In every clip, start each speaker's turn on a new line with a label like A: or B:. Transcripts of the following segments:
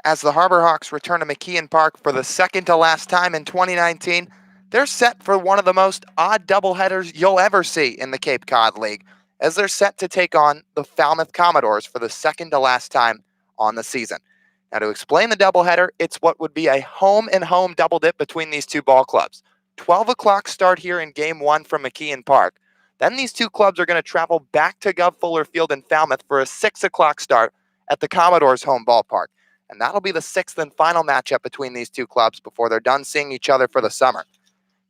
A: As the Harbor Hawks return to McKeon Park for the second to last time in 2019, they're set for one of the most odd doubleheaders you'll ever see in the Cape Cod League, as they're set to take on the Falmouth Commodores for the second to last time on the season. Now, to explain the doubleheader, it's what would be a home-and-home double dip between these two ball clubs. 12 o'clock start here in Game 1 from McKeon Park. Then these two clubs are going to travel back to Gov Fuller Field in Falmouth for a 6 o'clock start at the Commodores' home ballpark. And that'll be the sixth and final matchup between these two clubs before they're done seeing each other for the summer.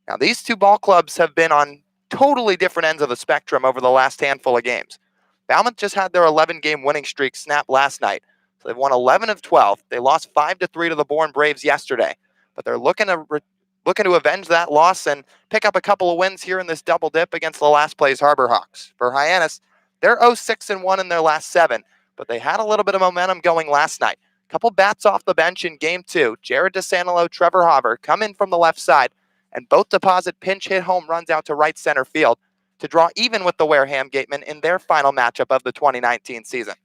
A: Now, these two ball clubs have been on totally different ends of the spectrum over the last handful of games. Falmouth just had their 11-game winning streak snap last night. So they've won 11 of 12. They lost 5-3 to the Bourne Braves yesterday. But they're looking to avenge that loss and pick up a couple of wins here in this double dip against the last place Harbor Hawks. For Hyannis, they're 0-6-1 in their last 7, but they had a little bit of momentum going last night. Couple bats off the bench in Game 2. Jared DeSantillo, Trevor Hauver come in from the left side, and both deposit pinch hit home runs out to right center field to draw even with the Wareham Gatemen in their final matchup of the 2019 season.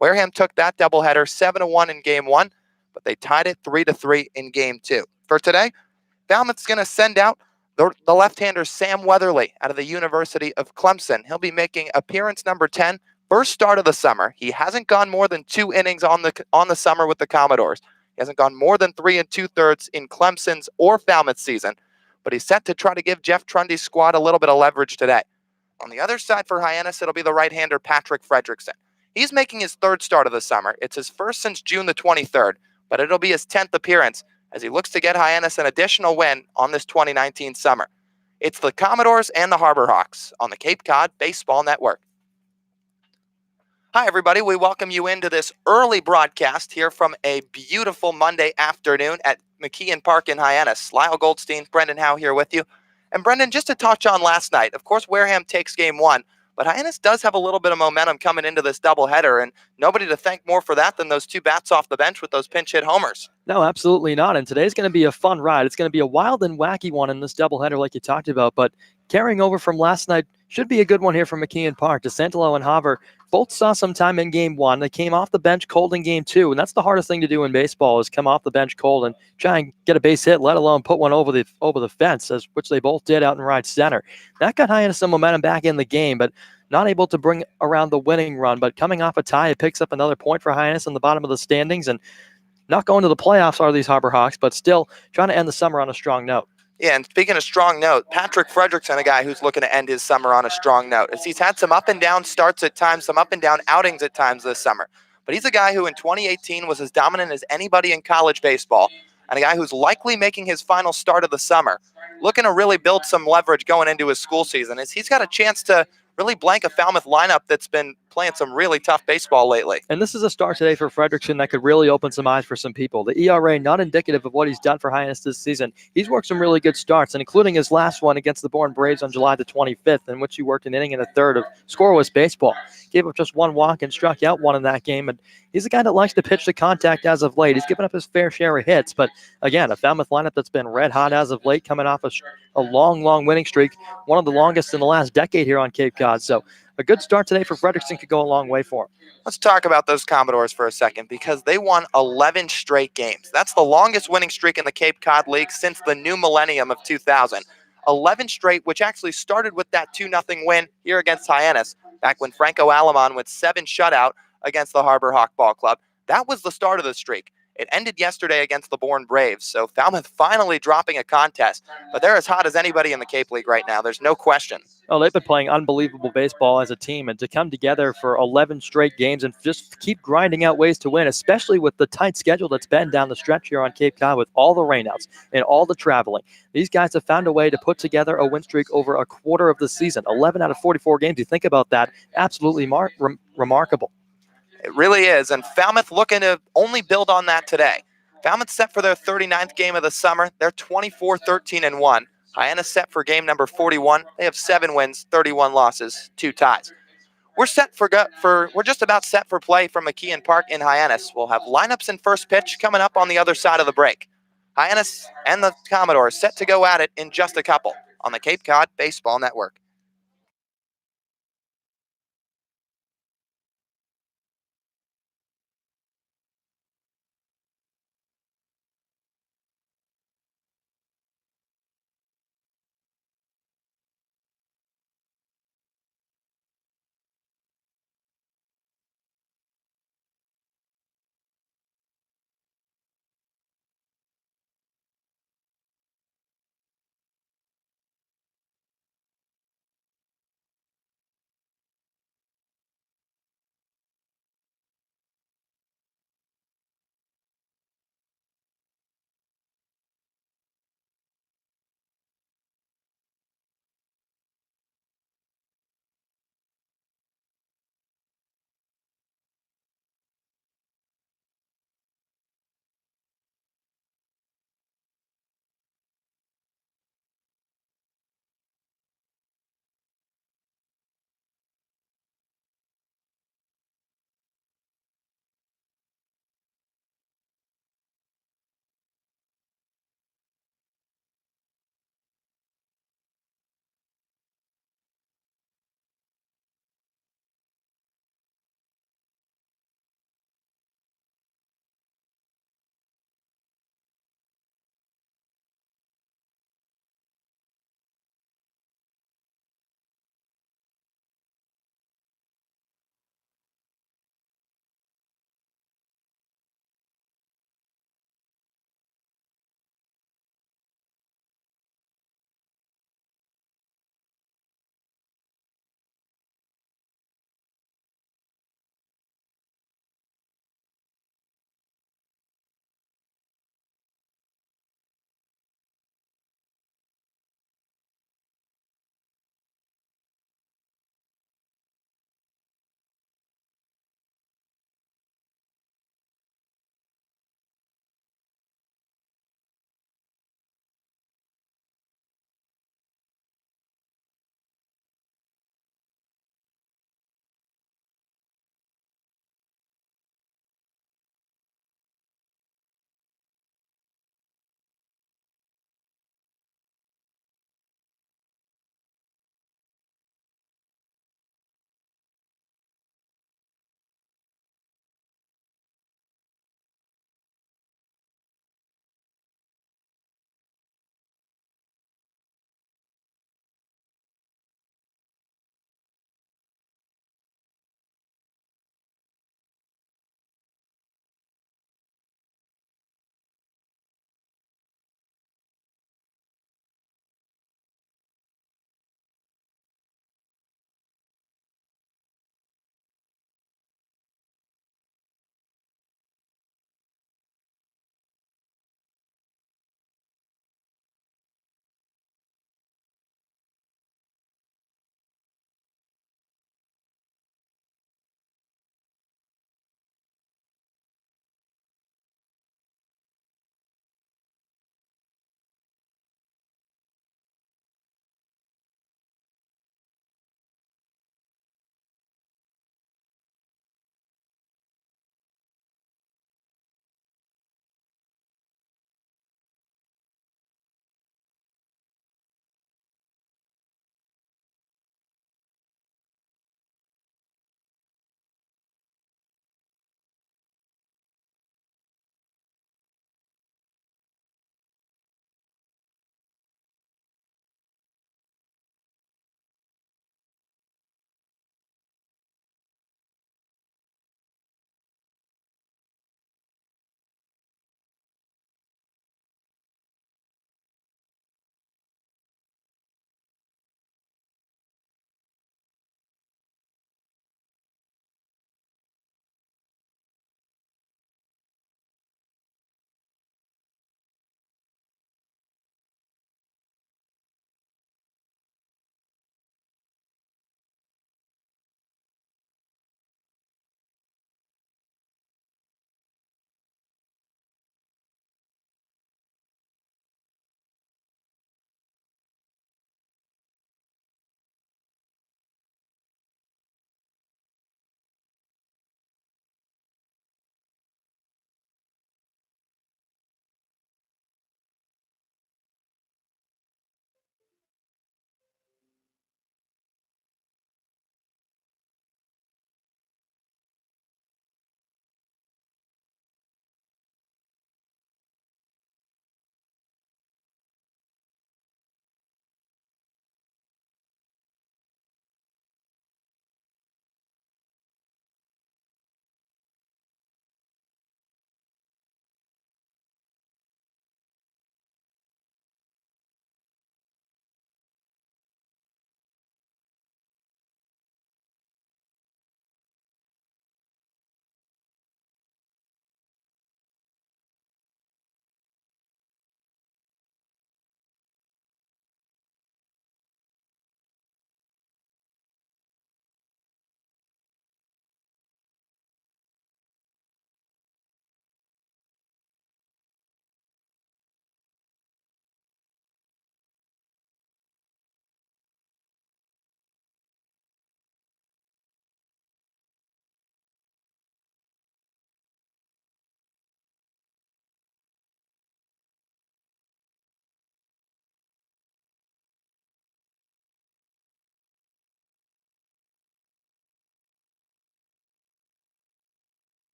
A: Wareham took that doubleheader 7-1 in Game 1, but they tied it 3-3 in Game 2. For today, Falmouth's going to send out the left-hander Sam Weatherly out of the University of Clemson. He'll be making appearance number 10. First start of the summer. He hasn't gone more than 2 innings on the summer with the Commodores. He hasn't gone more than 3 2/3 in Clemson's or Falmouth's season, but he's set to try to give Jeff Trundy's squad a little bit of leverage today. On the other side for Hyannis, it'll be the right-hander Patrick Fredrickson. He's making his 3rd start of the summer. It's his first since June the 23rd, but it'll be his 10th appearance as he looks to get Hyannis an additional win on this 2019 summer. It's the Commodores and the Harbor Hawks on the Cape Cod Baseball Network. Hi, everybody. We welcome you into this early broadcast here from a beautiful Monday afternoon at McKeon Park in Hyannis. Lyle Goldstein, Brendan Howe here with you. And Brendan, just to touch on last night, of course, Wareham takes Game 1, but Hyannis does have a little bit of momentum coming into this doubleheader, and nobody to thank more for that than those 2 bats off the bench with those pinch hit homers.
B: No, absolutely not. And today's going to be a fun ride. It's going to be a wild and wacky one in this doubleheader like you talked about, but carrying over from last night should be a good one here from McKeon Park. DeSantillo and Hauver both saw some time in Game 1. They came off the bench cold in Game 2, and that's the hardest thing to do in baseball is come off the bench cold and try and get a base hit, let alone put one over the fence, which they both did out in right center. That got Hyannis some momentum back in the game, but not able to bring around the winning run. But coming off a tie, it picks up another point for Hyannis in the bottom of the standings, and not going to the playoffs are these Harbor Hawks, but still trying to end the summer on a strong note.
A: Yeah, and speaking of strong note, Patrick Fredrickson, a guy who's looking to end his summer on a strong note. As he's had some up and down starts at times, some up and down outings at times this summer. But he's a guy who in 2018 was as dominant as anybody in college baseball, and a guy who's likely making his final start of the summer, looking to really build some leverage going into his school season, as he's got a chance to really blank a Falmouth lineup that's been playing some really tough baseball lately.
B: And this is a start today for Fredrickson that could really open some eyes for some people. The ERA not indicative of what he's done for Hyannis this season. He's worked some really good starts, and including his last one against the Bourne Braves on July the 25th, in which he worked an inning and a third of scoreless baseball. Gave up just 1 walk and struck out 1 in that game, and he's a guy that likes to pitch to contact as of late. He's given up his fair share of hits, but again, a Falmouth lineup that's been red hot as of late, coming off a long winning streak, one of the longest in the last decade here on Cape Cod. So a good start today for Fredrickson could go a long way for him.
A: Let's talk about those Commodores for a second, because they won 11 straight games. That's the longest winning streak in the Cape Cod League since the new millennium of 2000. 11 straight, which actually started with that 2-0 win here against Hyannis, back when Franco Alamon went 7 shutout against the Harbor Hawk Ball Club. That was the start of the streak. It ended yesterday against the Bourne Braves, so Falmouth finally dropping a contest. But they're as hot as anybody in the Cape League right now. There's no question.
B: Oh, they've been playing unbelievable baseball as a team, and to come together for 11 straight games and just keep grinding out ways to win, especially with the tight schedule that's been down the stretch here on Cape Cod with all the rainouts and all the traveling. These guys have found a way to put together a win streak over a quarter of the season. 11 out of 44 games. You think about that, absolutely remarkable.
A: It really is, and Falmouth looking to only build on that today. Falmouth set for their 39th game of the summer. They're 24-13-1. Hyannis set for game number 41. They have 7 wins, 31 losses, 2 ties. We're just about set for play from McKeon Park in Hyannis. We'll have lineups and first pitch coming up on the other side of the break. Hyannis and the Commodores set to go at it in just a couple on the Cape Cod Baseball Network.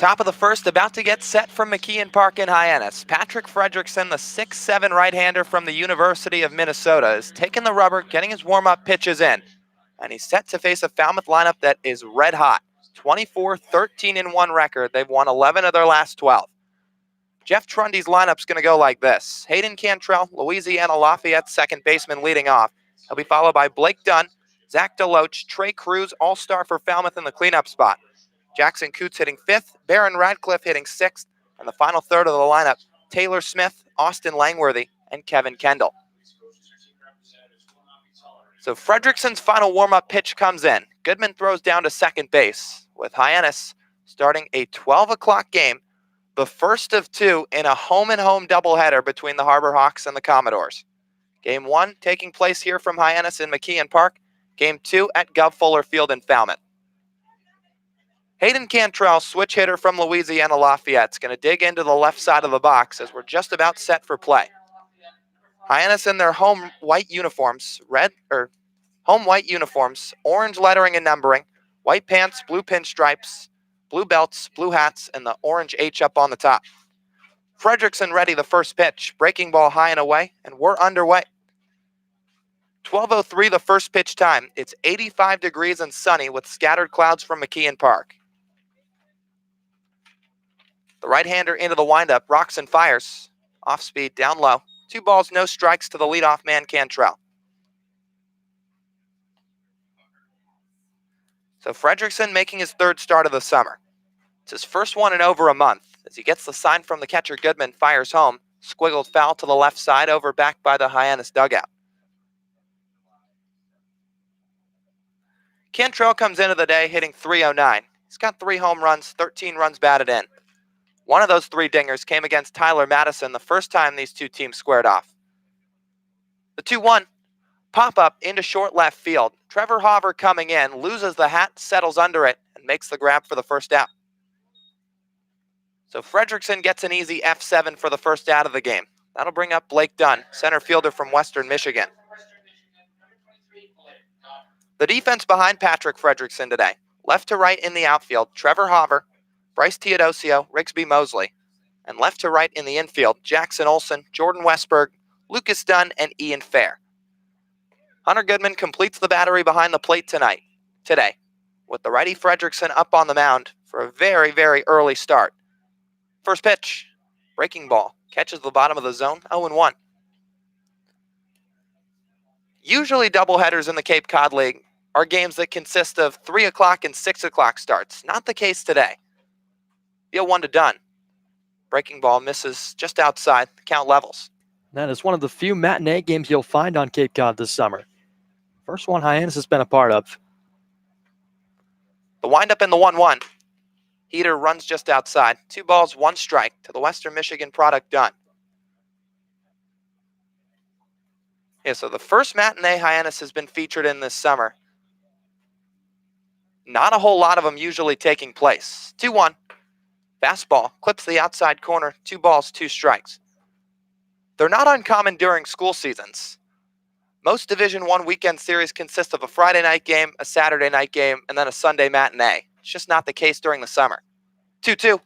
A: Top of the first, about to get set from McKeon Park in Hyannis. Patrick Fredrickson, the 6'7" right-hander from the University of Minnesota, is taking the rubber, getting his warm-up pitches in. And he's set to face a Falmouth lineup that is red hot. 24-13-1 record. They've won 11 of their last 12. Jeff Trundy's lineup's going to go like this. Hayden Cantrell, Louisiana Lafayette, second baseman leading off. He'll be followed by Blake Dunn, Zach DeLoach, Trey Cruz, all-star for Falmouth in the cleanup spot. Jackson Coots hitting fifth, Barron Radcliffe hitting sixth, and the final third of the lineup, Taylor Smith, Austin Langworthy, and Kevin Kendall. So Fredrickson's final warm-up pitch comes in. Goodman throws down to second base, with Hyannis starting a 12 o'clock game, the first of two in a home-and-home doubleheader between the Harbor Hawks and the Commodores. Game 1 taking place here from Hyannis in McKeon Park. Game 2 at Gov Fuller Field in Falmouth. Hayden Cantrell, switch hitter from Louisiana Lafayette, is going to dig into the left side of the box as we're just about set for play. Hyannis in their home white uniforms, orange lettering and numbering, white pants, blue pinstripes, blue belts, blue hats, and the orange H up on the top. Fredrickson ready the first pitch, breaking ball high and away, and we're underway. 12:03 the first pitch time. It's 85 degrees and sunny with scattered clouds from McKeon Park. The right-hander into the windup, rocks and fires. Off speed, down low. 2 balls, no strikes to the leadoff man, Cantrell. So Fredrickson making his third start of the summer. It's his first one in over a month. As he gets the sign from the catcher, Goodman fires home. Squiggled foul to the left side, over back by the Hyannis dugout. Cantrell comes into the day hitting .309. He's got 3 home runs, 13 runs batted in. One of those 3 dingers came against Tyler Madison the first time these two teams squared off. The 2-1 pop-up into short left field. Trevor Hauver coming in, loses the hat, settles under it, and makes the grab for the first out. So Fredrickson gets an easy F7 for the first out of the game. That'll bring up Blake Dunn, center fielder from Western Michigan. The defense behind Patrick Fredrickson today. Left to right in the outfield, Trevor Hauver, Bryce Teodosio, Rigsby Mosley. And left to right in the infield, Jackson Olsen, Jordan Westberg, Lucas Dunn, and Ian Fair. Hunter Goodman completes the battery behind the plate today, with the righty Fredrickson up on the mound for a very, very early start. First pitch, breaking ball, catches the bottom of the zone, 0-1. Usually doubleheaders in the Cape Cod League are games that consist of 3 o'clock and 6 o'clock starts. Not the case today. The 0-1 to Dunn. Breaking ball misses just outside, the count levels.
B: That is one of the few matinee games you'll find on Cape Cod this summer. First one Hyannis has been a part of.
A: The windup in the 1-1. Heater runs just outside. 2 balls, 1 strike to the Western Michigan product Dunn. Yeah, so the first matinee Hyannis has been featured in this summer. Not a whole lot of them usually taking place. 2-1. Fastball clips the outside corner. 2 balls, 2 strikes. They're not uncommon during school seasons. Most Division I weekend series consist of a Friday night game, a Saturday night game, and then a Sunday matinee. It's just not the case during the summer. 2-2.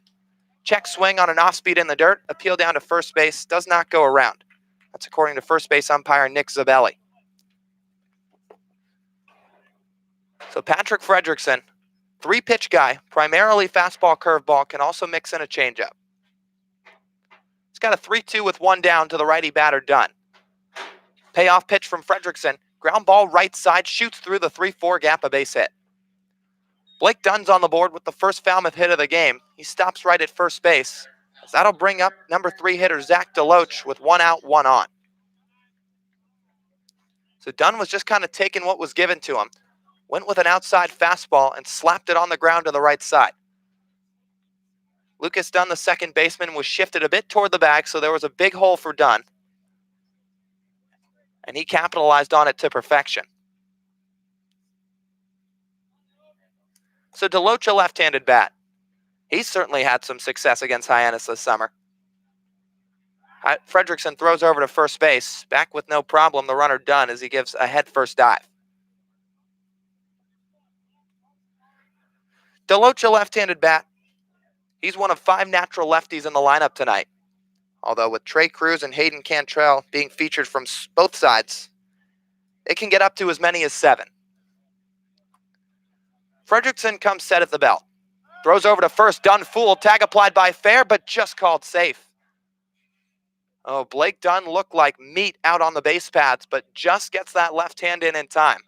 A: Check swing on an off-speed in the dirt. Appeal down to first base. Does not go around. That's according to first base umpire Nick Zabelli. So Patrick Fredrickson, 3-pitch guy, primarily fastball, curveball, can also mix in a changeup. He's got a 3-2 with 1 down to the righty batter Dunn. Payoff pitch from Fredrickson. Ground ball right side, shoots through the 3-4 gap, a base hit. Blake Dunn's on the board with the first Falmouth hit of the game. He stops right at first base. That'll bring up number 3 hitter Zach DeLoach with 1 out, 1 on. So Dunn was just kind of taking what was given to him. Went with an outside fastball and slapped it on the ground to the right side. Lucas Dunn, the second baseman, was shifted a bit toward the bag, so there was a big hole for Dunn. And he capitalized on it to perfection. So DeLoach, a left-handed bat. He's certainly had some success against Hyannis this summer. Fredrickson throws over to first base. Back with no problem, the runner Dunn, as he gives a head-first dive. DeLoach, a left-handed bat. He's one of 5 natural lefties in the lineup tonight. Although with Trey Cruz and Hayden Cantrell being featured from both sides, it can get up to as many as 7. Fredrickson comes set at the belt. Throws over to first, done fooled. Tag applied by Fair, but just called safe. Oh, Blake Dunn looked like meat out on the base paths, but just gets that left hand in time.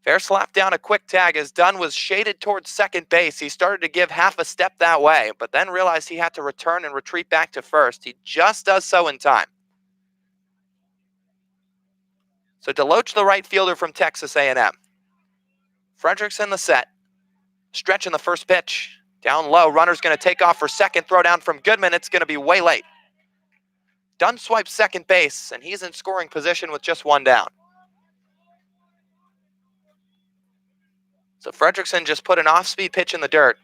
A: Fair slapped down a quick tag as Dunn was shaded towards second base. He started to give half a step that way, but then realized he had to return and retreat back to first. He just does so in time. So Deloach, the right fielder from Texas A&M. Fredrickson the set. Stretch in the first pitch. Down low, runner's going to take off for second. Throw down from Goodman. It's going to be way late. Dunn swipes second base, and he's in scoring position with just 1 down. So Fredrickson just put an off-speed pitch in the dirt.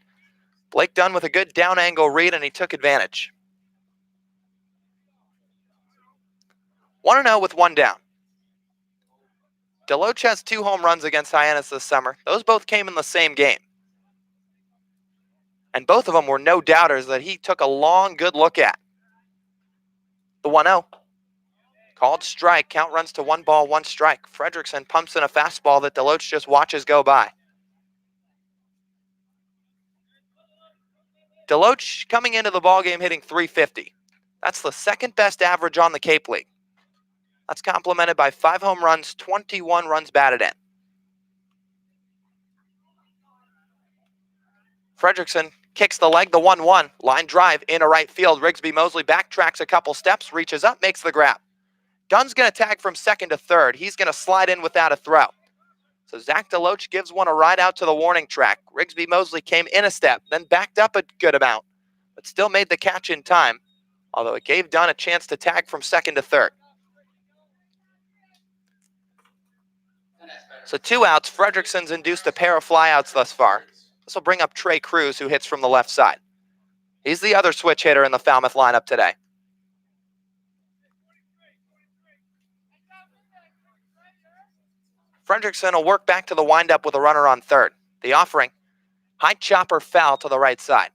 A: Blake Dunn with a good down angle read, and he took advantage. 1-0 with 1 down. Deloach has 2 home runs against Hyannis this summer. Those both came in the same game. And both of them were no doubters that he took a long, good look at. The 1-0. Called strike. Count runs to 1 ball, 1 strike. Fredrickson pumps in a fastball that Deloach just watches go by. Deloach coming into the ballgame hitting .350. That's the second best average on the Cape League. That's complemented by 5 home runs, 21 runs batted in. Fredrickson kicks the leg, the 1-1. Line drive into right field. Rigsby Mosley backtracks a couple steps, reaches up, makes the grab. Dunn's going to tag from second to third. He's going to slide in without a throw. So Zach Deloach gives one a ride out to the warning track. Rigsby Mosley came in a step, then backed up a good amount, but still made the catch in time, although it gave Dunn a chance to tag from second to third. So 2 outs. Fredrickson's induced a pair of flyouts thus far. This will bring up Trey Cruz, who hits from the left side. He's the other switch hitter in the Falmouth lineup today. Fredrickson will work back to the windup with a runner on third. The offering, high chopper foul to the right side.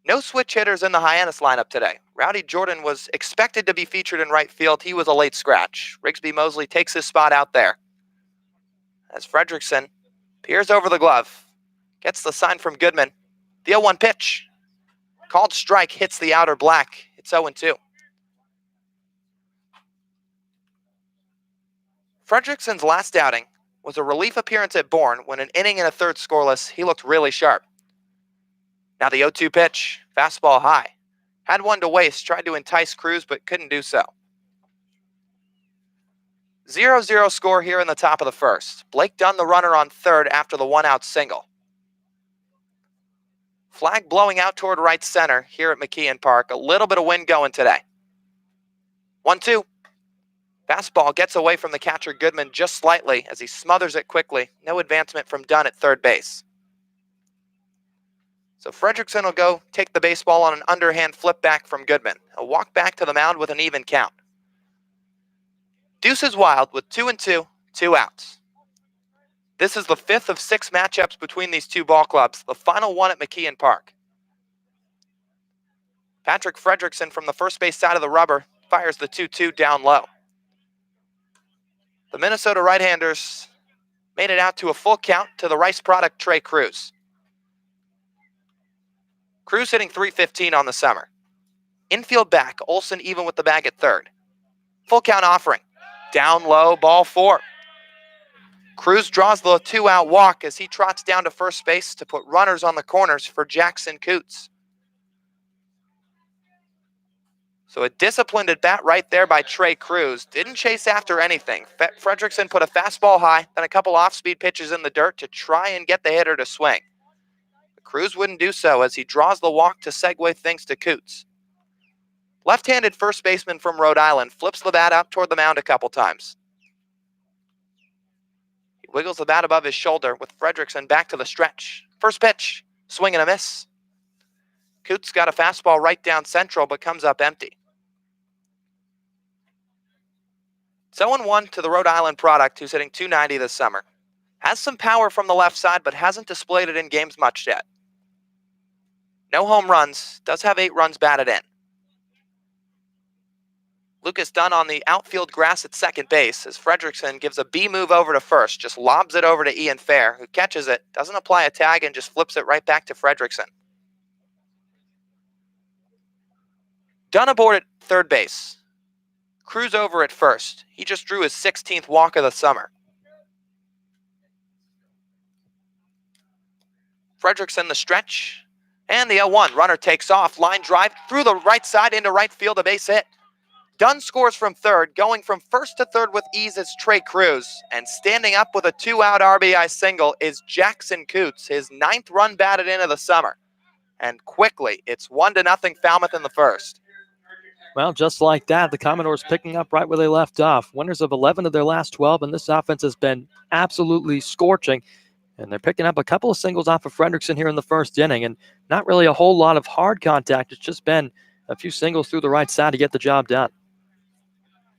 A: No switch hitters in the Hyannis lineup today. Rowdy Jordan was expected to be featured in right field. He was a late scratch. Rigsby Mosley takes his spot out there. As Fredrickson peers over the glove, gets the sign from Goodman. The 0-1 pitch. Called strike, hits the outer black. It's 0-2. Fredrickson's last outing was a relief appearance at Bourne when an inning and a third scoreless, he looked really sharp. Now the 0-2 pitch, fastball high. Had one to waste, tried to entice Cruz, but couldn't do so. 0-0 score here in the top of the first. Blake Dunn the runner on third after the 1-out single. Flag blowing out toward right center here at McKeon Park. A little bit of wind going today. 1-2. Fastball gets away from the catcher Goodman just slightly as he smothers it quickly. No advancement from Dunn at third base. So Fredrickson will go take the baseball on an underhand flip back from Goodman. He'll walk back to the mound with an even count. Deuce is wild with 2-2, 2 outs. This is the 5th of 6 matchups between these 2 ball clubs, the final one at McKeon Park. Patrick Fredrickson from the first base side of the rubber fires the 2-2 down low. The Minnesota right-handers made it out to a full count to the Rice product Trey Cruz. Cruz hitting .315 on the summer. Infield back, Olsen even with the bag at third. Full count offering. Down low, ball 4. Cruz draws the 2-out walk as he trots down to first base to put runners on the corners for Jackson Coots. So a disciplined at bat right there by Trey Cruz. Didn't chase after anything. Fredrickson put a fastball high, then a couple off-speed pitches in the dirt to try and get the hitter to swing. Cruz wouldn't do so as he draws the walk to segue things to Coots. Left-handed first baseman from Rhode Island flips the bat out toward the mound a couple times. He wiggles the bat above his shoulder with Fredrickson back to the stretch. First pitch, swing and a miss. Coots got a fastball right down central but comes up empty. 0-1 to the Rhode Island product who's hitting .290 this summer. Has some power from the left side, but hasn't displayed it in games much yet. No home runs, does have 8 runs batted in. Lucas Dunn on the outfield grass at second base as Fredrickson gives a B move over to first, just lobs it over to Ian Fair, who catches it, doesn't apply a tag, and just flips it right back to Fredrickson. Dunn aboard at third base. Cruz over at first. He just drew his 16th walk of the summer. Fredrickson the stretch, and the 0-1. Runner takes off, line drive through the right side into right field, a base hit. Dunn scores from third, going from first to third with ease is Trey Cruz, and standing up with a 2-out RBI single is Jackson Coots, his 9th run batted in of the summer. And quickly, it's 1-0 Falmouth in the first.
B: Well, just like that, the Commodores picking up right where they left off. Winners of 11 of their last 12, and this offense has been absolutely scorching. And they're picking up a couple of singles off of Fredrickson here in the first inning, and not really a whole lot of hard contact. It's just been a few singles through the right side to get the job done.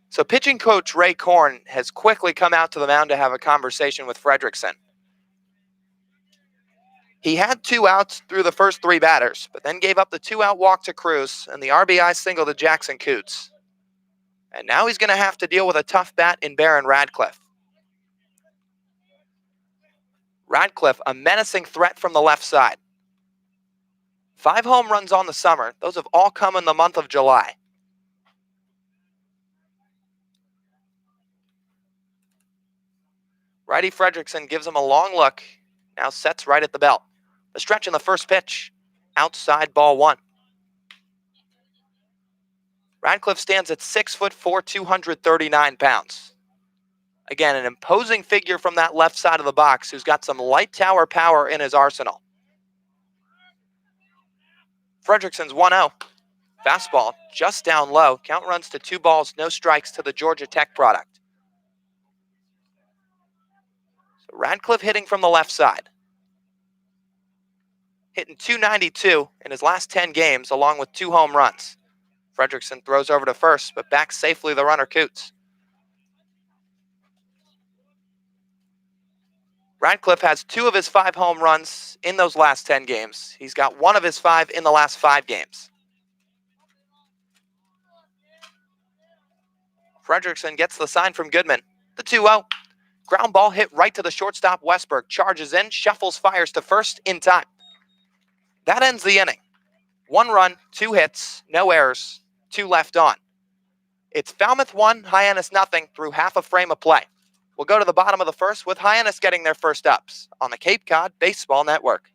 A: So pitching coach Ray Korn has quickly come out to the mound to have a conversation with Fredrickson. He had 2 outs through the first 3 batters, but then gave up the 2-out walk to Cruz and the RBI single to Jackson Coots. And now he's going to have to deal with a tough bat in Barron Radcliffe. Radcliffe, a menacing threat from the left side. 5 home runs on the summer. Those have all come in the month of July. Righty Fredrickson gives him a long look. Now sets right at the belt. The stretch in the first pitch. Outside, ball 1. Radcliffe stands at 6'4", 239 pounds. Again, an imposing figure from that left side of the box who's got some light tower power in his arsenal. Fredrickson's 1-0. Fastball just down low. Count runs to 2 balls, no strikes to the Georgia Tech product. So Radcliffe hitting from the left side. Hitting .292 in his last 10 games, along with 2 home runs. Fredrickson throws over to first, but backs safely the runner Coots. Radcliffe has 2 of his 5 home runs in those last 10 games. He's got 1 of his 5 in the last 5 games. Fredrickson gets the sign from Goodman. The 2-0. Ground ball hit right to the shortstop Westberg. Charges in, shuffles, fires to first in time. That ends the inning. 1 run, 2 hits, no errors, 2 left on. It's Falmouth 1, Hyannis nothing through half a frame of play. We'll go to the bottom of the first with Hyannis getting their first ups on the Cape Cod Baseball Network.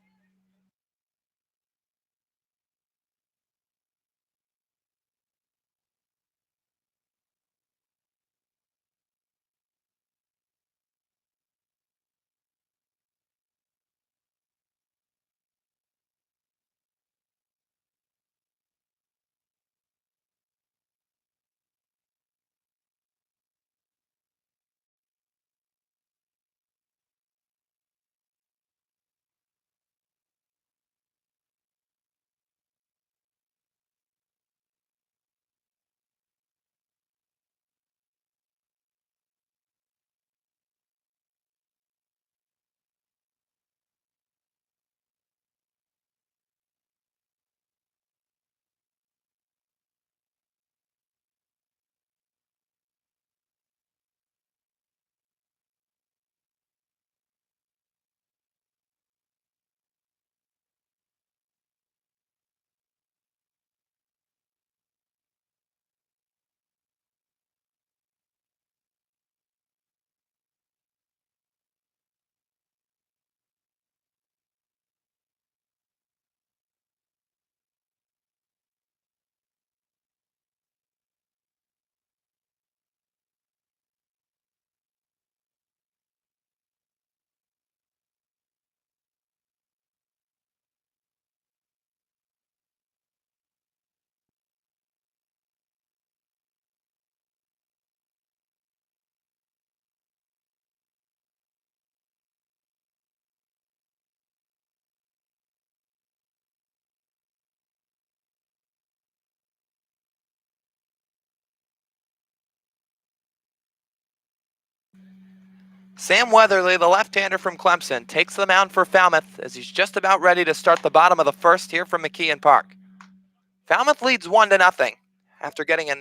A: Sam Weatherly, the left-hander from Clemson, takes the mound for Falmouth as he's just about ready to start the bottom of the first here from McKeon Park. Falmouth leads 1-0 after getting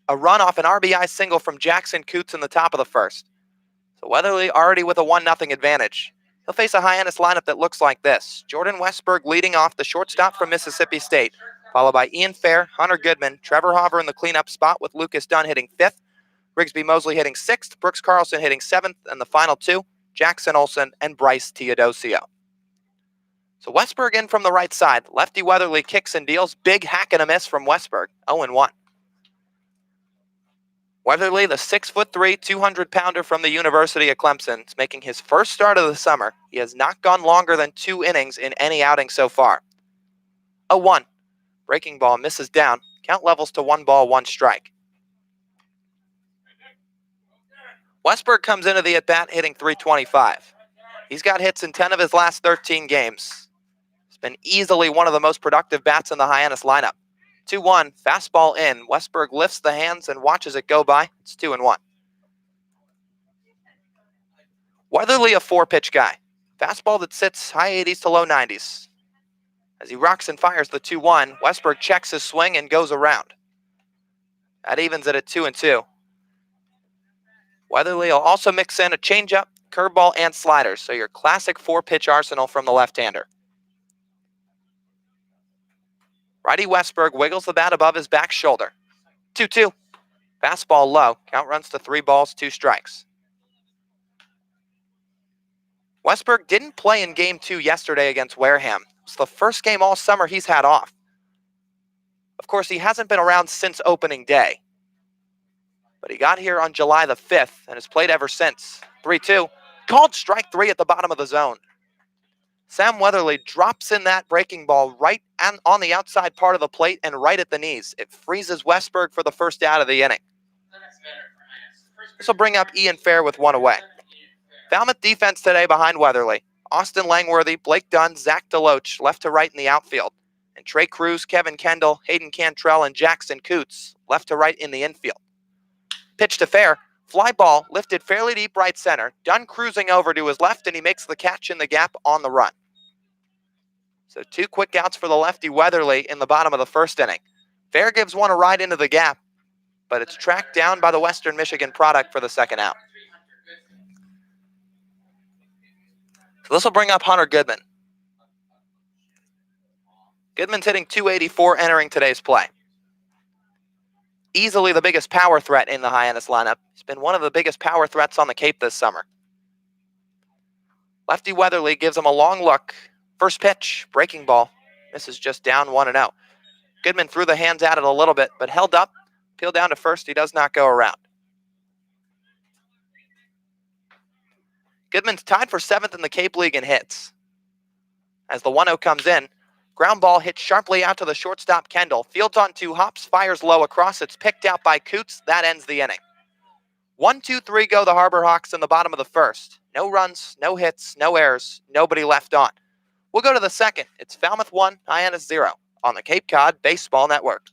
A: a run off an RBI single from Jackson Coots in the top of the first. So Weatherly already with a 1-0 advantage. He'll face a Hyannis lineup that looks like this. Jordan Westberg leading off, the shortstop from Mississippi State, followed by Ian Fair, Hunter Goodman, Trevor Hauver in the cleanup spot with Lucas Dunn hitting 5th, Rigsby Mosley hitting 6th, Brooks Carlson hitting 7th, and the final two, Jackson Olsen and Bryce Teodosio. So Westberg in from the right side. Lefty Weatherly kicks and deals. Big hack and a miss from Westberg, 0-1. Weatherly, the 6'3", 200-pounder from the University of Clemson, is making his first start of the summer. He has not gone longer than 2 innings in any outing so far. 0-1. Breaking ball misses down. Count levels to 1 ball, 1 strike. Westberg comes into the at-bat hitting .325. He's got hits in 10 of his last 13 games. He's been easily one of the most productive bats in the Hyannis lineup. 2-1, fastball in. Westberg lifts the hands and watches it go by. It's 2-1. Weatherly, a 4-pitch guy. Fastball that sits high 80s to low 90s. As he rocks and fires the 2-1, Westberg checks his swing and goes around. That evens it at 2-2. Weatherly will also mix in a changeup, curveball, and sliders, so your classic 4-pitch arsenal from the left-hander. Righty Westberg wiggles the bat above his back shoulder. 2-2. Fastball low. Count runs to 3 balls, 2 strikes. Westberg didn't play in Game 2 yesterday against Wareham. It's the first game all summer he's had off. Of course, he hasn't been around since opening day. But he got here on July the 5th and has played ever since. 3-2. Called strike 3 at the bottom of the zone. Sam Weatherly drops in that breaking ball right on the outside part of the plate and right at the knees. It freezes Westberg for the first out of the inning. This will bring up Ian Fair with 1 away. Falmouth defense today behind Weatherly. Austin Langworthy, Blake Dunn, Zach DeLoach left to right in the outfield. And Trey Cruz, Kevin Kendall, Hayden Cantrell, and Jackson Coots left to right in the infield. Pitch to Fair. Fly ball lifted fairly deep right center. Dunn cruising over to his left, and he makes the catch in the gap on the run. So 2 quick outs for the lefty Weatherly in the bottom of the first inning. Fair gives one a ride into the gap, but it's tracked down by the Western Michigan product for the second out. So this will bring up Hunter Goodman. Goodman's hitting .284 entering today's play. Easily the biggest power threat in the Hyannis lineup. He's been one of the biggest power threats on the Cape this summer. Lefty Weatherly gives him a long look. First pitch, breaking ball. This is just down 1-0. Goodman threw the hands at it a little bit, but held up. Peeled down to first. He does not go around. Goodman's tied for 7th in the Cape League in hits. As the 1-0 comes in, ground ball hits sharply out to the shortstop Kendall. Fields on 2 hops, fires low across. It's picked out by Coots. That ends the inning. 1-2-3 go the Harbor Hawks in the bottom of the first. No runs, no hits, no errors, nobody left on. We'll go to the second. It's Falmouth 1, Hyannis 0 on the Cape Cod Baseball Network.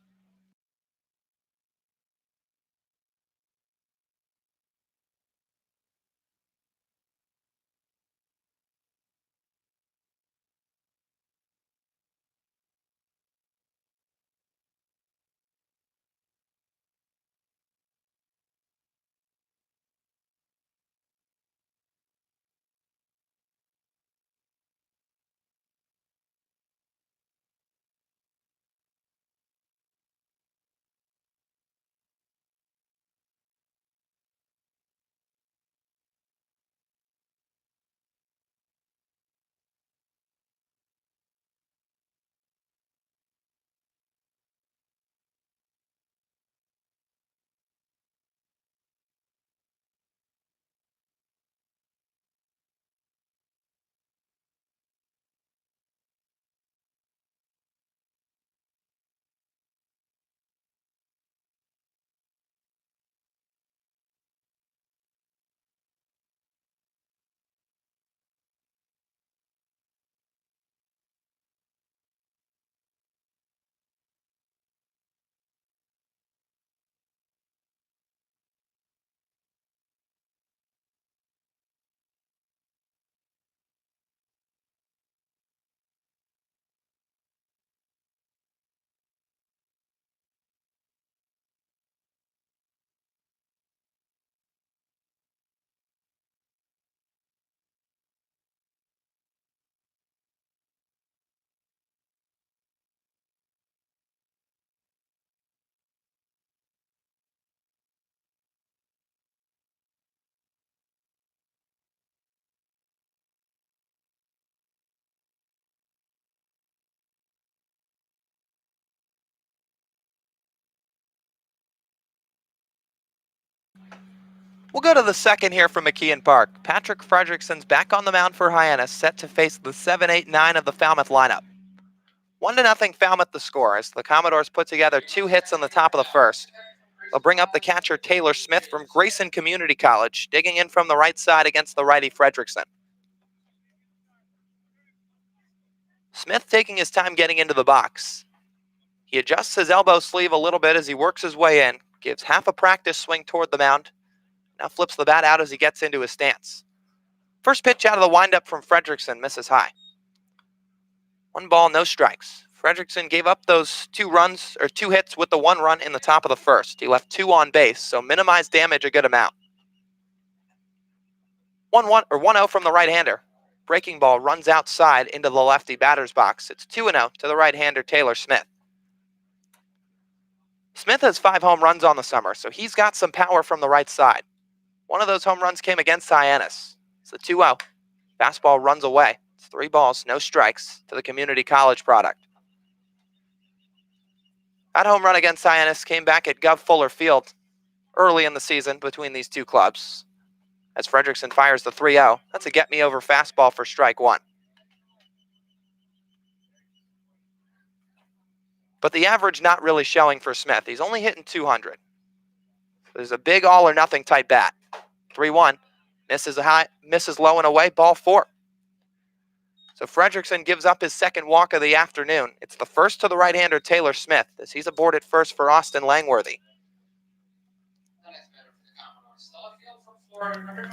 A: We'll go to the second here from McKeon Park. Patrick Fredrickson's back on the mound for Hyannis, set to face the 7, 8, 9 of the Falmouth lineup. 1-0 Falmouth the score as the Commodores put together 2 hits in the top of the first. They'll bring up the catcher Taylor Smith from Grayson Community College, digging in from the right side against the righty Fredrickson. Smith taking his time getting into the box. He adjusts his elbow sleeve a little bit as he works his way in, gives half a practice swing toward the mound, now flips the bat out as he gets into his stance. First pitch out of the windup from Fredrickson misses high. 1 ball, no strikes. Fredrickson gave up those 2 hits with the 1 run in the top of the first. He left 2 on base, so minimized damage a good amount. 1-0 from the right-hander. Breaking ball runs outside into the lefty batter's box. It's 2-0 to the right-hander Taylor Smith. Smith has 5 home runs on the summer, so he's got some power from the right side. One of those home runs came against Hyannis. It's a 2-0. Fastball runs away. It's 3 balls, no strikes to the community college product. That home run against Hyannis came back at Gov Fuller Field early in the season between these 2 clubs. As Fredrickson fires the 3-0, that's a get-me-over fastball for strike 1. But the average not really showing for Smith. He's only hitting 200. There's a big all-or-nothing type bat. 3-1, misses low and away, ball 4. So Fredrickson gives up his second walk of the afternoon. It's the first to the right-hander Taylor Smith as he's aboard at first for Austin Langworthy.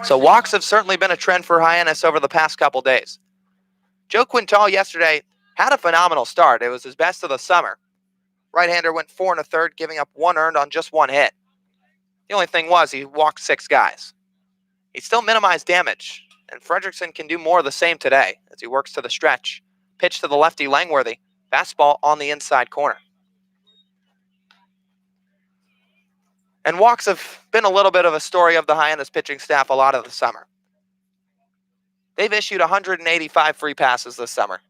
A: So walks have certainly been a trend for Hyannis over the past couple days. Joe Quintal yesterday had a phenomenal start. It was his best of the summer. Right-hander went 4 1/3, giving up 1 earned on just 1 hit. The only thing was he walked 6 guys. He still minimized damage, and Fredrickson can do more of the same today as he works to the stretch. Pitch to the lefty Langworthy. Fastball on the inside corner. And walks have been a little bit of a story of the Hyannis pitching staff a lot of the summer. They've issued 185 free passes this summer.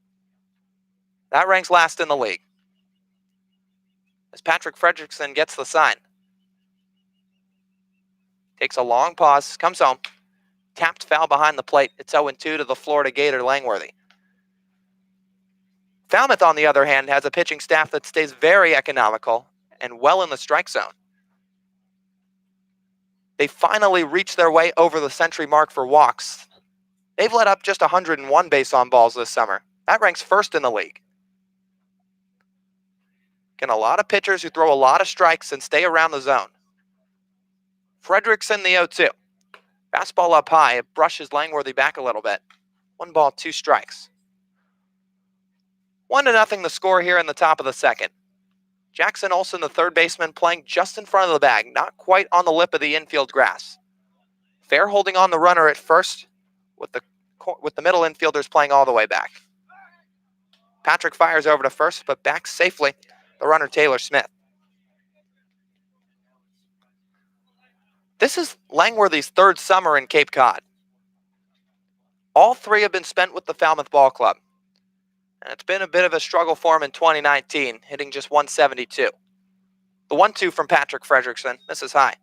A: That ranks last in the league. As Patrick Fredrickson gets the sign. Takes a long pause, comes home. Tapped foul behind the plate. It's 0-2 to the Florida Gator Langworthy. Falmouth, on the other hand, has a pitching staff that stays very economical and well in the strike zone. They finally reached their way over the century mark for walks. They've let up just 101 base on balls this summer. That ranks first in the league. Again, a lot of pitchers who throw a lot of strikes and stay around the zone. Fredrickson, the 0-2. Fastball up high. It brushes Langworthy back a little bit. 1 ball, 2 strikes. 1-0 the score here in the top of the second. Jackson Olson, the third baseman, playing just in front of the bag, not quite on the lip of the infield grass. Fair holding on the runner at first, with the middle infielders playing all the way back. Patrick fires over to first, but back safely the runner Taylor Smith. This is Langworthy's 3rd summer in Cape Cod. All 3 have been spent with the Falmouth Ball Club. And it's been a bit of a struggle for him in 2019, hitting just 172. The 1-2 from Patrick Fredrickson. This is high.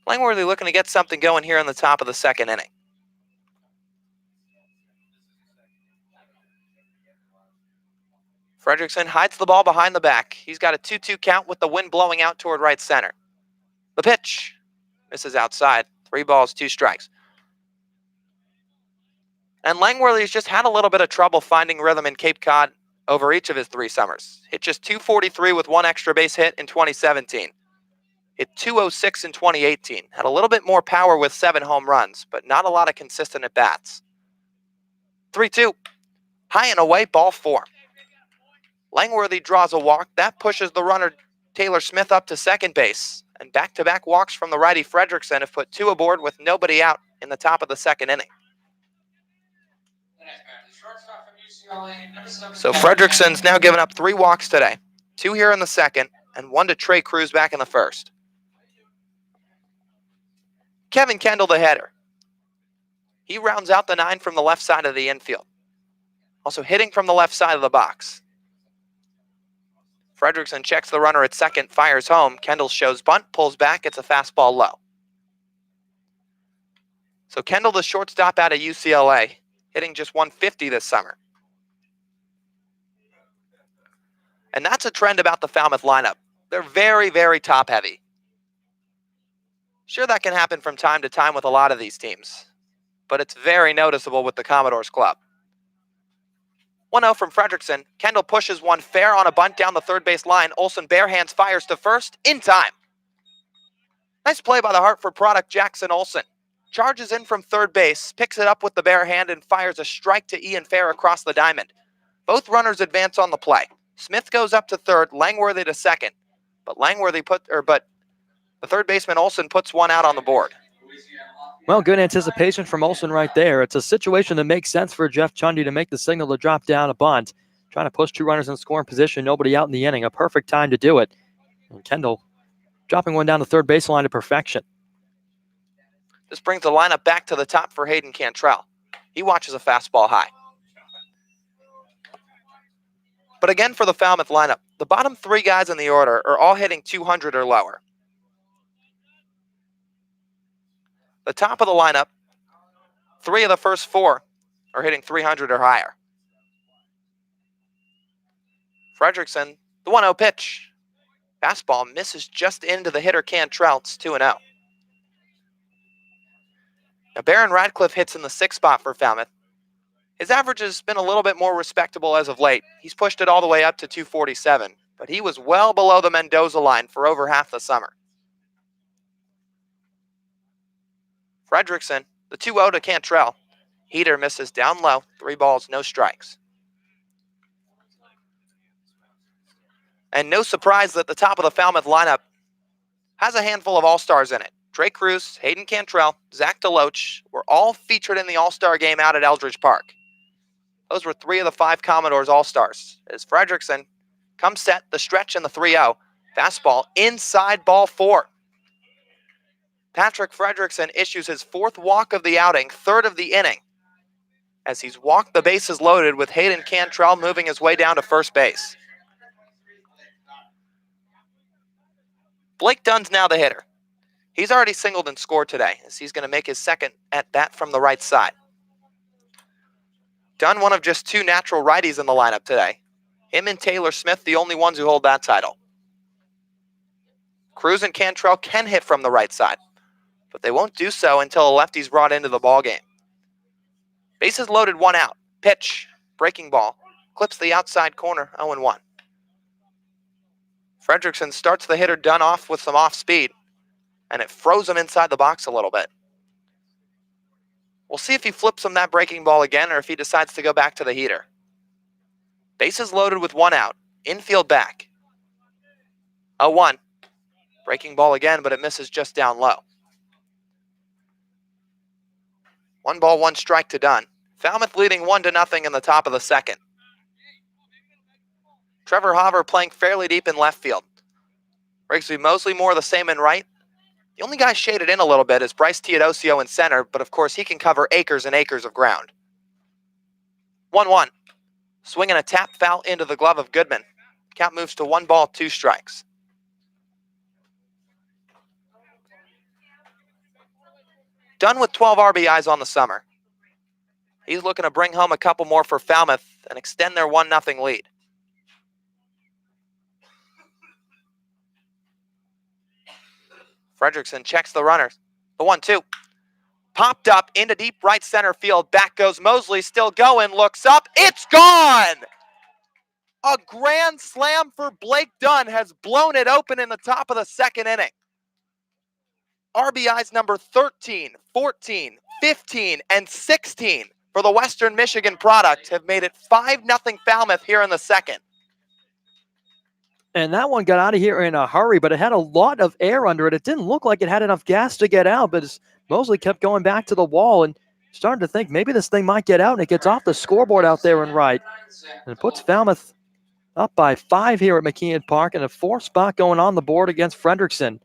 A: Langworthy looking to get something going here in the top of the second inning. Fredrickson hides the ball behind the back. He's got a 2-2 count with the wind blowing out toward right center. The pitch misses outside. 3 balls, 2 strikes. And Langworthy's just had a little bit of trouble finding rhythm in Cape Cod over each of his 3 summers. Hit just 243 with 1 extra base hit in 2017. Hit 206 in 2018. Had a little bit more power with 7 home runs, but not a lot of consistent at-bats. 3-2. High and away, ball 4. Langworthy draws a walk. That pushes the runner Taylor Smith up to second base. And back-to-back walks from the righty Fredrickson have put 2 aboard with nobody out in the top of the second inning. So Fredrickson's now given up 3 walks today. 2 here in the second, and 1 to Trey Cruz back in the first. Kevin Kendall, the header. He rounds out the 9 from the left side of the infield. Also hitting from the left side of the box. Fredrickson checks the runner at second, fires home. Kendall shows bunt, pulls back. It's a fastball low. So Kendall, the shortstop out of UCLA, hitting just 150 this summer. And that's a trend about the Falmouth lineup. They're very, very top heavy. Sure, that can happen from time to time with a lot of these teams, but it's very noticeable with the Commodores club. 1-0 from Fredrickson. Kendall pushes one fair on a bunt down the third base line. Olsen barehands fires to first in time. Nice play by the Hartford product, Jackson Olsen. Charges in from third base, picks it up with the bare hand, and fires a strike to Ian Fair across the diamond. Both runners advance on the play. Smith goes up to third, Langworthy to second, but the third baseman Olsen puts one out on the board.
B: Well, good anticipation from Olsen right there. It's a situation that makes sense for Jeff Chundy to make the signal to drop down a bunt. Trying to push two runners in scoring position, nobody out in the inning. A perfect time to do it. And Kendall dropping one down the third baseline to perfection.
A: This brings the lineup back to the top for Hayden Cantrell. He watches a fastball high. But again for the Falmouth lineup, the bottom three guys in the order are all hitting 200 or lower. The top of the lineup, three of the first four are hitting 300 or higher. Fredrickson, the 1-0 pitch. Fastball misses just into the hitter Cantrell. It's 2-0. Now Baron Radcliffe hits in the sixth spot for Falmouth. His average has been a little bit more respectable as of late. He's pushed it all the way up to 247, but he was well below the Mendoza line for over half the summer. Fredrickson, the 2-0 to Cantrell. Heater misses down low, 3 balls, no strikes. And no surprise that the top of the Falmouth lineup has a handful of all-stars in it. Trey Cruz, Hayden Cantrell, Zach DeLoach were all featured in the All-Star game out at Eldridge Park. Those were 3 of the 5 Commodores All-Stars. As Fredrickson comes set, the stretch in the 3-0. Fastball inside ball 4. Patrick Fredrickson issues his 4th walk of the outing, 3rd of the inning, as he's walked the bases loaded with Hayden Cantrell moving his way down to first base. Blake Dunn's now the hitter. He's already singled and scored today, as he's going to make his second at bat from the right side. Dunn, one of just 2 natural righties in the lineup today. Him and Taylor Smith, the only ones who hold that title. Cruz and Cantrell can hit from the right side, but they won't do so until a lefty's brought into the ballgame. Bases loaded, 1 out. Pitch, breaking ball, clips the outside corner, 0-1. Fredrickson starts the hitter Dunn off with some off speed, and it froze him inside the box a little bit. We'll see if he flips him that breaking ball again or if he decides to go back to the heater. Bases loaded with 1 out. Infield back. 0-1. Breaking ball again, but it misses just down low. 1 ball, 1 strike to Dunn. Falmouth leading 1-0 in the top of the second. Trevor Hopper playing fairly deep in left field. Rigsby Mosley more of the same in right. The only guy shaded in a little bit is Bryce Teodosio in center, but of course he can cover acres and acres of ground. 1-1. Swinging a tap foul into the glove of Goodman. Count moves to 1 ball, 2 strikes. Dunn with 12 RBIs on the summer. He's looking to bring home a couple more for Falmouth and extend their 1-0 lead. Fredrickson checks the runners. The 1-2. Popped up into deep right center field. Back goes Mosley, still going, looks up. It's gone! A grand slam for Blake Dunn has blown it open in the top of the second inning. RBIs number 13, 14, 15, and 16 for the Western Michigan product have made it 5-0 Falmouth here in the second.
B: And that one got out of here in a hurry, but it had a lot of air under it. It didn't look like it had enough gas to get out, but as Mosley kept going back to the wall and starting to think maybe this thing might get out, and it gets off the scoreboard out there and right. And it puts Falmouth up by 5 here at McKeon Park, and a 4th spot going on the board against Fredrickson.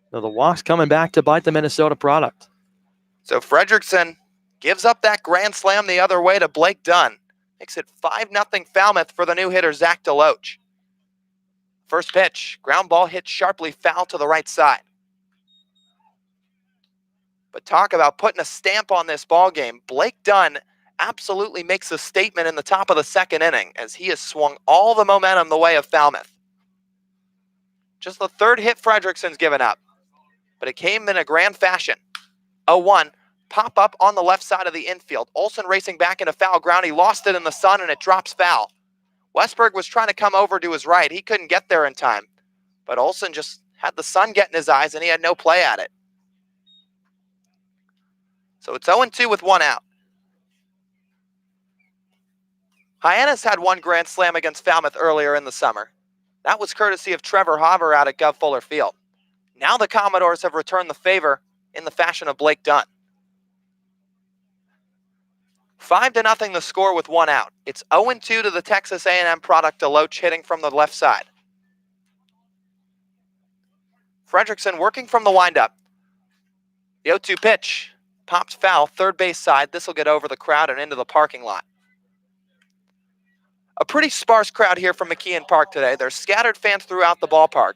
B: So the walk's coming back to bite the Minnesota product.
A: So Fredrickson gives up that grand slam the other way to Blake Dunn. Makes it 5-0 Falmouth for the new hitter, Zach DeLoach. First pitch, ground ball hit sharply foul to the right side. But talk about putting a stamp on this ball game. Blake Dunn absolutely makes a statement in the top of the second inning as he has swung all the momentum the way of Falmouth. Just the third hit Fredrickson's given up, but it came in a grand fashion. 0-1, pop up on the left side of the infield. Olsen racing back into foul ground. He lost it in the sun and it drops foul. Westberg was trying to come over to his right. He couldn't get there in time, but Olsen just had the sun get in his eyes and he had no play at it. So it's 0-2 with one out. Hyannis had one grand slam against Falmouth earlier in the summer. That was courtesy of Trevor Hauver out at Gov Fuller Field. Now the Commodores have returned the favor in the fashion of Blake Dunn. 5-0 the score with one out. It's 0-2 to the Texas A&M product Deloach hitting from the left side. Fredrickson working from the windup. The 0-2 pitch pops foul, third base side. This will get over the crowd and into the parking lot. A pretty sparse crowd here from McKeon Park today. There's scattered fans throughout the ballpark,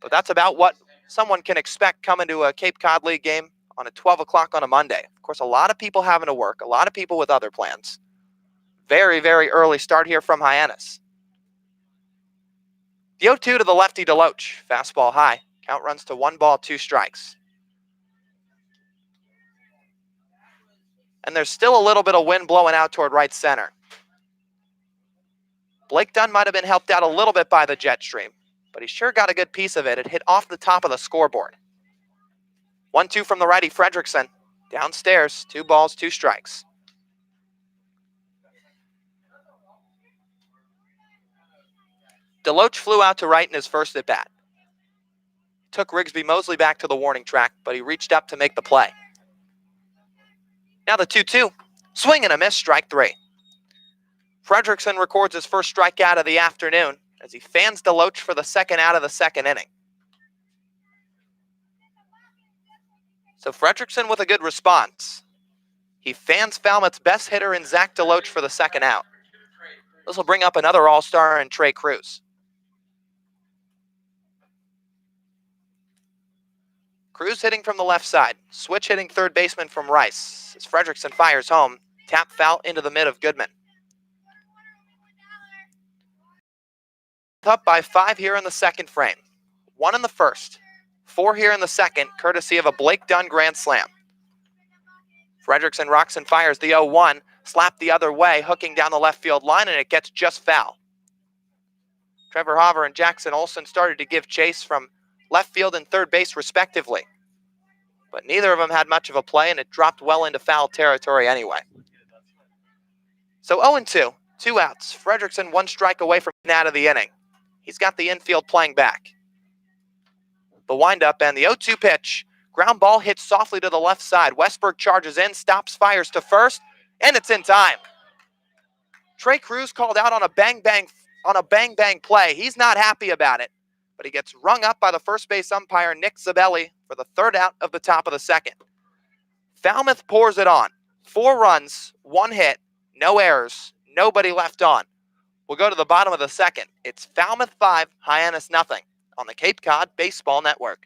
A: but that's about what someone can expect coming to a Cape Cod League game on a 12 o'clock on a Monday. Of course, a lot of people having to work, a lot of people with other plans. Very, very early start here from Hyannis. The 0-2 to the lefty Deloach. Fastball high. Count runs to 1 ball, 2 strikes. And there's still a little bit of wind blowing out toward right center. Blake Dunn might have been helped out a little bit by the jet stream, but he sure got a good piece of it. It hit off the top of the scoreboard. 1-2 from the righty Fredrickson. Downstairs, 2 balls, 2 strikes. Deloach flew out to right in his first at bat. Took Rigsby Mosley back to the warning track, but he reached up to make the play. Now the 2-2. Swing and a miss, strike 3. Fredrickson records his first strikeout of the afternoon as he fans Deloach for the second out of the second inning. So Fredrickson with a good response. He fans Falmouth's best hitter in Zach Deloach for the second out. This will bring up another all-star in Trey Cruz. Cruz hitting from the left side. Switch hitting third baseman from Rice. As Fredrickson fires home, tap foul into the mid of Goodman. Up by 5 here in the second frame. 1 in the first. 4 here in the second, courtesy of a Blake Dunn grand slam. Fredrickson rocks and fires the 0-1, slapped the other way, hooking down the left field line, and it gets just foul. Trevor Hauver and Jackson Olsen started to give chase from left field and third base respectively, but neither of them had much of a play, and it dropped well into foul territory anyway. So 0-2, 2 outs. Fredrickson 1 strike away from out of the inning. He's got the infield playing back. The windup and the 0-2 pitch. Ground ball hits softly to the left side. Westberg charges in, stops, fires to first, and it's in time. Trey Cruz called out on a bang-bang play. He's not happy about it, but he gets rung up by the first base umpire, Nick Zabelli, for the third out of the top of the second. Falmouth pours it on. 4 runs, 1 hit, no errors, nobody left on. We'll go to the bottom of the second. It's Falmouth 5, Hyannis nothing on the Cape Cod Baseball Network.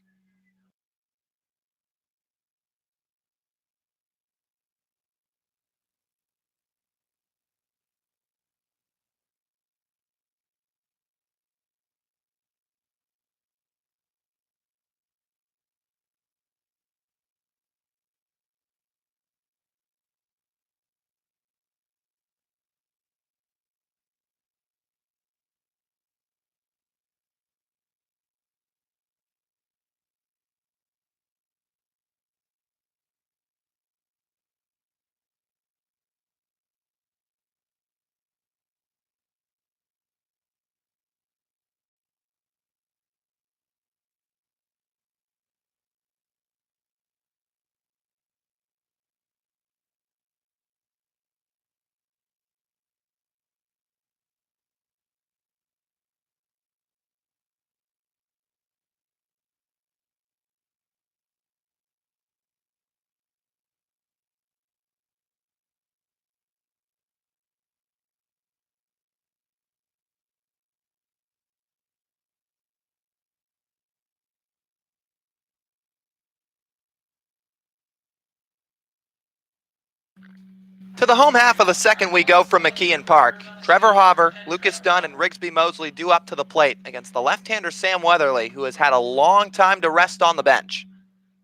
A: the home half of the second we go from McKeon Park. Trevor Hauver, Lucas Dunn, and Rigsby Mosley due up to the plate against the left-hander Sam Weatherly, who has had a long time to rest on the bench.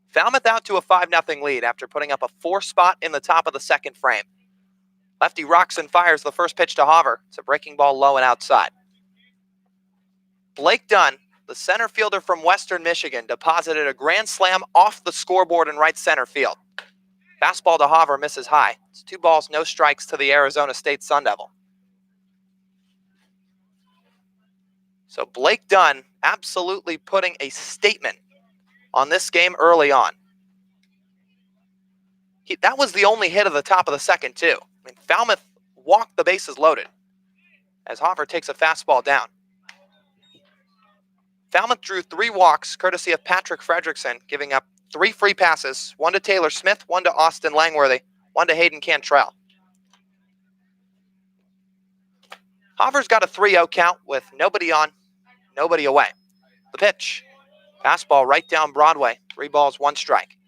A: Falmouth out to a 5-0 lead after putting up a 4-spot in the top of the second frame. Lefty rocks and fires the first pitch to Hauver. It's a breaking ball low and outside. Blake Dunn, the center fielder from Western Michigan, deposited a grand slam off the scoreboard in right center field. Fastball to Hauver misses high. It's 2 balls, no strikes to the Arizona State Sun Devil. So Blake Dunn absolutely putting a statement on this game early on. That was the only hit of the top of the second, too. I mean, Falmouth walked the bases loaded as Hauver takes a fastball down. Falmouth drew 3 walks, courtesy of Patrick Fredrickson, giving up 3 free passes, 1 to Taylor Smith, 1 to Austin Langworthy, 1 to Hayden Cantrell. Hauver's got a 3-0 count with nobody on, nobody away. The pitch. Fastball right down Broadway. 3 balls, 1 strike.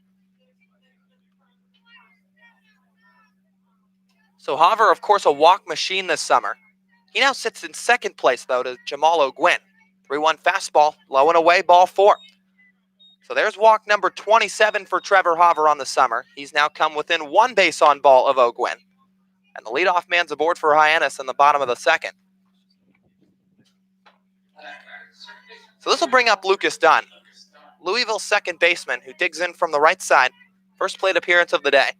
A: So Hauver, of course, a walk machine this summer. He now sits in second place, though, to Jamal O'Gwin. 3-1 fastball, low and away, ball 4. So there's walk number 27 for Trevor Hauver on the summer. He's now come within 1 base on ball of O'Gwin. And the leadoff man's aboard for Hyannis in the bottom of the second. So this will bring up Lucas Dunn, Louisville's second baseman, who digs in from the right side. First plate appearance of the day.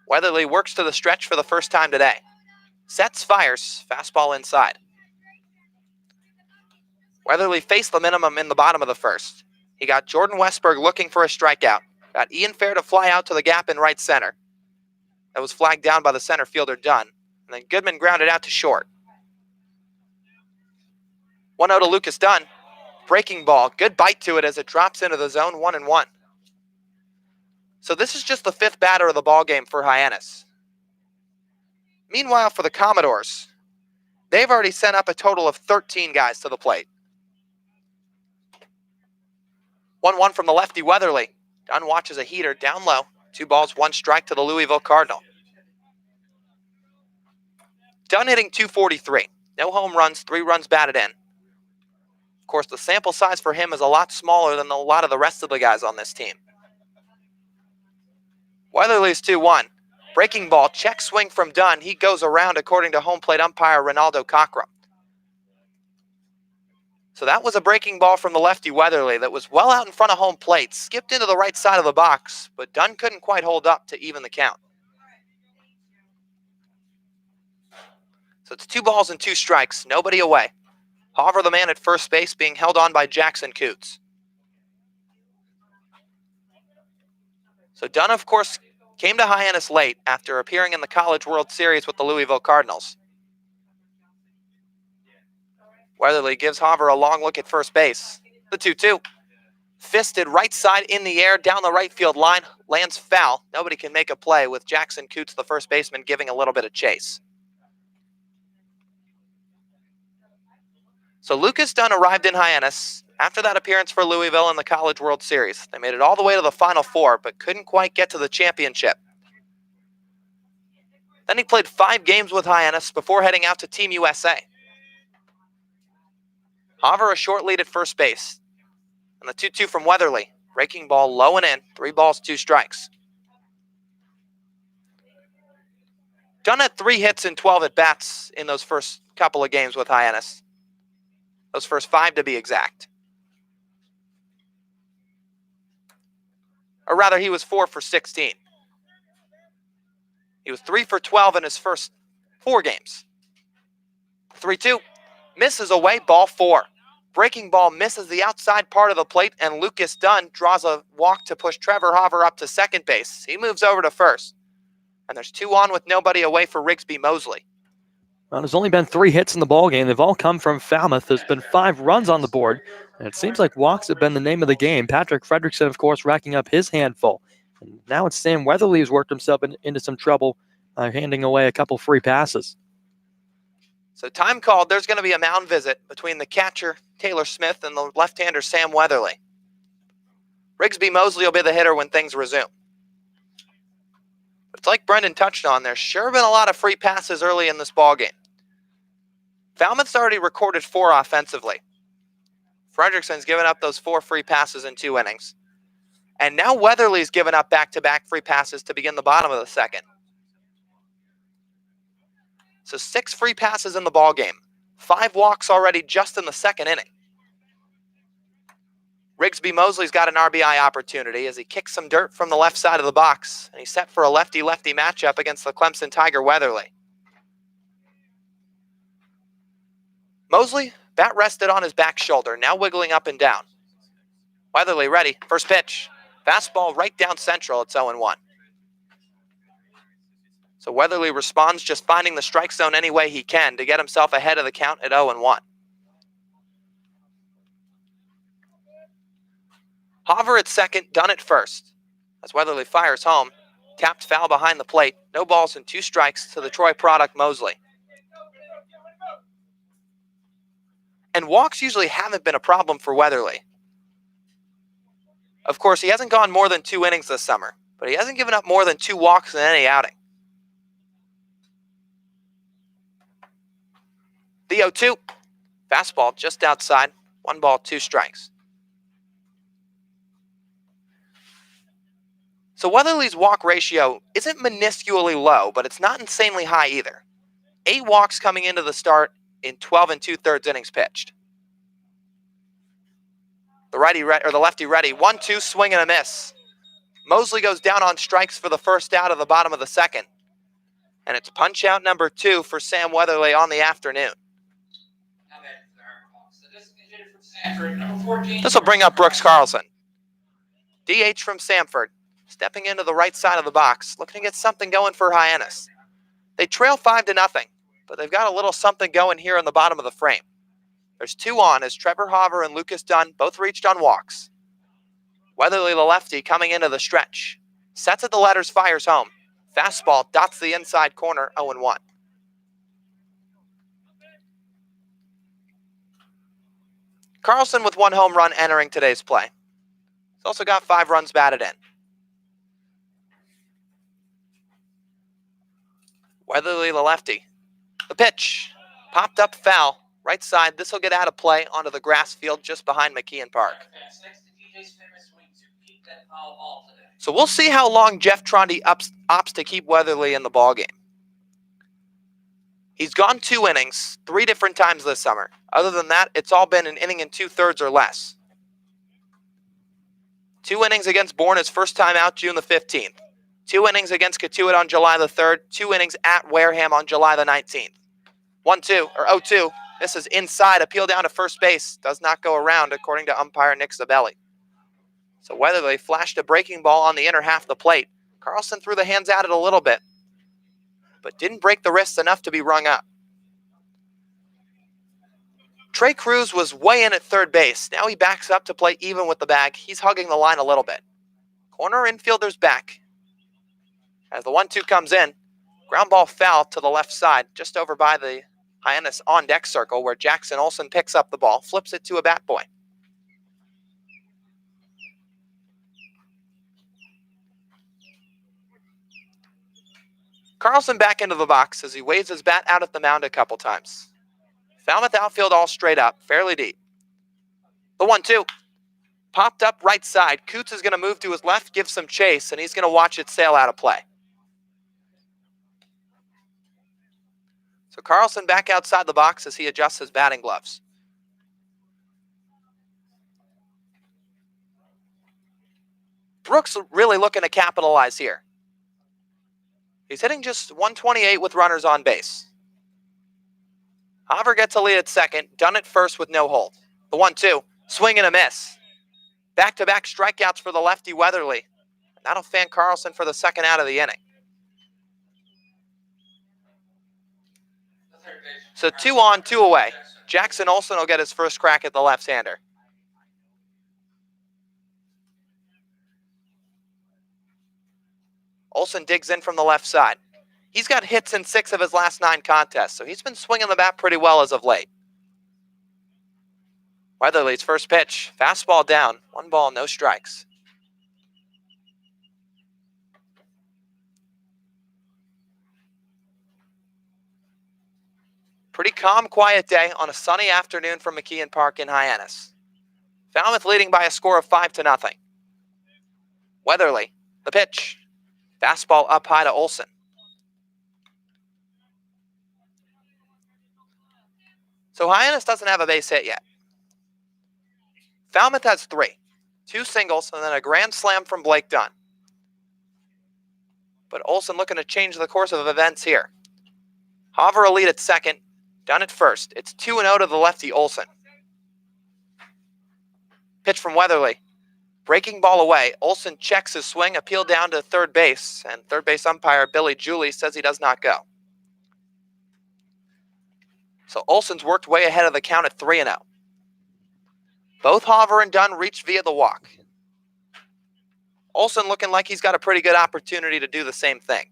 A: Weatherly works to the stretch for the first time today. Sets, fires, fastball inside. Weatherly faced the minimum in the bottom of the first. He got Jordan Westberg looking for a strikeout. Got Ian Fair to fly out to the gap in right center. That was flagged down by the center fielder Dunn. And then Goodman grounded out to short. 1-0 to Lucas Dunn. Breaking ball. Good bite to it as it drops into the zone, 1-1. So this is just the 5th batter of the ballgame for Hyannis. Meanwhile, for the Commodores, they've already sent up a total of 13 guys to the plate. 1-1 from the lefty Weatherly. Dunn watches a heater down low. 2 balls, 1 strike to the Louisville Cardinal. Dunn hitting .243. No home runs, 3 runs batted in. Of course, the sample size for him is a lot smaller than a lot of the rest of the guys on this team. Weatherly's 2-1. Breaking ball, check swing from Dunn. He goes around according to home plate umpire Ronaldo Cockrum. So that was a breaking ball from the lefty Weatherly that was well out in front of home plate, skipped into the right side of the box, but Dunn couldn't quite hold up to even the count. So it's 2 balls and 2 strikes, nobody away. Hauver, the man at first base, being held on by Jackson Coots. So Dunn, of course, came to Hyannis late after appearing in the College World Series with the Louisville Cardinals. Weatherly gives Hauver a long look at first base. The 2-2. Fisted right side in the air, down the right field line, lands foul. Nobody can make a play with Jackson Coots, the first baseman, giving a little bit of chase. So Lucas Dunn arrived in Hyannis after that appearance for Louisville in the College World Series. They made it all the way to the Final Four, but couldn't quite get to the championship. Then he played 5 games with Hyannis before heading out to Team USA. Hauver a short lead at first base. And the 2-2 from Weatherly. Breaking ball low and in. 3 balls, 2 strikes. Dunn had 3 hits and 12 at-bats in those first couple of games with Hyannis. Those first 5 to be exact. Or rather, he was 4 for 16. He was 3 for 12 in his first 4 games. 3-2. Misses away, ball 4. Breaking ball misses the outside part of the plate, and Lucas Dunn draws a walk to push Trevor Hauver up to second base. He moves over to first. And there's 2 on with nobody away for Rigsby Mosley.
B: Well, there's only been 3 hits in the ballgame. They've all come from Falmouth. There's been 5 runs on the board, and it seems like walks have been the name of the game. Patrick Fredrickson, of course, racking up his handful. And now it's Sam Weatherly who's worked himself into some trouble, handing away a couple free passes.
A: So time called, there's going to be a mound visit between the catcher, Taylor Smith, and the left-hander, Sam Weatherly. Rigsby Mosley will be the hitter when things resume. It's like Brendan touched on, there's sure been a lot of free passes early in this ballgame. Falmouth's already recorded 4 offensively. Frederickson's given up those 4 free passes in 2 innings. And now Weatherly's given up back-to-back free passes to begin the bottom of the second. So 6 free passes in the ballgame. 5 walks already just in the second inning. Rigsby Mosley's got an RBI opportunity as he kicks some dirt from the left side of the box, and he's set for a lefty-lefty matchup against the Clemson Tiger Weatherly. Mosley, bat rested on his back shoulder, now wiggling up and down. Weatherly ready, first pitch. Fastball right down central, it's 0-1. So Weatherly responds, just finding the strike zone any way he can to get himself ahead of the count at 0-1. Hover at second, Dunn at first. As Weatherly fires home, tapped foul behind the plate, no balls and 2 strikes to the Troy product Mosley. And walks usually haven't been a problem for Weatherly. Of course, he hasn't gone more than 2 innings this summer, but he hasn't given up more than 2 walks in any outing. The 0-2. Fastball just outside, 1 ball, 2 strikes. So Weatherly's walk ratio isn't minusculely low, but it's not insanely high either. 8 walks coming into the start in 12 2/3 innings pitched. The lefty ready, 1-2, swing and a miss. Mosley goes down on strikes for the first out of the bottom of the second. And it's punch out number 2 for Sam Weatherly on the afternoon. This will bring up Brooks Carlson. DH from Samford, stepping into the right side of the box, looking to get something going for Hyannis. They trail 5-0, but they've got a little something going here in the bottom of the frame. There's 2 on as Trevor Hover and Lucas Dunn both reached on walks. Weatherly, the lefty, coming into the stretch. Sets at the letters, fires home. Fastball dots the inside corner, 0-1. Carlson with 1 home run entering today's play. He's also got 5 runs batted in. Weatherly, the lefty. The pitch. Popped up foul. Right side. This will get out of play onto the grass field just behind McKeon Park. So we'll see how long Jeff Tronde opts to keep Weatherly in the ballgame. He's gone 2 innings, 3 different times this summer. Other than that, it's all been an inning and 2/3 or less. 2 innings against Bourne his first time out June the 15th. 2 innings against Catuit on July the 3rd. 2 innings at Wareham on July the 19th. 0-2. This is inside. Appeal down to first base. Does not go around, according to umpire Nick Zabelli. So Weatherly flashed a breaking ball on the inner half of the plate. Carlson threw the hands at it a little bit, but didn't break the wrists enough to be rung up. Trey Cruz was way in at third base. Now he backs up to play even with the bag. He's hugging the line a little bit. Corner infielder's back. As the 1-2 comes in, ground ball foul to the left side, just over by the Hyannis on-deck circle, where Jackson Olsen picks up the ball, flips it to a bat boy. Carlson back into the box as he waves his bat out at the mound a couple times. Falmouth outfield all straight up, fairly deep. The 1-2. Popped up right side. Coots is going to move to his left, give some chase, and he's going to watch it sail out of play. So Carlson back outside the box as he adjusts his batting gloves. Brooks really looking to capitalize here. He's hitting just 128 with runners on base. Hover gets a lead at second, Dunn at first with no hold. The 1-2, swing and a miss. Back-to-back strikeouts for the lefty Weatherly. That'll fan Carlson for the second out of the inning. So 2 on, 2 away. Jackson Olsen will get his first crack at the left-hander. Olsen digs in from the left side. He's got hits in 6 of his last 9 contests, so he's been swinging the bat pretty well as of late. Weatherly's first pitch, fastball down, 1 ball, no strikes. Pretty calm, quiet day on a sunny afternoon from McKeon Park in Hyannis. Falmouth leading by a score of 5-0. Weatherly, the pitch. Fastball up high to Olson. So Hyannis doesn't have a base hit yet. Falmouth has 3. 2 singles and then a grand slam from Blake Dunn. But Olson looking to change the course of events here. Hover a lead at second, Dunn at first. It's 2-0 to the lefty Olson. Pitch from Weatherly. Breaking ball away. Olson checks his swing, appeal down to third base, and third base umpire Billy Julie says he does not go. So Olson's worked way ahead of the count at 3-0. Both Hover and Dunn reached via the walk. Olson looking like he's got a pretty good opportunity to do the same thing.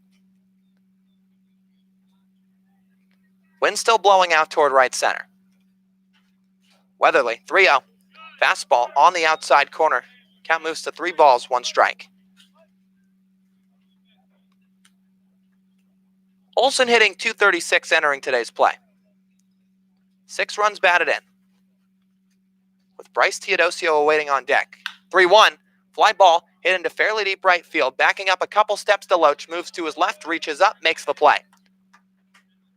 A: Wind still blowing out toward right center. Weatherly, 3-0. Fastball on the outside corner. Count moves to 3 balls, 1 strike. Olson hitting .236 entering today's play. 6 runs batted in. With Bryce Teodosio awaiting on deck. 3-1. Fly ball hit into fairly deep right field. Backing up a couple steps to Loach. Moves to his left, reaches up, makes the play.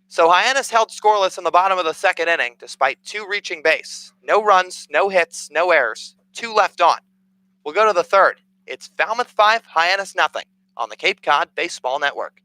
A: So Hyannis held scoreless in the bottom of the second inning despite 2 reaching base. No runs, no hits, no errors. 2 left on. We'll go to the third. It's Falmouth 5, Hyannis nothing on the Cape Cod Baseball Network.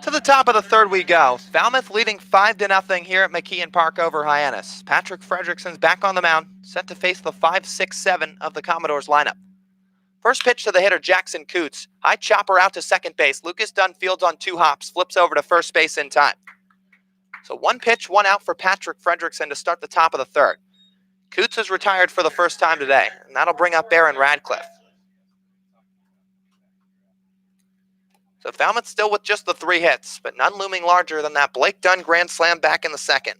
A: To the top of the third we go. Falmouth leading 5-0 here at McKeon Park over Hyannis. Patrick Fredrickson's back on the mound, set to face the 5-6-7 of the Commodores lineup. First pitch to the hitter, Jackson Coots. High chopper out to second base. Lucas Dunn fields on 2 hops, flips over to first base in time. So 1 pitch, 1 out for Patrick Fredrickson to start the top of the third. Coots is retired for the first time today, and that'll bring up Aaron Radcliffe. So Falmouth still with just the 3 hits, but none looming larger than that Blake Dunn grand slam back in the second.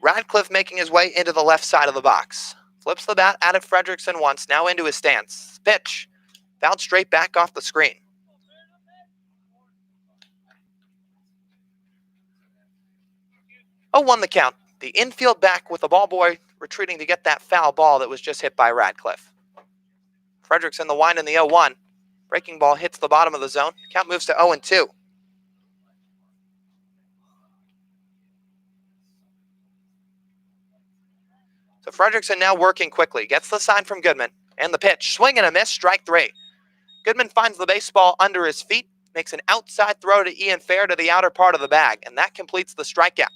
A: Radcliffe making his way into the left side of the box. Flips the bat out at Fredrickson once, now into his stance. Pitch. Fouled straight back off the screen. Oh, 1 the count. The infield back with the ball boy retreating to get that foul ball that was just hit by Radcliffe. Fredrickson the wind in the 0-1. Breaking ball hits the bottom of the zone. Count moves to 0-2. So Fredrickson now working quickly. Gets the sign from Goodman. And the pitch. Swing and a miss. Strike 3. Goodman finds the baseball under his feet. Makes an outside throw to Ian Fair to the outer part of the bag. And that completes the strikeout.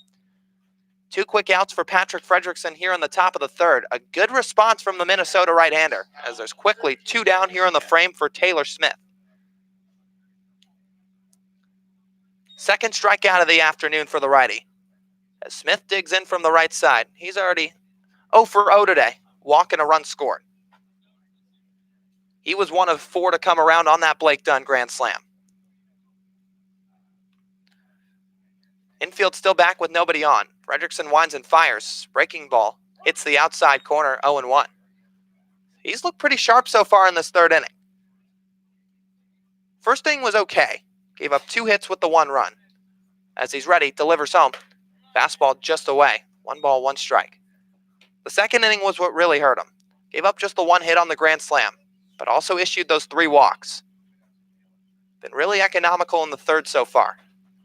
A: 2 quick outs for Patrick Fredrickson here in the top of the third. A good response from the Minnesota right-hander, as there's quickly 2 down here in the frame for Taylor Smith. Second strikeout of the afternoon for the righty. As Smith digs in from the right side, he's already 0 for 0 today, walking a run scored. He was one of 4 to come around on that Blake Dunn grand slam. Infield still back with nobody on. Fredrickson winds and fires. Breaking ball hits the outside corner, 0-1. He's looked pretty sharp so far in this third inning. First inning was okay. Gave up 2 hits with the 1 run. As he's ready, delivers home. Fastball just away. 1 ball, 1 strike. The second inning was what really hurt him. Gave up just the 1 hit on the grand slam, but also issued those 3 walks. Been really economical in the third so far.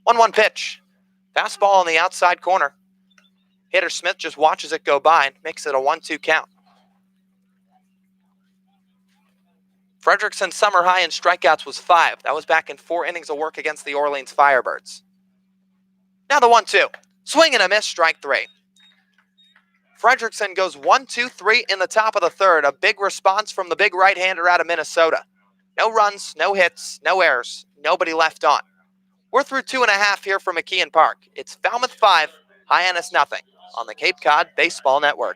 A: 1-1 pitch. Fastball on the outside corner. Hitter Smith just watches it go by and makes it a 1-2 count. Fredrickson's summer high in strikeouts was 5. That was back in 4 innings of work against the Orleans Firebirds. Now the 1-2. Swing and a miss, strike 3. Fredrickson goes 1-2-3 in the top of the third. A big response from the big right-hander out of Minnesota. No runs, no hits, no errors, nobody left on. We're through 2.5 here from McKeon Park. It's Falmouth 5, Hyannis nothing on the Cape Cod Baseball Network.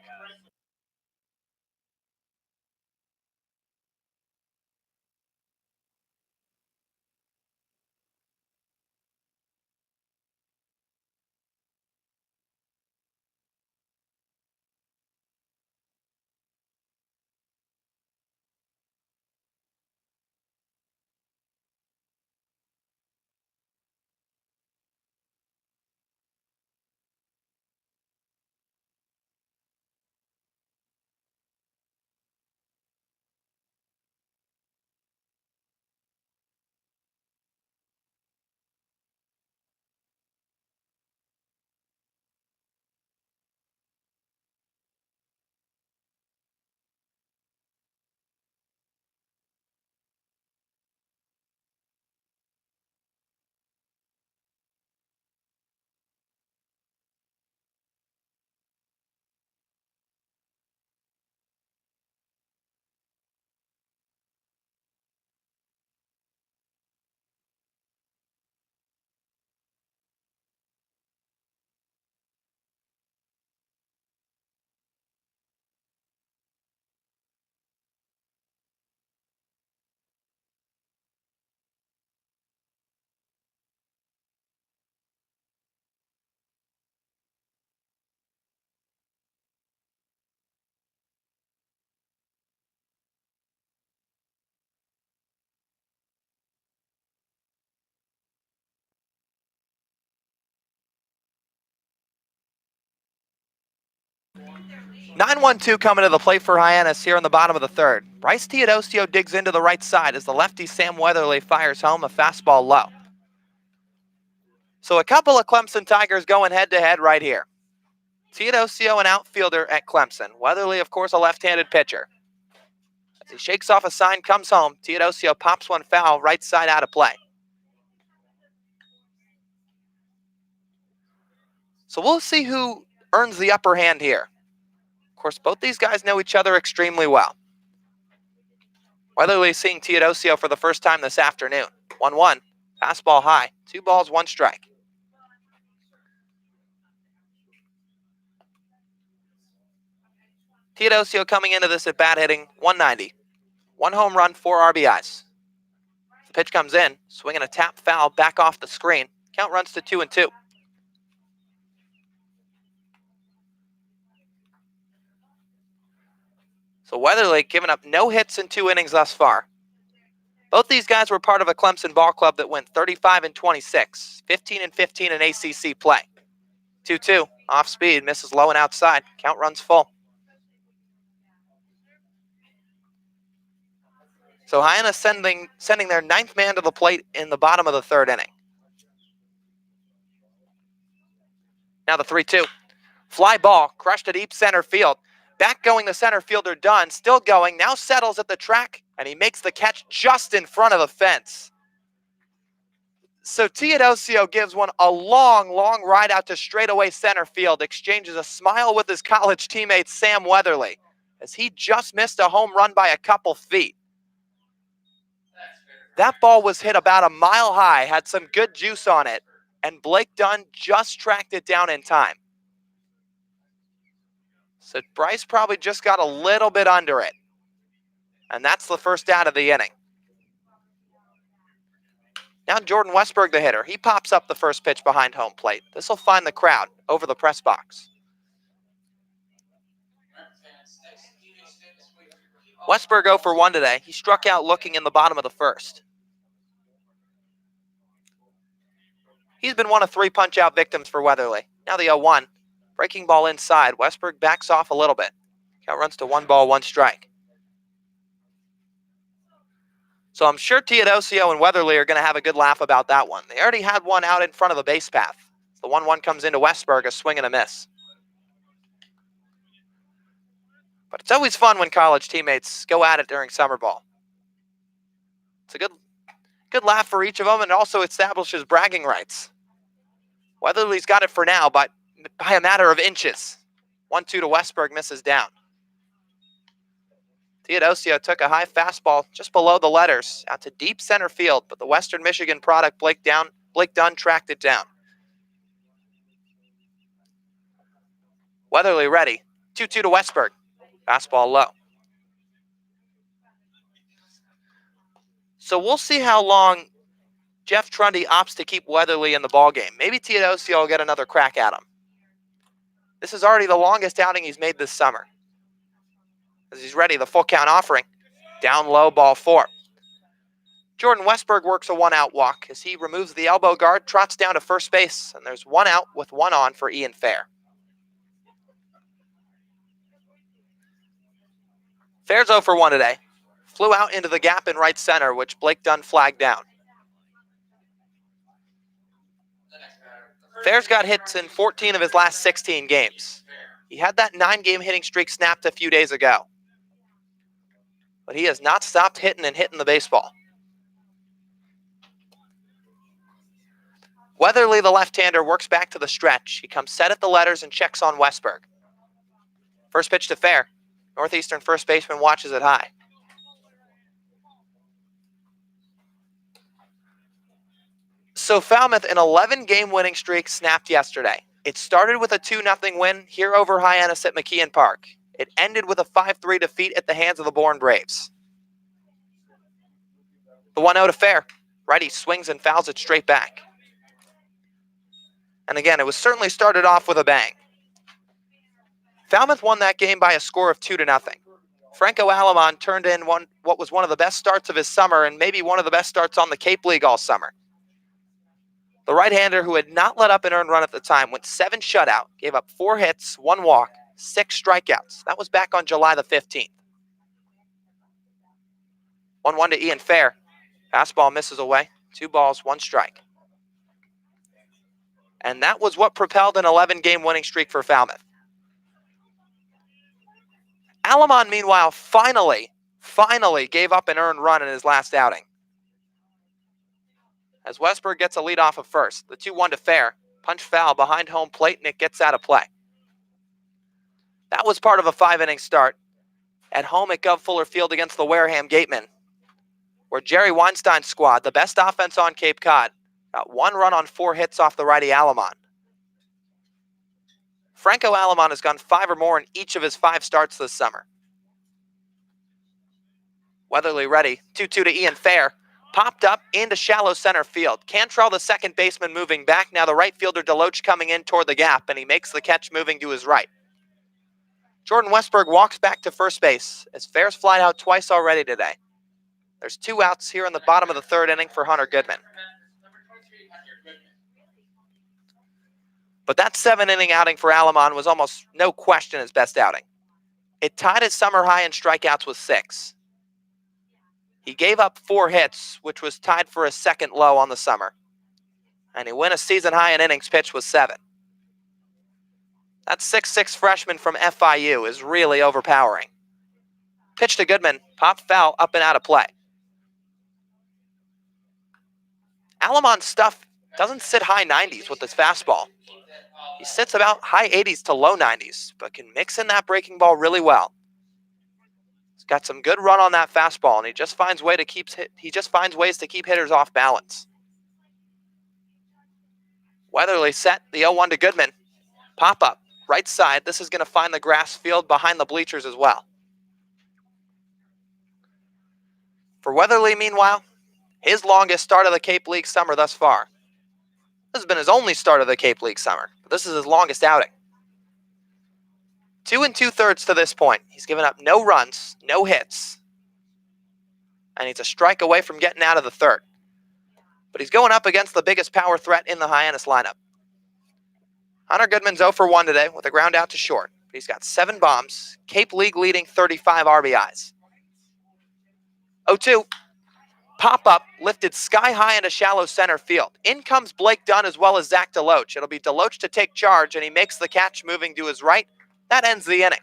A: (9-1-2) coming to the plate for Hyannis here in the bottom of the third. Bryce Teodosio digs into the right side as the lefty Sam Weatherly fires home a fastball low. So a couple of Clemson Tigers going head-to-head right here. Teodosio, an outfielder at Clemson. Weatherly, of course, a left-handed pitcher. As he shakes off a sign, comes home. Teodosio pops one foul, right side out of play. So we'll see who earns the upper hand here. Of course, both these guys know each other extremely well. Weatherly seeing Teodosio for the first time this afternoon. 1-1, fastball high, 2 balls, 1 strike. Teodosio coming into this at bat hitting 190. 1 home run, 4 RBIs. The pitch comes in, swinging a tap foul back off the screen. Count runs to 2-2. So Weatherly giving up no hits in 2 innings thus far. Both these guys were part of a Clemson ball club that went 35-26, 15-15 in ACC play. 2-2, off speed, misses low and outside. Count runs full. So Hyannis sending their 9th man to the plate in the bottom of the third inning. Now the 3-2. Fly ball, crushed to deep center field. Back going the center fielder Dunn, still going, now settles at the track, and he makes the catch just in front of the fence. So Teodosio gives one a long ride out to straightaway center field, exchanges a smile with his college teammate Sam Weatherly, as he just missed a home run by a couple feet. That ball was hit about a mile high, had some good juice on it, and Blake Dunn just tracked it down in time. So Bryce probably just got a little bit under it. And that's the first out of the inning. Now Jordan Westberg, the hitter. He pops up the first pitch behind home plate. This will find the crowd over the press box. Westberg 0 for 1 today. He struck out looking in the bottom of the first. He's been one of 3 punch-out victims for Weatherly. Now the 0-1. Breaking ball inside. Westberg backs off a little bit. Count runs to 1 ball, 1 strike. So I'm sure Teodosio and Weatherly are going to have a good laugh about that one. They already had one out in front of the base path. The 1-1 comes into Westberg, a swing and a miss. But it's always fun when college teammates go at it during summer ball. It's a good laugh for each of them, and also establishes bragging rights. Weatherly's got it for now, but by a matter of inches. 1-2 to Westberg, misses down. Teodosio took a high fastball just below the letters out to deep center field, but the Western Michigan product, Blake Dunn, tracked it down. Weatherly ready. 2-2 to Westberg. Fastball low. So we'll see how long Jeff Trundy opts to keep Weatherly in the ballgame. Maybe Teodosio will get another crack at him. This is already the longest outing he's made this summer. As he's ready, the full count offering. Down low, ball 4. Jordan Westberg works a 1-out walk as he removes the elbow guard, trots down to first base, and there's 1 out with 1 on for Ian Fair. Fair's 0 for 1 today. Flew out into the gap in right center, which Blake Dunn flagged down. Fair's got hits in 14 of his last 16 games. He had that 9-game hitting streak snapped a few days ago. But he has not stopped hitting the baseball. Weatherly, the left-hander, works back to the stretch. He comes set at the letters and checks on Westberg. First pitch to Fair. Northeastern first baseman watches it high. So Falmouth, an 11-game winning streak snapped yesterday. It started with a 2-0 win here over Hyannis at McKeon Park. It ended with a 5-3 defeat at the hands of the Bourne Braves. The 1-0 to Fair. Righty swings and fouls it straight back. And again, it was certainly started off with a bang. Falmouth won that game by a score of 2-0. Franco Alamon turned in what was one of the best starts of his summer and maybe one of the best starts on the Cape League all summer. The right-hander, who had not let up an earned run at the time, went 7 shutout, gave up 4 hits, 1 walk, 6 strikeouts. That was back on July the 15th. 1-1 to Ian Fair. Fastball misses away. 2 balls, 1 strike. And that was what propelled an 11-game winning streak for Falmouth. Alamon, meanwhile, finally gave up an earned run in his last outing. As Westberg gets a lead off of first, the 2-1 to Fair. Punch foul behind home plate, and it gets out of play. That was part of a 5-inning start at home at Gov Fuller Field against the Wareham Gatemen, where Jerry Weinstein's squad, the best offense on Cape Cod, got 1 run on 4 hits off the righty Alamon. Franco Alamon has gone 5 or more in each of his 5 starts this summer. Weatherly ready. 2-2 to Ian Fair. Popped up into shallow center field. Cantrell, the second baseman, moving back. Now the right fielder Deloach coming in toward the gap, and he makes the catch moving to his right. Jordan Westberg walks back to first base as Fair's flied out twice already today. There's 2 outs here in the bottom of the 3rd inning for Hunter Goodman. But that 7-inning outing for Alamon was almost no question his best outing. It tied his summer high in strikeouts with 6. He gave up 4 hits, which was tied for a second low on the summer. And he went a season high in innings pitched with 7. That 6'6" freshman from FIU is really overpowering. Pitch to Goodman, pop foul, up and out of play. Alamon's stuff doesn't sit high 90s with his fastball. He sits about high 80s to low 90s, but can mix in that breaking ball really well. He's got some good run on that fastball, and he just finds ways to keep hitters off balance. Weatherly set the 0-1 to Goodman. Pop up, right side. This is going to find the grass field behind the bleachers as well. For Weatherly, meanwhile, his longest start of the Cape League summer thus far. This has been his only start of the Cape League summer, but this is his longest outing. 2 2/3 to this point. He's given up no runs, no hits, and he's a strike away from getting out of the third. But he's going up against the biggest power threat in the Hyannis lineup. Hunter Goodman's 0 for 1 today with a ground out to short. But he's got 7 bombs, Cape League leading 35 RBIs. 0-2. Pop-up lifted sky high into shallow center field. In comes Blake Dunn as well as Zach DeLoach. It'll be DeLoach to take charge, and he makes the catch moving to his right. That ends the inning.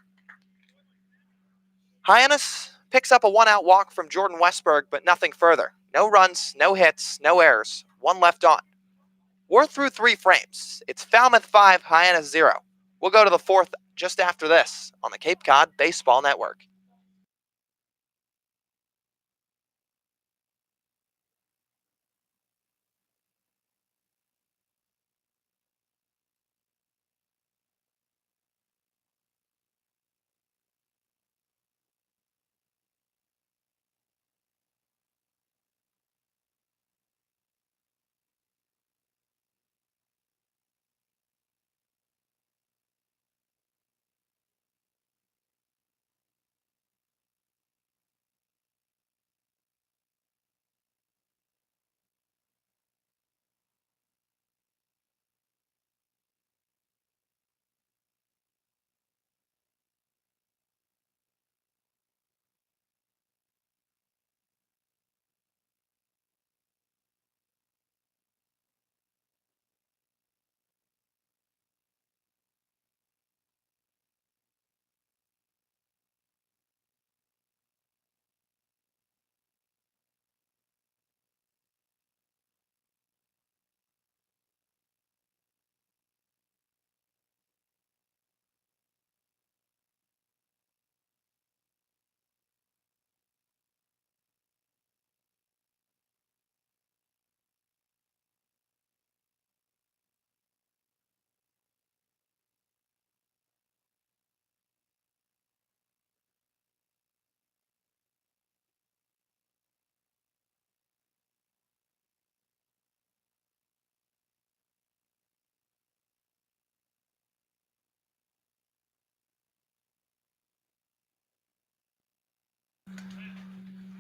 A: Hyannis picks up a 1-out walk from Jordan Westberg, but nothing further. No runs, no hits, no errors. 1 left on. We're through 3 frames. It's Falmouth 5, Hyannis 0. We'll go to the 4th just after this on the Cape Cod Baseball Network.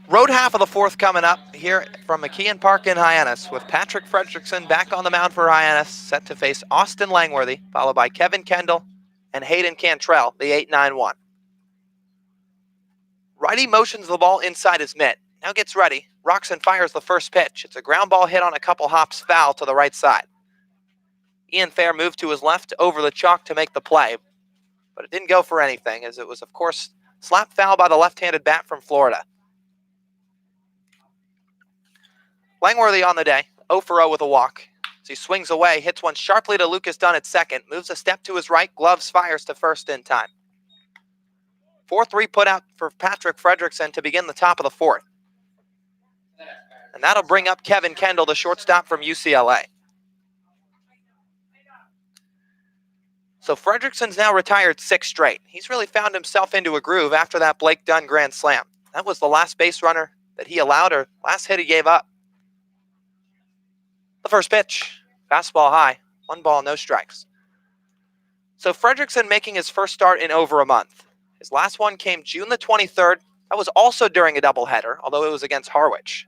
A: Road half of the 4th coming up here from McKeon Park in Hyannis, with Patrick Fredrickson back on the mound for Hyannis, set to face Austin Langworthy, followed by Kevin Kendall and Hayden Cantrell, the 8-9-1. Righty motions the ball inside his mitt. Now gets ready. Rocks and fires the first pitch. It's a ground ball hit on a couple hops foul to the right side. Ian Fair moved to his left over the chalk to make the play, but it didn't go for anything, as it was, of course, slapped foul by the left-handed bat from Florida. Langworthy on the day, 0 for 0 with a walk. As he swings away, hits one sharply to Lucas Dunn at second, moves a step to his right, gloves, fires to first in time. 4-3 put out for Patrick Fredrickson to begin the top of the 4th. And that'll bring up Kevin Kendall, the shortstop from UCLA. So Fredrickson's now retired 6 straight. He's really found himself into a groove after that Blake Dunn grand slam. That was the last base runner that he allowed, or last hit he gave up. The first pitch, fastball high, 1 ball, no strikes. So Fredrickson making his first start in over a month. His last one came June the 23rd. That was also during a doubleheader, although it was against Harwich.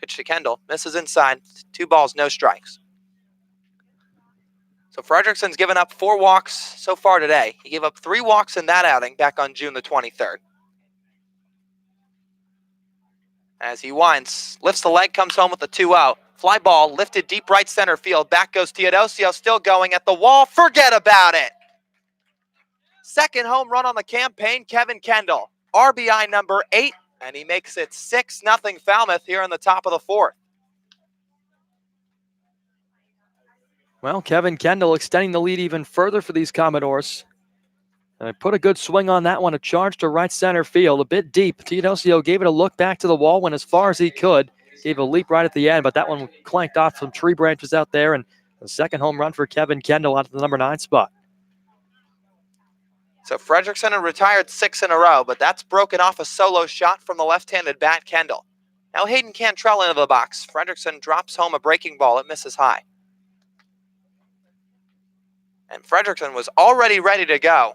A: Pitch to Kendall, misses inside, 2 balls, no strikes. So Fredrickson's given up 4 walks so far today. He gave up 3 walks in that outing back on June the 23rd. As he winds, lifts the leg, comes home with a 2-0. Fly ball lifted deep right center field. Back goes Teodosio, still going at the wall. Forget about it. Second home run on the campaign, Kevin Kendall. RBI number 8, and he makes it 6-0 Falmouth here in the top of the 4th.
B: Well, Kevin Kendall extending the lead even further for these Commodores. And put a good swing on that one, a charge to right center field, a bit deep. Teodosio gave it a look back to the wall, went as far as he could. Gave a leap right at the end, but that one clanked off some tree branches out there, and the second home run for Kevin Kendall out to the number 9 spot.
A: So Fredrickson had retired 6 in a row, but that's broken off a solo shot from the left-handed bat, Kendall. Now Hayden Cantrell into the box. Fredrickson drops home a breaking ball. It misses high. And Fredrickson was already ready to go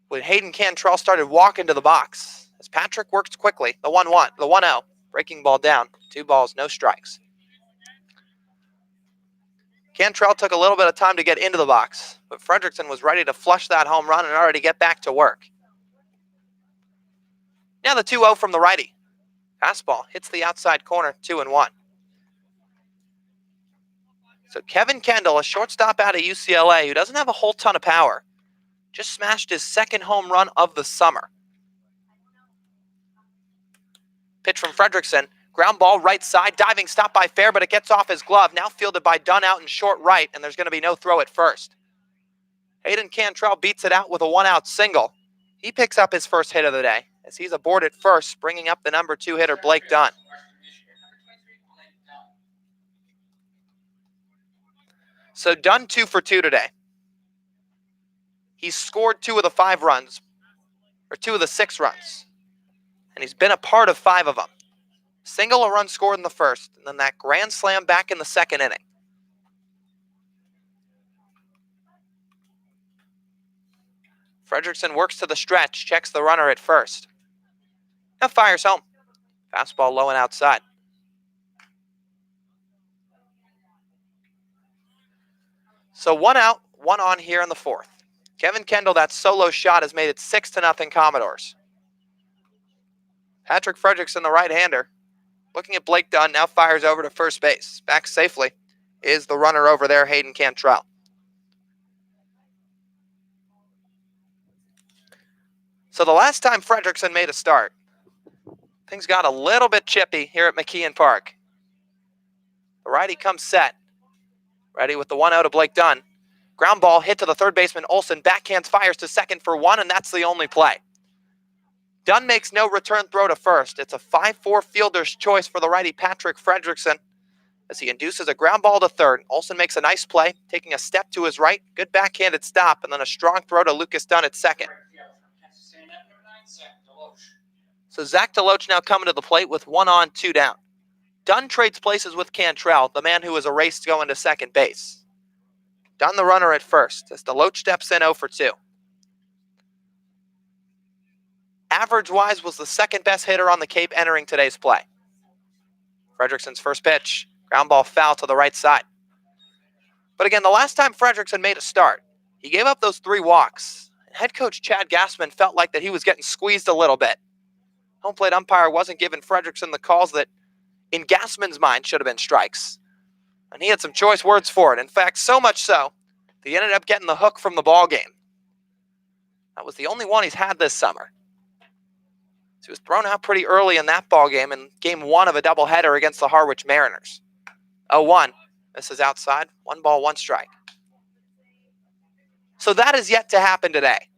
A: when Hayden Cantrell started walking to the box. As Patrick works quickly, the 1-1, the 1-0. Breaking ball down. 2 balls, no strikes. Cantrell took a little bit of time to get into the box, but Fredrickson was ready to flush that home run and already get back to work. Now the 2-0 from the righty. Fastball hits the outside corner, 2-1. So Kevin Kendall, a shortstop out of UCLA who doesn't have a whole ton of power, just smashed his second home run of the summer. Pitch from Fredrickson. Ground ball right side. Diving stop by Fair, but it gets off his glove. Now fielded by Dunn out in short right, and there's going to be no throw at first. Hayden Cantrell beats it out with a 1-out single. He picks up his first hit of the day as he's aboard at first, bringing up the number 2 hitter, Blake Dunn. So Dunn 2 for 2 today. He's scored 2 of the 5 runs, or 2 of the 6 runs, and he's been a part of 5 of them. Single, a run scored in the first, and then that grand slam back in the second inning. Fredrickson works to the stretch, checks the runner at first. Now fires home. Fastball low and outside. So 1 out, 1 on here in the 4th. Kevin Kendall, that solo shot has made it 6-0 Commodores. Patrick Fredrickson, the right-hander, looking at Blake Dunn, now fires over to first base. Back safely is the runner over there, Hayden Cantrell. So the last time Fredrickson made a start, things got a little bit chippy here at McKeon Park. The righty comes set. Ready with the 1-0 to Blake Dunn. Ground ball hit to the third baseman, Olson. Backhands, fires to second for 1, and that's the only play. Dunn makes no return throw to first. It's a 5-4 fielder's choice for the righty Patrick Fredrickson as he induces a ground ball to third. Olson makes a nice play, taking a step to his right. Good backhanded stop, and then a strong throw to Lucas Dunn at second. So Zach DeLoach now coming to the plate with 1 on, 2 down. Dunn trades places with Cantrell, the man who was erased going to second base. Dunn the runner at first as DeLoach steps in 0 for 2. Average-wise was the second best hitter on the Cape entering today's play. Fredrickson's first pitch, ground ball foul to the right side. But again, the last time Fredrickson made a start, he gave up those 3 walks. Head coach Chad Gassman felt like that he was getting squeezed a little bit. Home plate umpire wasn't giving Fredrickson the calls that, in Gassman's mind, should have been strikes. And he had some choice words for it. In fact, so much so, that he ended up getting the hook from the ball game. That was the only one he's had this summer. So he was thrown out pretty early in that ball game in game 1 of a doubleheader against the Harwich Mariners. 0-1. This is outside. 1 ball, 1 strike. So that is yet to happen today.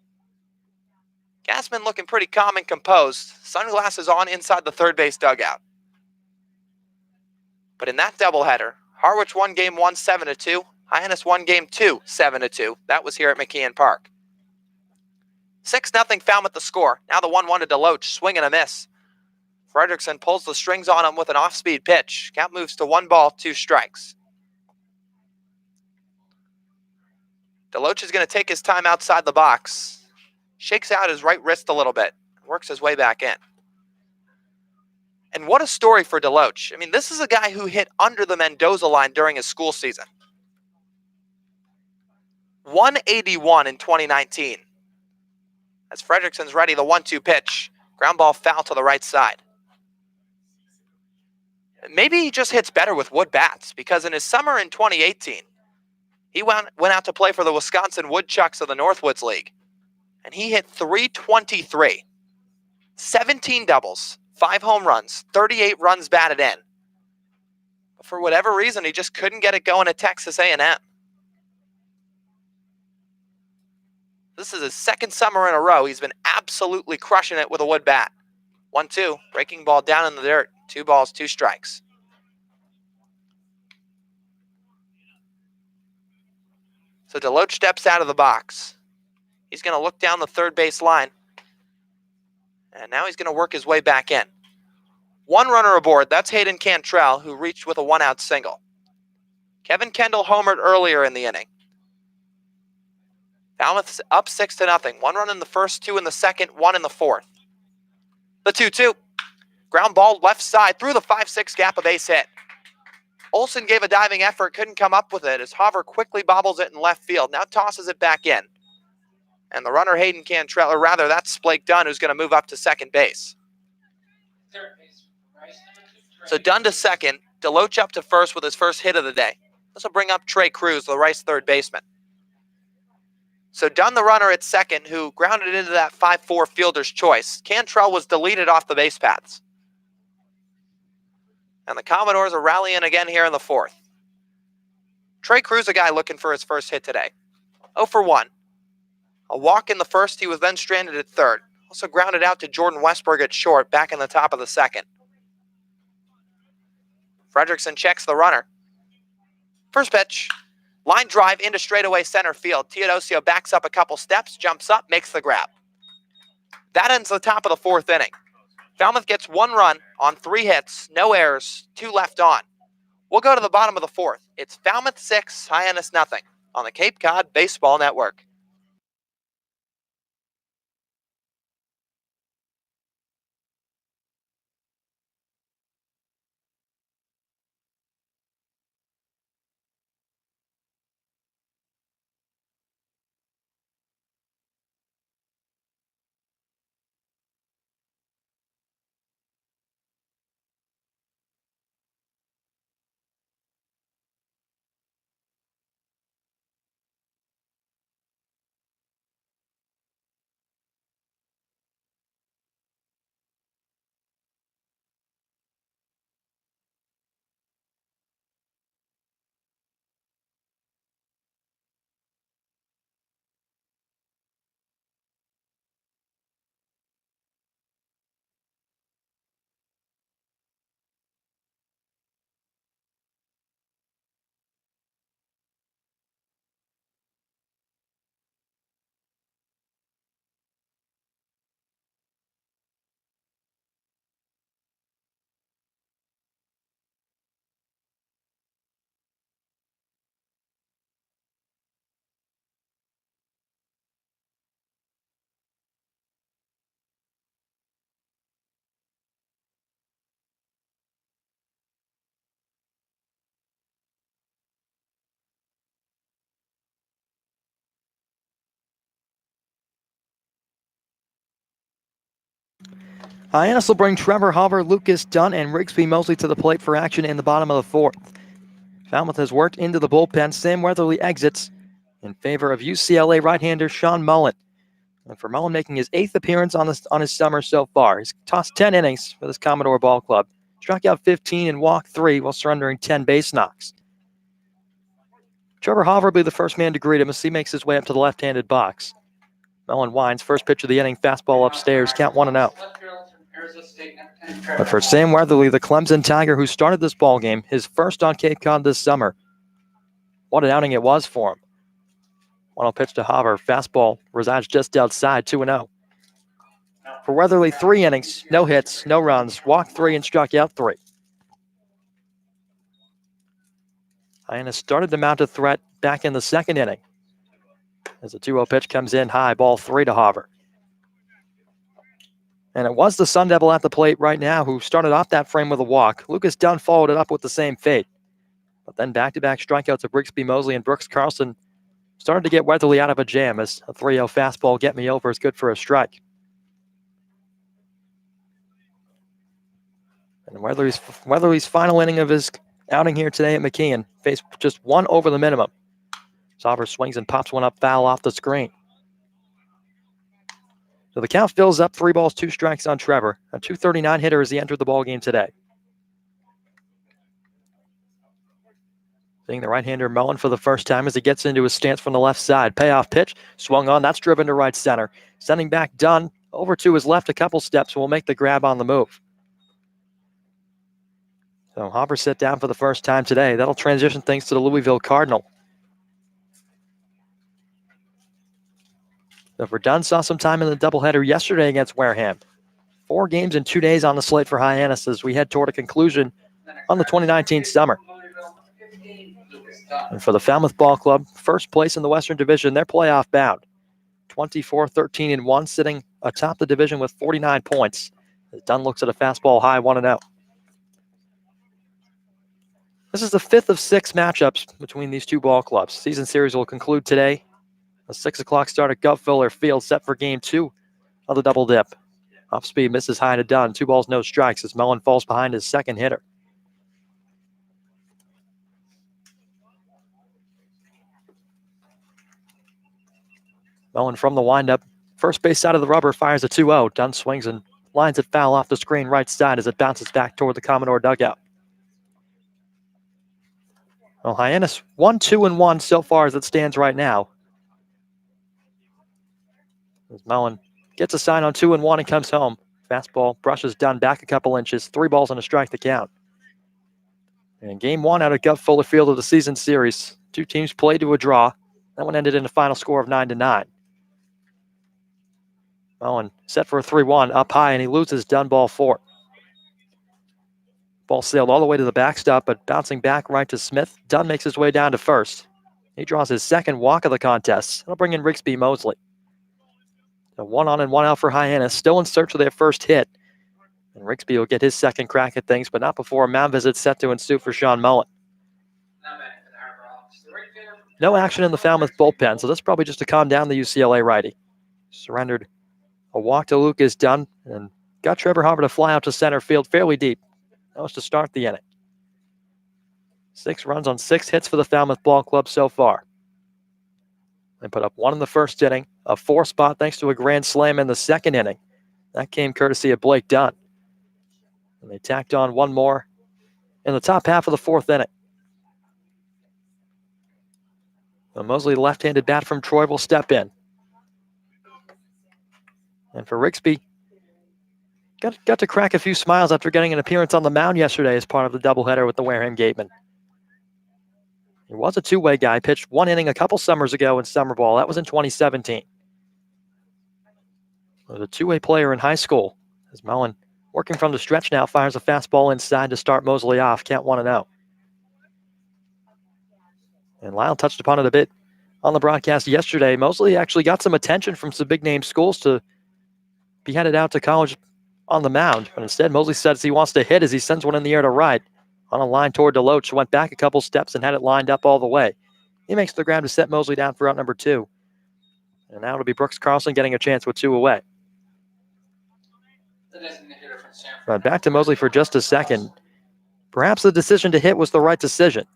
A: Gassman looking pretty calm and composed. Sunglasses on inside the third base dugout. But in that doubleheader, Harwich won game 1 7-2. Hyannis won game 2 7-2. That was here at McKeon Park. 6-0 Falmouth the score. Now the 1-1 to DeLoach. Swing and a miss. Fredrickson pulls the strings on him with an off-speed pitch. Count moves to 1 ball, 2 strikes. DeLoach is going to take his time outside the box. Shakes out his right wrist a little bit. Works his way back in. And what a story for DeLoach. I mean, this is a guy who hit under the Mendoza line during his school season. 181 in 2019. As Fredrickson's ready, the 1-2 pitch. Ground ball foul to the right side. Maybe he just hits better with wood bats, because in his summer in 2018, he went out to play for the Wisconsin Woodchucks of the Northwoods League, and he hit .323, 17 doubles, 5 home runs, 38 runs batted in. But for whatever reason, he just couldn't get it going at Texas A&M. This is his second summer in a row. He's been absolutely crushing it with a wood bat. 1-2, breaking ball down in the dirt. 2 balls, 2 strikes. So DeLoach steps out of the box. He's going to look down the third base line. And now he's going to work his way back in. One runner aboard. That's Hayden Cantrell, who reached with a one-out single. Kevin Kendall homered earlier in the inning. Falmouth up 6-0. One run in the first, two in the second, one in the fourth. The 2-2. Ground ball left side through the 5-6 gap, a base hit. Olsen gave a diving effort, couldn't come up with it as Hover quickly bobbles it in left field. Now tosses it back in. And the runner Hayden Cantrell, or rather that's Blake Dunn, who's going to move up to second base. So Dunn to second, Deloach up to first with his first hit of the day. This will bring up Trey Cruz, the Rice third baseman. So Dunn, the runner at second, who grounded into that 5-4 fielder's choice. Cantrell was deleted off the base paths. And the Commodores are rallying again here in the fourth. Trey Cruz, a guy looking for his first hit today. 0 for 1. A walk in the first, he was then stranded at third. Also grounded out to Jordan Westberg at short, back in the top of the second. Fredrickson checks the runner. First pitch. Line drive into straightaway center field. Teodosio backs up a couple steps, jumps up, makes the grab. That ends the top of the fourth inning. Falmouth gets one run on 3 hits, no errors, 2 left on. We'll go to the bottom of the fourth. It's Falmouth 6, Hyannis nothing on the Cape Cod Baseball Network.
B: Hyannis will bring Trevor Hover, Lucas Dunn, and Rigsby Mosley to the plate for action in the bottom of the fourth. Falmouth has worked into the bullpen. Sam Weatherly exits in favor of UCLA right-hander Sean Mullen. And for Mullen making his 8th appearance on his summer so far. He's tossed 10 innings for this Commodore ball club. Struck out 15 and walked 3 while surrendering 10 base knocks. Trevor Hover will be the first man to greet him as he makes his way up to the left-handed box. Mullen winds, first pitch of the inning, fastball upstairs, count 1-0. But for Sam Weatherly, the Clemson Tiger who started this ball game, his first on Cape Cod this summer. What an outing it was for him. 1-0 pitch to Hover, fastball resides just outside, 2-0. For Weatherly, 3 innings, no hits, no runs, walked 3 and struck out 3. Hyannis started to mount a threat back in the second inning. As a 2-0 pitch comes in high, ball 3 to Hover. And it was the Sun Devil at the plate right now who started off that frame with a walk. Lucas Dunn followed it up with the same fate. But then back-to-back strikeouts of Rigsby Mosley and Brooks Carlson started to get Weatherly out of a jam as a 3-0 fastball get me over is good for a strike. And Weatherly's final inning of his outing here today at McKeon faced just 1 over the minimum. Hover swings and pops one up foul off the screen. So the count fills up, 3 balls, 2 strikes on Trevor. A .239 hitter as he entered the ballgame today. Seeing the right-hander Mullen for the first time as he gets into his stance from the left side. Payoff pitch, swung on, that's driven to right center. Sending back Dunn over to his left a couple steps, will make the grab on the move. So Hopper sit down for the first time today. That'll transition things to the Louisville Cardinal. So for Dunn, saw some time in the doubleheader yesterday against Wareham. 4 games in 2 days on the slate for Hyannis as we head toward a conclusion on the 2019 summer. And for the Falmouth Ball Club, first place in the Western Division, they're playoff bound. 24-13-1, sitting atop the division with 49 points. As Dunn looks at a fastball high, 1-0. This is the 5th of 6 matchups between these two ball clubs. Season series will conclude today. A 6 o'clock start at Gutviller Field set for game 2 of the double dip. Off speed misses high to Dunn. 2 balls, no strikes as Mullen falls behind his second hitter. Mullen from the windup. First base side of the rubber fires a 2-0. Dunn swings and lines it foul off the screen right side as it bounces back toward the Commodore dugout. Well, Hyannis 1-2-1 so far as it stands right now. As Mullen gets a sign on 2-1 and comes home. Fastball brushes Dunn back a couple inches. 3 balls and a strike to count. And game 1 out at Gutviller Field of the season series. 2 teams played to a draw. That one ended in a final score of 9-9. Mullen set for a 3-1 up high, and he loses Dunn ball 4. Ball sailed all the way to the backstop, but bouncing back right to Smith. Dunn makes his way down to first. He draws his second walk of the contest. That'll bring in Rigsby Mosley. A 1 on and 1 out for Hyannis, still in search of their first hit. And Rigsby will get his second crack at things, but not before a mound visit set to ensue for Sean Mullen. No action in the Falmouth bullpen, so that's probably just to calm down the UCLA righty. Surrendered a walk to Lucas Dunn and got Trevor Harper to fly out to center field fairly deep. That was to start the inning. 6 runs on 6 hits for the Falmouth Ball Club so far. They put up 1 in the first inning, a 4 spot thanks to a grand slam in the second inning. That came courtesy of Blake Dunn. And they tacked on 1 more in the top half of the 4th inning. Now Mosley, left-handed bat from Troy, will step in. And for Rigsby, got to crack a few smiles after getting an appearance on the mound yesterday as part of the doubleheader with the Wareham Gatemen. He was a two-way guy, pitched 1 inning a couple summers ago in summer ball. That was in 2017. He was a two-way player in high school. As Mullen, working from the stretch now, fires a fastball inside to start Mosley off. Count 1-0. And Lyle touched upon it a bit on the broadcast yesterday. Mosley actually got some attention from some big-name schools to be headed out to college on the mound. But instead, Mosley says he wants to hit as he sends one in the air to right. On a line toward DeLoach, went back a couple steps and had it lined up all the way. He makes the grab to set Mosley down for out number 2. And now it'll be Brooks Carlson getting a chance with 2 away. But back to Mosley for just a second. Perhaps the decision to hit was the right decision.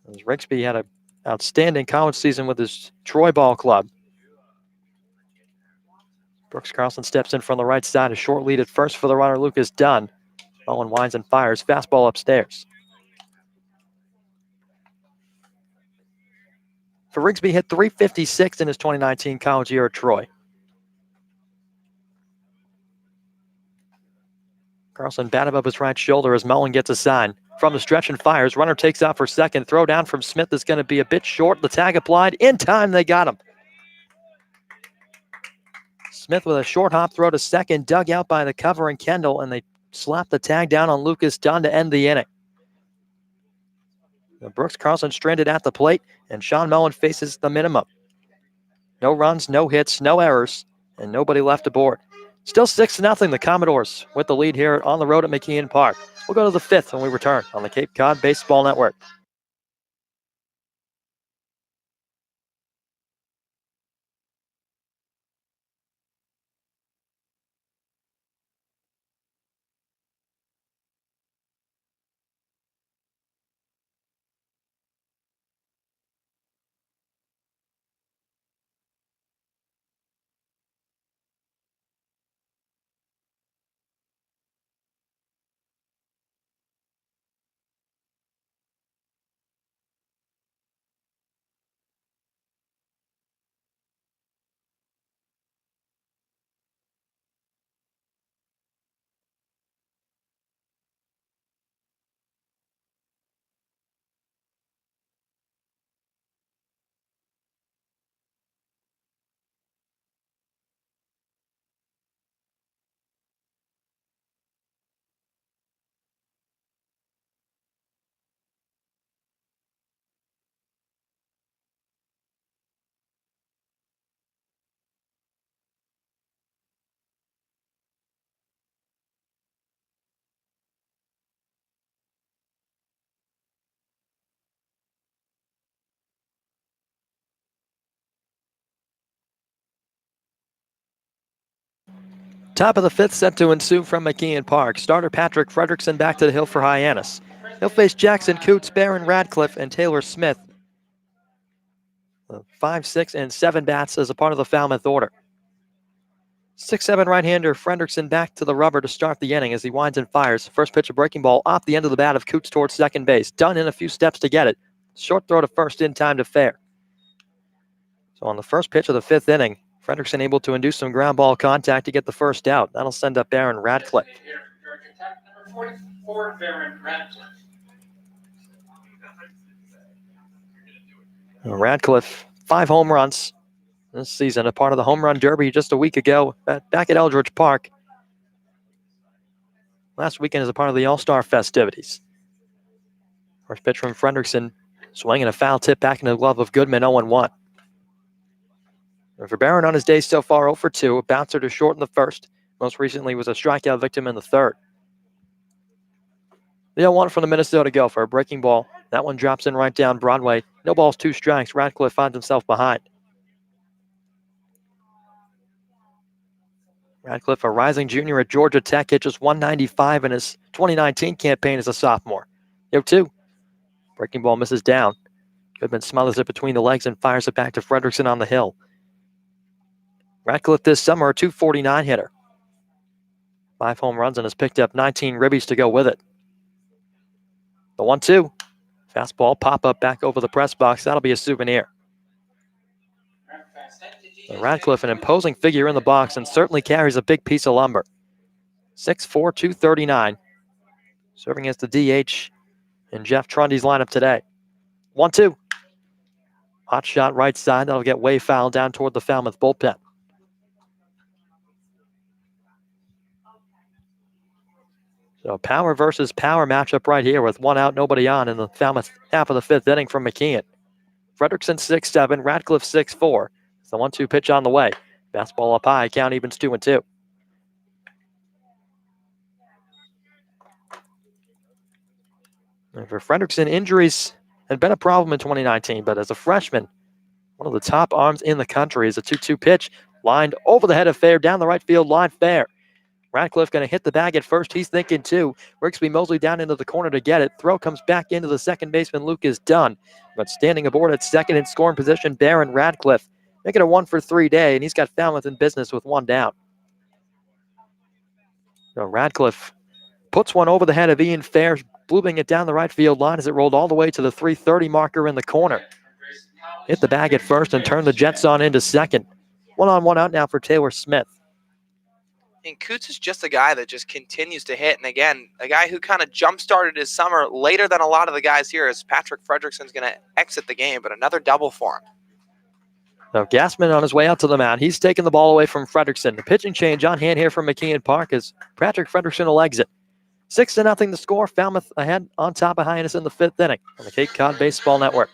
B: As Rigsby had an outstanding college season with his Troy Ball Club. Brooks Carlson steps in from the right side, a short lead at first for the runner, Lucas Dunn. Mullen winds and fires, fastball upstairs. For Rigsby, hit .356 in his 2019 college year at Troy. Carlson bat above his right shoulder as Mullen gets a sign. From the stretch and fires, runner takes out for second. Throw down from Smith is going to be a bit short. The tag applied. In time, they got him. Smith with a short hop throw to second, dug out by the covering Kendall, and they slap the tag down on Lucas Dunn to end the inning. Brooks Carlson stranded at the plate, and Sean Mullen faces the minimum. No runs, no hits, no errors, and nobody left aboard. Still 6-0, the Commodores with the lead here on the road at McKeon Park. We'll go to the 5th when we return on the Cape Cod Baseball Network. Top of the fifth set to ensue from McKeon Park. Starter Patrick Fredrickson back to the hill for Hyannis. He'll face Jackson Coots, Barron Radcliffe, and Taylor Smith. 5, 6, and 7 bats as a part of the Falmouth order. 6-7 right-hander Fredrickson back to the rubber to start the inning as he winds and fires. First pitch, a breaking ball off the end of the bat of Coots towards second base. Done in a few steps to get it. Short throw to first in time to fair. So on the first pitch of the fifth inning, Fredrickson able to induce some ground ball contact to get the first out. That'll send up Barron Radcliffe. Radcliffe, 5 home runs this season, a part of the home run derby just a week ago back at Eldridge Park. Last weekend as a part of the All-Star festivities. First pitch from Fredrickson, swinging a foul tip back into the glove of Goodman, 0-1. For Barron on his day so far, 0 for 2, a bouncer to short in the first. Most recently was a strikeout victim in the third. The 0-1 from the Minnesota Gopher, a breaking ball. That one drops in right down Broadway. No balls, 2 strikes. Radcliffe finds himself behind. Radcliffe, a rising junior at Georgia Tech, hit just 195 in his 2019 campaign as a sophomore. 0-2. Breaking ball misses down. Goodman smothers it between the legs and fires it back to Fredrickson on the hill. Radcliffe this summer, a .249 hitter. 5 home runs and has picked up 19 ribbies to go with it. The 1-2. Fastball pop-up back over the press box. That'll be a souvenir. Radcliffe, an imposing figure in the box and certainly carries a big piece of lumber. 6'4", 239. Serving as the DH in Jeff Trundy's lineup today. 1-2. Hot shot right side. That'll get way foul down toward the Falmouth bullpen. So power versus power matchup right here with 1 out, nobody on in the Falmouth half of the fifth inning from McKeon. Fredrickson 6-7, Radcliffe 6-4. It's the 1-2 pitch on the way. Fastball up high, count evens 2-2. And for Fredrickson, injuries had been a problem in 2019, but as a freshman, one of the top arms in the country is a 2-2 pitch, lined over the head of fair, down the right field line, fair. Radcliffe going to hit the bag at first. He's thinking 2. Rigsby Mosley down into the corner to get it. Throw comes back into the second baseman, Lucas Dunn. But standing aboard at second in scoring position, Barron Radcliffe. Making a 1-for-3 day, and he's got Falmouth in business with 1 down. So Radcliffe puts one over the head of Ian Fair, blooming it down the right field line as it rolled all the way to the 330 marker in the corner. Hit the bag at first and turned the Jets on into second. 1-on-1 out now for Taylor Smith.
A: And Coots is just a guy that just continues to hit. And again, a guy who kind of jump-started his summer later than a lot of the guys here as Patrick Fredrickson's going to exit the game, but another double for him.
B: Now Gassman on his way out to the mound. He's taking the ball away from Fredrickson. The pitching change on hand here from McKeon Park as Patrick Fredrickson will exit. 6-0 the score. Falmouth ahead on top of Hyannis in the fifth inning on the Cape Cod Baseball Network.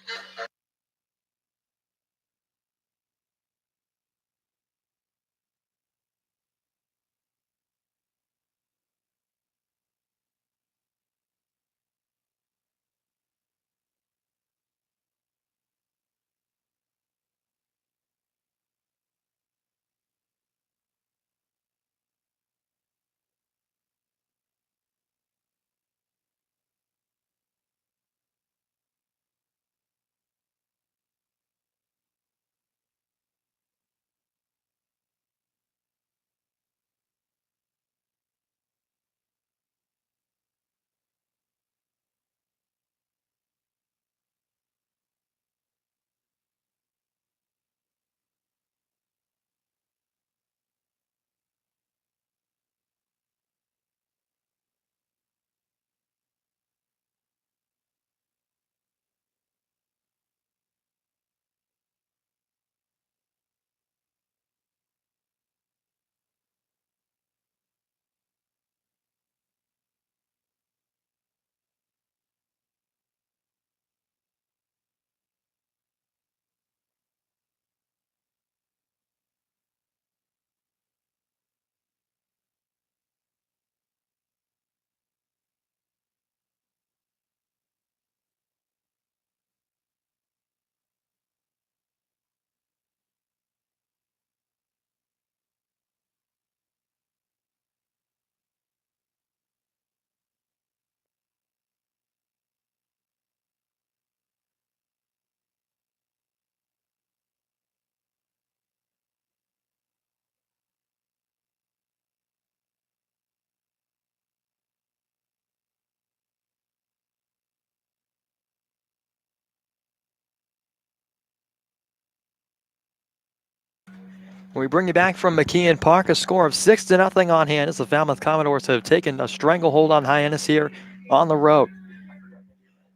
B: We bring you back from McKeon Park, a score of 6-0 on Hyannis. The Falmouth Commodores have taken a stranglehold on Hyannis here on the road.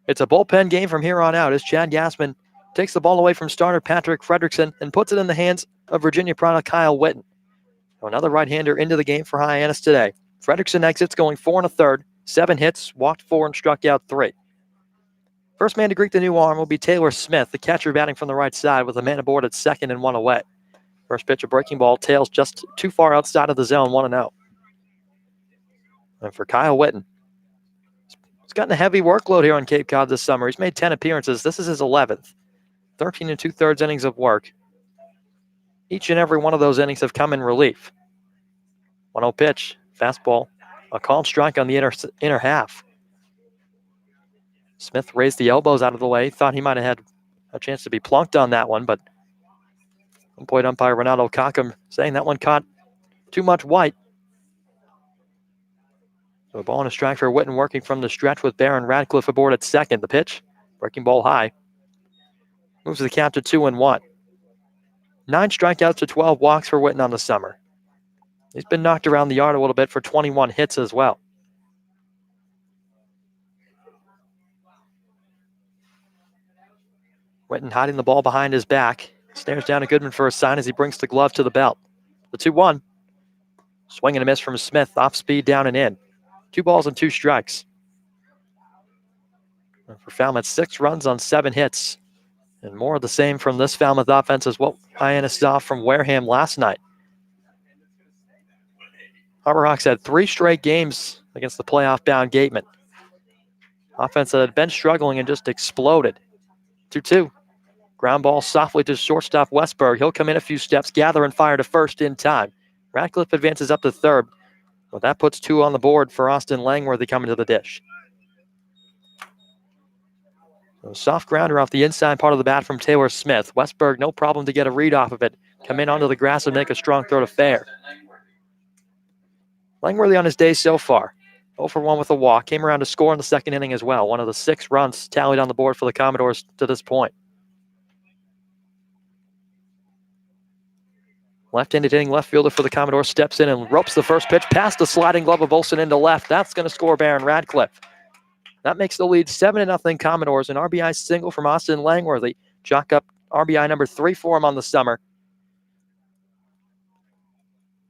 B: It's a bullpen game from here on out as Chad Gassman takes the ball away from starter Patrick Fredrickson and puts it in the hands of Virginia product Kyle Witten. Another right-hander into the game for Hyannis today. Fredrickson exits going 4 1/3, 7 hits, walked 4, and struck out 3. First man to greet the new arm will be Taylor Smith, the catcher batting from the right side with a man aboard at second and 1 away. First pitch, a breaking ball, tails just too far outside of the zone, 1-0. And for Kyle Witten, he's gotten a heavy workload here on Cape Cod this summer. He's made 10 appearances. This is his 11th. 13 2/3 innings of work. Each and every one of those innings have come in relief. 1-0 pitch, fastball, a called strike on the inner half. Smith raised the elbows out of the way. Thought he might have had a chance to be plunked on that one, but point umpire Renato Cockham saying that one caught too much white. So a ball and a strike for Witten working from the stretch with Baron Radcliffe aboard at second. The pitch, breaking ball high. Moves the count to 2-1. 9 strikeouts to 12 walks for Witten on the summer. He's been knocked around the yard a little bit for 21 hits as well. Witten hiding the ball behind his back. Stares down at Goodman for a sign as he brings the glove to the belt. The 2-1. Swing and a miss from Smith. Off speed, down and in. 2 balls and 2 strikes. And for Falmouth, 6 runs on 7 hits. And more of the same from this Falmouth offense as what Hyannis saw from Wareham last night. Harbor Hawks had 3 straight games against the playoff-bound Gateman. Offense that had been struggling and just exploded. 2-2. Ground ball softly to shortstop Westberg. He'll come in a few steps, gather and fire to first in time. Radcliffe advances up to third. Well, that puts 2 on the board for Austin Langworthy coming to the dish. So soft grounder off the inside part of the bat from Taylor Smith. Westberg, no problem to get a read off of it. Come in onto the grass and make a strong throw to fair. Langworthy on his day so far. 0 for 1 with a walk. Came around to score in the second inning as well. One of the 6 runs tallied on the board for the Commodores to this point. Left-handed hitting left fielder for the Commodores steps in and ropes the first pitch past the sliding glove of Olsen into left. That's going to score Baron Radcliffe. That makes the lead 7-0 Commodores. An RBI single from Austin Langworthy. Chalk up RBI number 3 for him on the summer.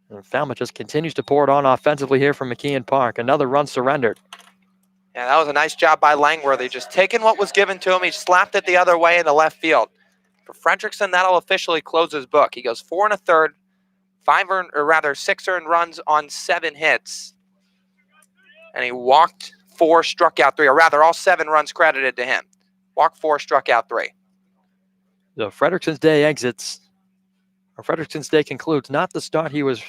B: And Falmouth just continues to pour it on offensively here from McKeon Park. Another run surrendered.
A: Yeah, that was a nice job by Langworthy. Just taking what was given to him. He slapped it the other way in the left field. For Fredrickson, that'll officially close his book. He goes 4 1/3, 6 earned runs on 7 hits. And he walked 4, struck out 3, or rather all 7 runs credited to him. Walked 4, struck out 3.
B: So Fredrickson's day concludes. Not the start he was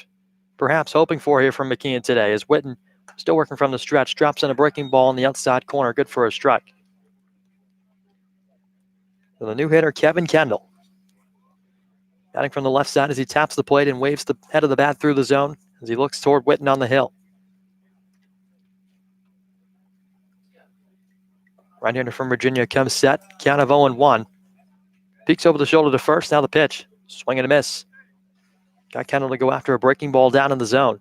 B: perhaps hoping for here from McKeon today, as Witten, still working from the stretch, drops in a breaking ball in the outside corner, good for a strike. So the new hitter, Kevin Kendall. Batting from the left side as he taps the plate and waves the head of the bat through the zone as he looks toward Witten on the hill. Right-hander from Virginia comes set. Count of 0-1. Peeks over the shoulder to first. Now the pitch. Swing and a miss. Got Kendall to go after a breaking ball down in the zone.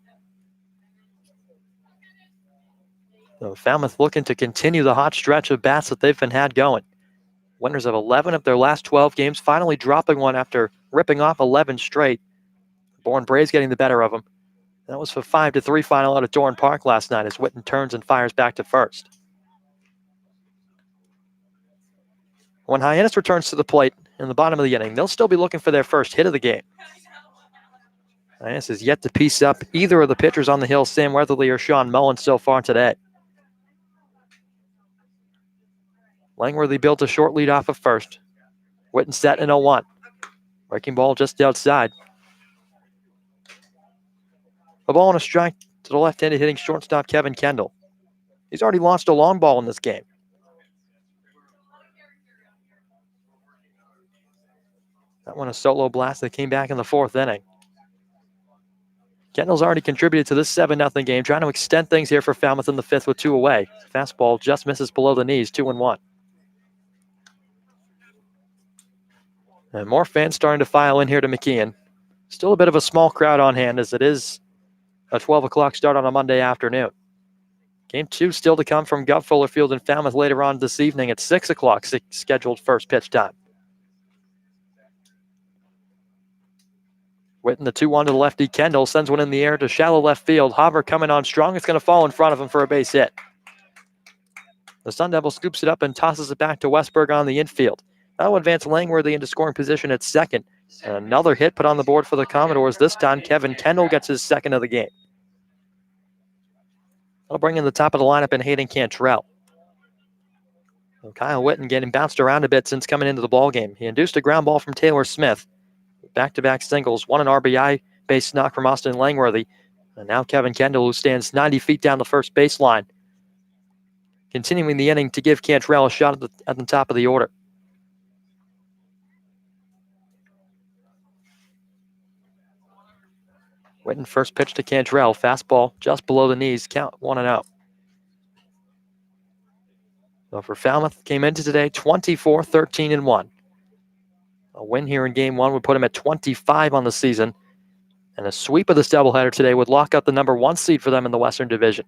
B: So Falmouth looking to continue the hot stretch of bats that they've been had going. Winners of 11 of their last 12 games, finally dropping one after ripping off 11 straight. Bourne Braves getting the better of them. That was a 5-3 final out at Dorn Park last night as Witten turns and fires back to first. When Hyannis returns to the plate in the bottom of the inning, they'll still be looking for their first hit of the game. Hyannis has yet to piece up either of the pitchers on the hill, Sam Weatherly or Sean Mullen, so far today. Langworthy built a short lead off of first. Witten set in 0-1. Breaking ball just outside. A ball and a strike to the left-handed hitting shortstop Kevin Kendall. He's already launched a long ball in this game. That one a solo blast that came back in the 4th inning. Kendall's already contributed to this 7-0 game, trying to extend things here for Falmouth in the 5th with 2 away. Fastball just misses below the knees, 2-1. And more fans starting to file in here to McKeon. Still a bit of a small crowd on hand as it is a 12 o'clock start on a Monday afternoon. Game 2 still to come from Gov Fuller Field in Falmouth later on this evening at 6 o'clock, scheduled first pitch time. Witten, the 2-1 to the lefty. Kendall sends one in the air to shallow left field. Haver coming on strong. It's going to fall in front of him for a base hit. The Sun Devil scoops it up and tosses it back to Westberg on the infield. That'll advance Langworthy into scoring position at second. And another hit put on the board for the Commodores. This time, Kevin Kendall gets his second of the game. That'll bring in the top of the lineup in Hayden Cantrell. And Kyle Witten getting bounced around a bit since coming into the ballgame. He induced a ground ball from Taylor Smith. Back-to-back singles, one an RBI-based knock from Austin Langworthy. And now Kevin Kendall, who stands 90 feet down the first baseline, continuing the inning to give Cantrell a shot at the top of the order. Witten first pitch to Cantrell. Fastball just below the knees. Count 1-0. So for Falmouth, came into today 24-13-1. A win here in Game 1 would put him at 25 on the season. And a sweep of this doubleheader today would lock up the number 1 seed for them in the Western Division.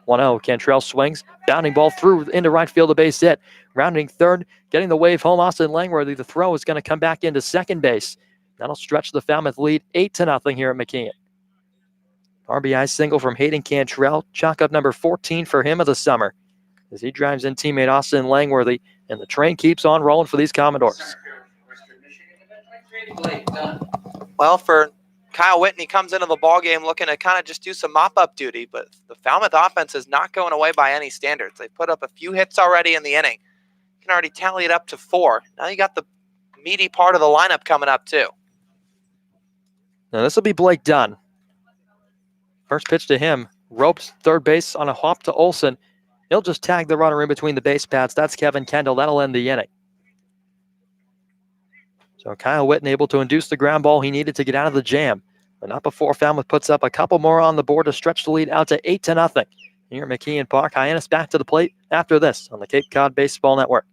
B: 1-0. Cantrell swings. Bounding ball through into right field, a base hit. Rounding third, getting the wave home, Austin Langworthy. The throw is going to come back into second base. That'll stretch the Falmouth lead 8-0 here at McKeon. RBI single from Hayden Cantrell. Chalk up number 14 for him of the summer as he drives in teammate Austin Langworthy. And the train keeps on rolling for these Commodores.
A: Well, for Kyle Whitney, comes into the ballgame looking to kind of just do some mop-up duty, but the Falmouth offense is not going away by any standards. They put up a few hits already in the inning. You can already tally it up to 4. Now you got the meaty part of the lineup coming up, too.
B: Now this will be Blake Dunn. First pitch to him. Ropes third base on a hop to Olsen. He'll just tag the runner in between the base paths. That's Kevin Kendall. That'll end the inning. So Kyle Witten able to induce the ground ball he needed to get out of the jam. But not before Falmouth puts up a couple more on the board to stretch the lead out to 8-0. Here at McKeon Park, Hyannis back to the plate after this on the Cape Cod Baseball Network.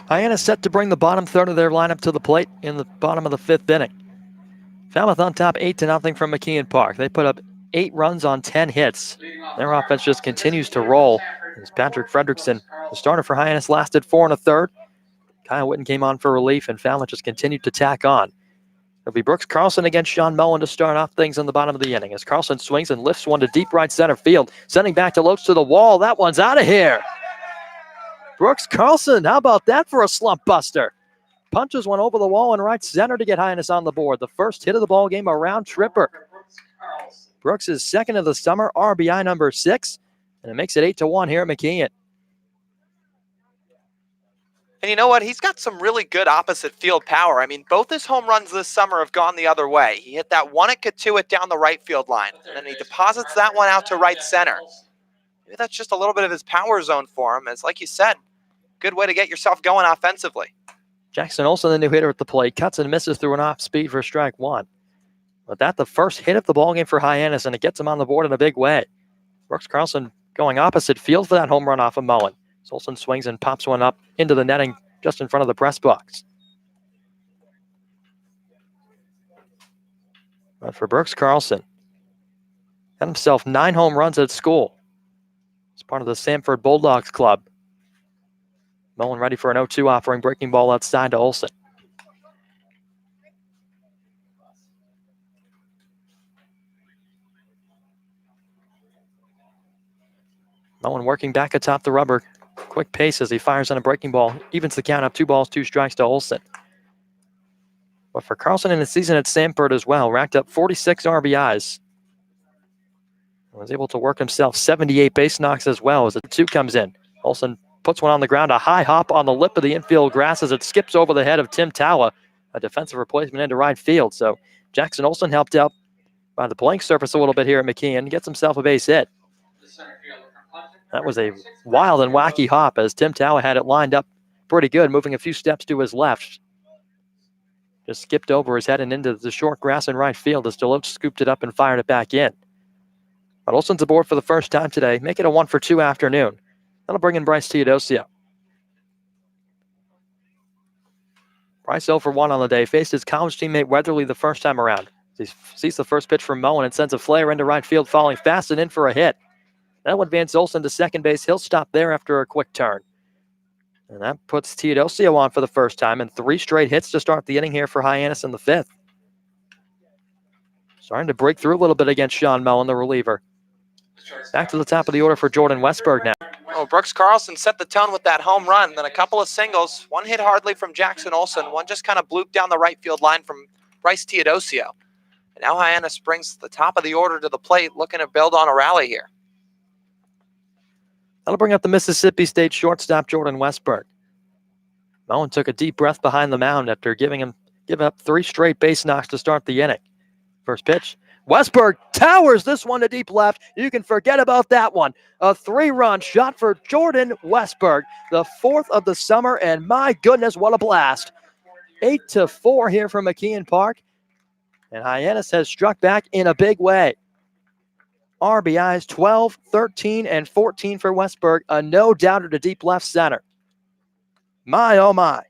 B: Hyannis set to bring the bottom third of their lineup to the plate in the bottom of the 5th inning. Falmouth on top 8-0 from McKeon Park. They put up 8 runs on 10 hits. Their offense just continues to roll. As Patrick Fredrickson, the starter for Hyannis, lasted 4 1/3. Kyle Witten came on for relief, and Falmouth just continued to tack on. It'll be Brooks Carlson against Sean Mullen to start off things in the bottom of the inning as Carlson swings and lifts one to deep right center field, sending back to Loach to the wall. That one's out of here. Brooks Carlson, how about that for a slump buster? Punches one over the wall in right center to get Hyannis on the board. The first hit of the ball game, a round tripper. Brooks is second of the summer, RBI number 6, and it makes it 8-1 here at McKeon.
A: And you know what? He's got some really good opposite field power. I mean, both his home runs this summer have gone the other way. He hit that one at Katuitt down the right field line, and then he deposits that one out to right center. Maybe that's just a little bit of his power zone for him. It's like you said, good way to get yourself going offensively.
B: Jackson Olson, the new hitter at the plate, cuts and misses through an off speed for strike one. But that's the first hit of the ballgame for Hyannis, and it gets him on the board in a big way. Brooks Carlson going opposite field for that home run off of Mullen. Olson swings and pops one up into the netting just in front of the press box. But for Brooks Carlson, got himself 9 home runs at school. He's part of the Sanford Bulldogs club. Mullen ready for an 0-2 offering, breaking ball outside to Olson. Mullen working back atop the rubber. Quick pace as he fires on a breaking ball. Evens the count up, 2 balls, 2 strikes to Olson. But for Carlson in his season at Sanford as well, racked up 46 RBIs. Was able to work himself 78 base knocks as well as the 2 comes in. Olson puts one on the ground, a high hop on the lip of the infield grass as it skips over the head of Tim Talla, a defensive replacement into right field. So Jackson Olson helped out by the blank surface a little bit here at McKeon, gets himself a base hit. That was a wild and wacky hop as Tim Talla had it lined up pretty good, moving a few steps to his left. Just skipped over his head and into the short grass in right field as DeLoach scooped it up and fired it back in. But Olson's aboard for the first time today. Make it a 1-for-2 afternoon. That'll bring in Bryce Teodosio. Bryce 0-for-1 on the day. Faced his college teammate Weatherly the first time around. He sees the first pitch from Mullen and sends a flare into right field, falling fast and in for a hit. That'll advance Olson to second base. He'll stop there after a quick turn. And that puts Teodosio on for the first time, and 3 straight hits to start the inning here for Hyannis in the 5th. Starting to break through a little bit against Sean Mullen, the reliever. Back to the top of the order for Jordan Westberg now.
A: Oh, Brooks Carlson set the tone with that home run, then a couple of singles. One hit hardly from Jackson Olson, one just kind of blooped down the right field line from Bryce Teodosio. And now Hyannis brings the top of the order to the plate, looking to build on a rally here.
B: That'll bring up the Mississippi State shortstop, Jordan Westberg. Mullen took a deep breath behind the mound after giving up 3 straight base knocks to start the inning. First pitch. Westberg towers this one to deep left. You can forget about that one. A 3-run shot for Jordan Westberg, the 4th of the summer, and my goodness, what a blast. 8-4 here from McKeon Park, and Hyannis has struck back in a big way. RBIs 12, 13, and 14 for Westberg, a no-doubter to deep left center. My, oh my.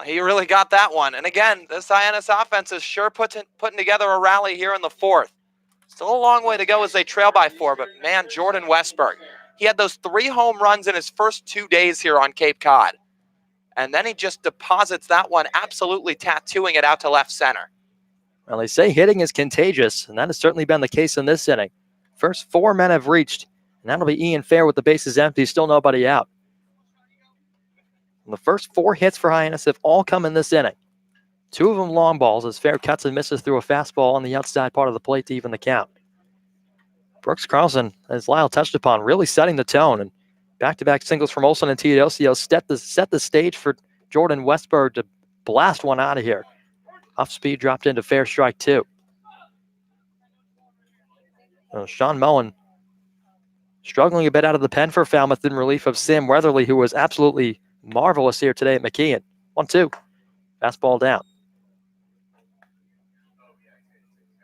A: He really got that one. And again, this Hyannis offense is sure putting together a rally here in the 4th. Still a long way to go as they trail by 4, but man, Jordan Westberg. He had those 3 home runs in his first 2 days here on Cape Cod. And then he just deposits that one, absolutely tattooing it out to left center.
B: Well, they say hitting is contagious, and that has certainly been the case in this inning. First 4 men have reached, and that'll be Ian Fair with the bases empty, still nobody out. And the first 4 hits for Hyannis have all come in this inning. 2 of them long balls as Fair cuts and misses through a fastball on the outside part of the plate to even the count. Brooks Carlson, as Lyle touched upon, really setting the tone, and back-to-back singles from Olson and Teodosio set the stage for Jordan Westberg to blast one out of here. Off speed dropped into Fair, strike 2. Sean Mullen struggling a bit out of the pen for Falmouth in relief of Sam Weatherly, who was absolutely marvelous here today at McKeon. 1-2. Fastball down.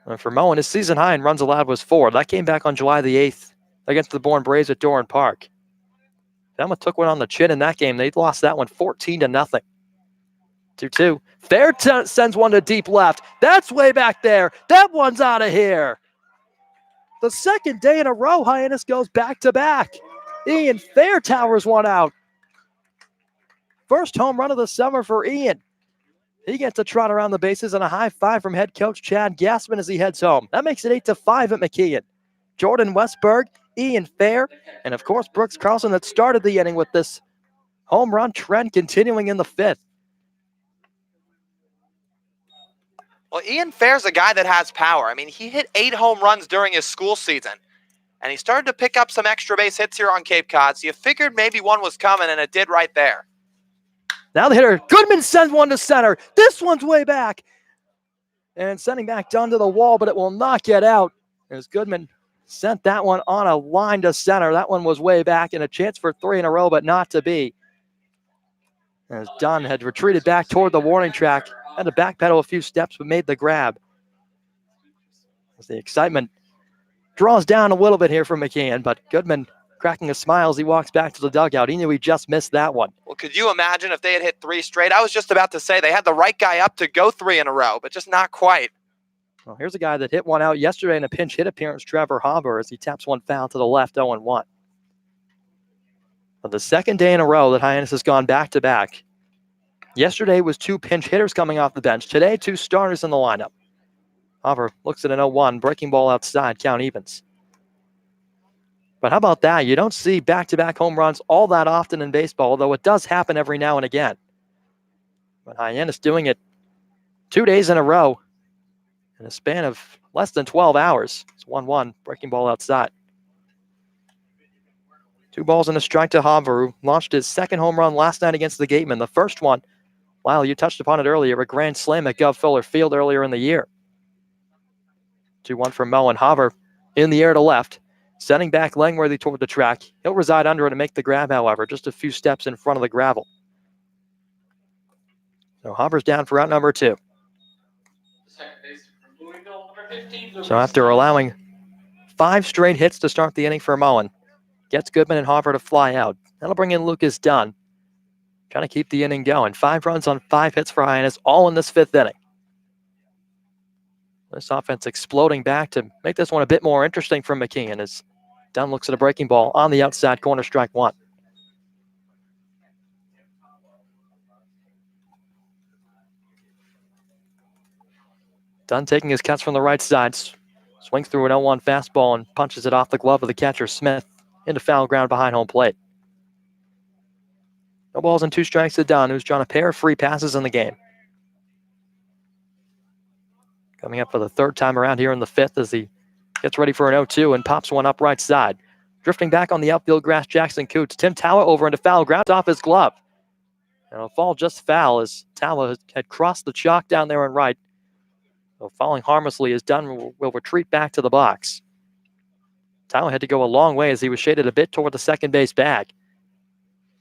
B: And for Mullen, his season high in runs allowed was 4. That came back on July the 8th against the Bourne Braves at Doran Park. Falmouth took one on the chin in that game. They lost that one 14-0. 2-2. Fair sends one to deep left. That's way back there. That one's out of here. The second day in a row, Hyannis goes back-to-back. Ian Fair towers one out. First home run of the summer for Ian. He gets a trot around the bases and a high five from head coach Chad Gassman as he heads home. That makes it 8-5 at McKeon. Jordan Westberg, Ian Fair, and of course Brooks Carlson that started the inning with this home run trend continuing in the 5th.
A: Well, Ian Fair's a guy that has power. I mean, he hit 8 home runs during his school season. and he started to pick up some extra base hits here on Cape Cod, so you figured maybe one was coming, and it did right there.
B: Now the hitter, Goodman, sends one to center. This one's way back. And sending back Dunn to the wall, but it will not get out. As Goodman sent that one on a line to center. That one was way back, and a chance for 3 in a row, but not to be. As Dunn had retreated back toward the warning track, had to backpedal a few steps, but made the grab. As the excitement draws down a little bit here from McKeon, but Goodman cracking a smile as he walks back to the dugout. He knew he just missed that one.
A: Well, could you imagine if they had hit 3 straight? I was just about to say they had the right guy up to go 3 in a row, but just not quite.
B: Well, here's a guy that hit one out yesterday in a pinch hit appearance, Trevor Hauber, as he taps one foul to the left, 0-1. But the second day in a row that Hyannis has gone back-to-back. Yesterday was 2 pinch hitters coming off the bench. Today, 2 starters in the lineup. Hauber looks at an 0-1, breaking ball outside, count evens. But how about that? You don't see back-to-back home runs all that often in baseball, although it does happen every now and again. But Hyannis doing it 2 days in a row in a span of less than 12 hours. It's 1-1, breaking ball outside. 2 balls and a strike to Hauber, who launched his second home run last night against the Gatemen. The first one, well, you touched upon it earlier, a grand slam at Gov Fuller Field earlier in the year. 2-1 from Mo, and Hauber in the air to left. Sending back Langworthy toward the track. He'll reside under it and make the grab, however, just a few steps in front of the gravel. So Hauber's down for out number 2. So after allowing 5 straight hits to start the inning for Moen, gets Goodman and Hauber to fly out. That'll bring in Lucas Dunn, trying to keep the inning going. 5 runs on 5 hits for Hyannis, all in this 5th inning. This offense exploding back to make this one a bit more interesting for McKeon as Dunn looks at a breaking ball on the outside corner, strike 1. Dunn taking his cuts from the right side, swings through an 0-1 fastball and punches it off the glove of the catcher, Smith, into foul ground behind home plate. No balls and 2 strikes to Dunn, who's drawn a pair of free passes in the game. Coming up for the 3rd time around here in the 5th as he gets ready for an 0-2 and pops one up right side. Drifting back on the outfield grass, Jackson Coots. Tim Tawa over into foul ground off his glove. And it'll fall just foul as Tawa had crossed the chalk down there and right. So falling harmlessly as Dunn will retreat back to the box. Tawa had to go a long way as he was shaded a bit toward the second base bag.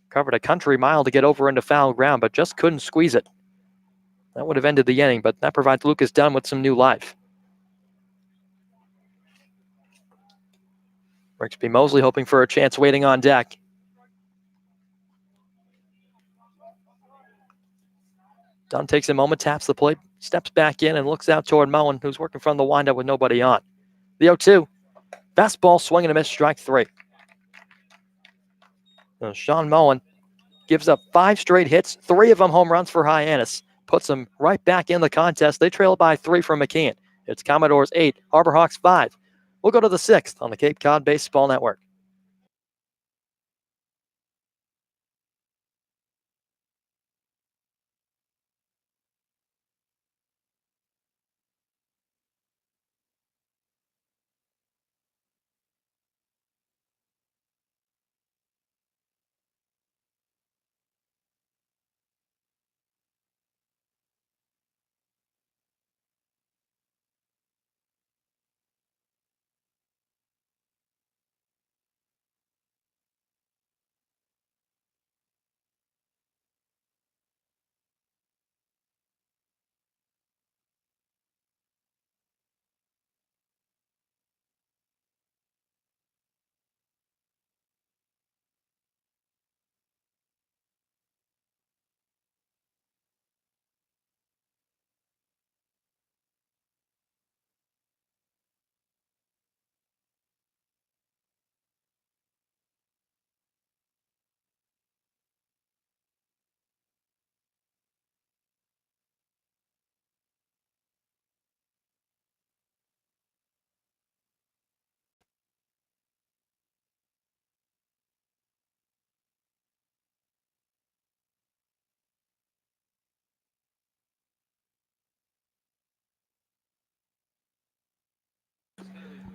B: Covered a country mile to get over into foul ground, but just couldn't squeeze it. That would have ended the inning, but that provides Lucas Dunn with some new life. Rigsby Mosley hoping for a chance waiting on deck. Dunn takes a moment, taps the plate, steps back in, and looks out toward Moen, who's working from the windup with nobody on. The 0-2. Fastball, swing and a miss, strike 3. So Sean Moen gives up 5 straight hits, 3 of them home runs for Hyannis. Puts them right back in the contest. They trail by 3 from McKeon. It's Commodores 8, Harbor Hawks 5. We'll go to the 6th on the Cape Cod Baseball Network.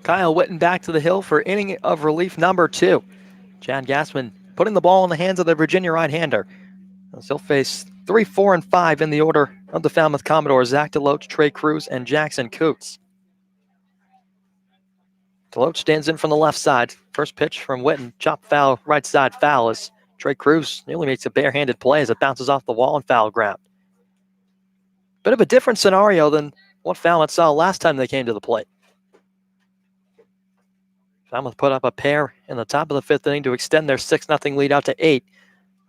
B: Kyle Witten back to the hill for inning of relief number 2. Chad Gassman putting the ball in the hands of the Virginia right-hander. He'll face 3, 4, and 5 in the order of the Falmouth Commodores: Zach DeLoach, Trey Cruz, and Jackson Coots. DeLoach stands in from the left side. First pitch from Witten, chop foul, right side foul as Trey Cruz nearly makes a barehanded play as it bounces off the wall and foul ground. Bit of a different scenario than what Falmouth saw last time they came to the plate. Falmouth put up a pair in the top of the 5th inning to extend their 6-0 lead out to 8.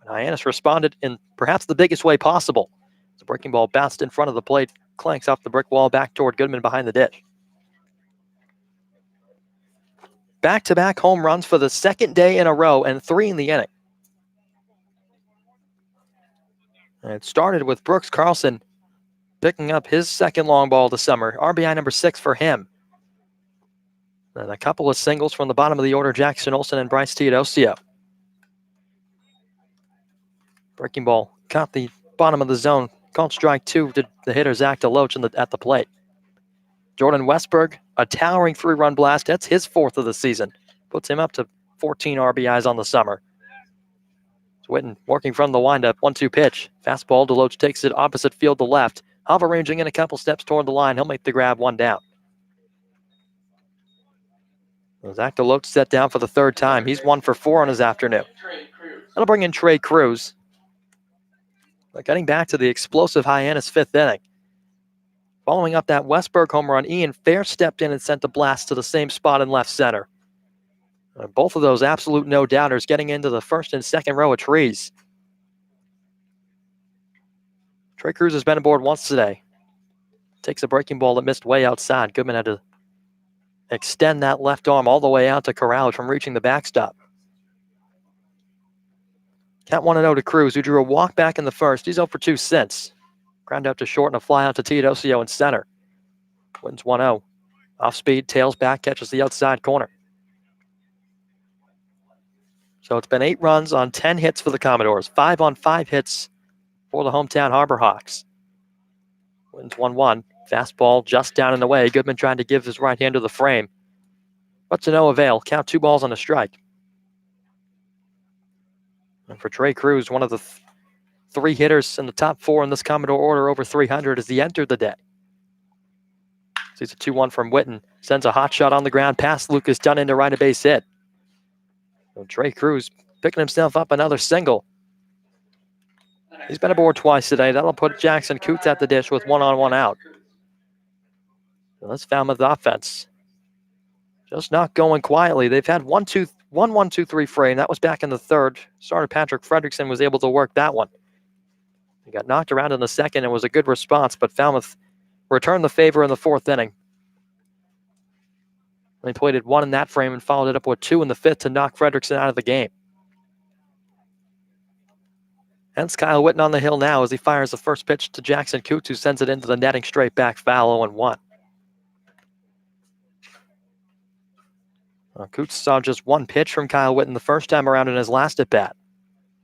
B: And Hyannis responded in perhaps the biggest way possible. The breaking ball bounced in front of the plate, clanks off the brick wall back toward Goodman behind the dish. Back-to-back home runs for the second day in a row and 3 in the inning. And it started with Brooks Carlson picking up his second long ball of the summer. RBI number 6 for him. And a couple of singles from the bottom of the order, Jackson Olsen and Bryce Teodosio. Breaking ball caught the bottom of the zone. Called strike 2 to the hitter, Zach DeLoach, at the plate. Jordan Westberg, a towering 3-run blast. That's his 4th of the season. Puts him up to 14 RBIs on the summer. Witten working from the windup. 1-2 pitch. Fastball. DeLoach takes it opposite field to left. Hava ranging in a couple steps toward the line. He'll make the grab, 1 down. Zach DeLoach set down for the 3rd time. He's 1 for 4 on his afternoon. That'll bring in Trey Cruz. But getting back to the explosive Hyannis 5th inning. Following up that Westberg home run, Ian Fair stepped in and sent a blast to the same spot in left center. Both of those absolute no-doubters getting into the 1st and 2nd row of trees. Trey Cruz has been aboard once today. Takes a breaking ball that missed way outside. Goodman had to extend that left arm all the way out to corral it from reaching the backstop. Count 1-0 to Cruz, who drew a walk back in the 1st. He's 0 for 2 since. Ground out to short and a fly out to Teodosio in center. Wins 1-0. Off speed, tails back, catches the outside corner. So it's been 8 runs on 10 hits for the Commodores. 5 on 5 hits for the hometown Harbor Hawks. Wins 1-1. Fastball just down and away. Goodman trying to give his right hand to the frame. But to no avail. Count 2 balls on a strike. And for Trey Cruz, one of the 3 hitters in the top 4 in this Commodore order over 300 as he entered the day. Sees a 2-1 from Witten. Sends a hot shot on the ground past Lucas Dunn into right a base hit. So Trey Cruz picking himself up another single. He's been aboard twice today. That'll put Jackson Coots at the dish with 1 on 1 out. So let's Falmouth offense. Just not going quietly. They've had 1-1-2-3 frame. That was back in the 3rd. Starter Patrick Fredrickson was able to work that one. He got knocked around in the 2nd. It was a good response, but Falmouth returned the favor in the 4th inning. They plated 1 in that frame and followed it up with 2 in the 5th to knock Fredrickson out of the game. Hence Kyle Witten on the hill now as he fires the first pitch to Jackson Coots, who sends it into the netting straight back foul, 0-1. Coots saw just 1 pitch from Kyle Witten the first time around in his last at-bat.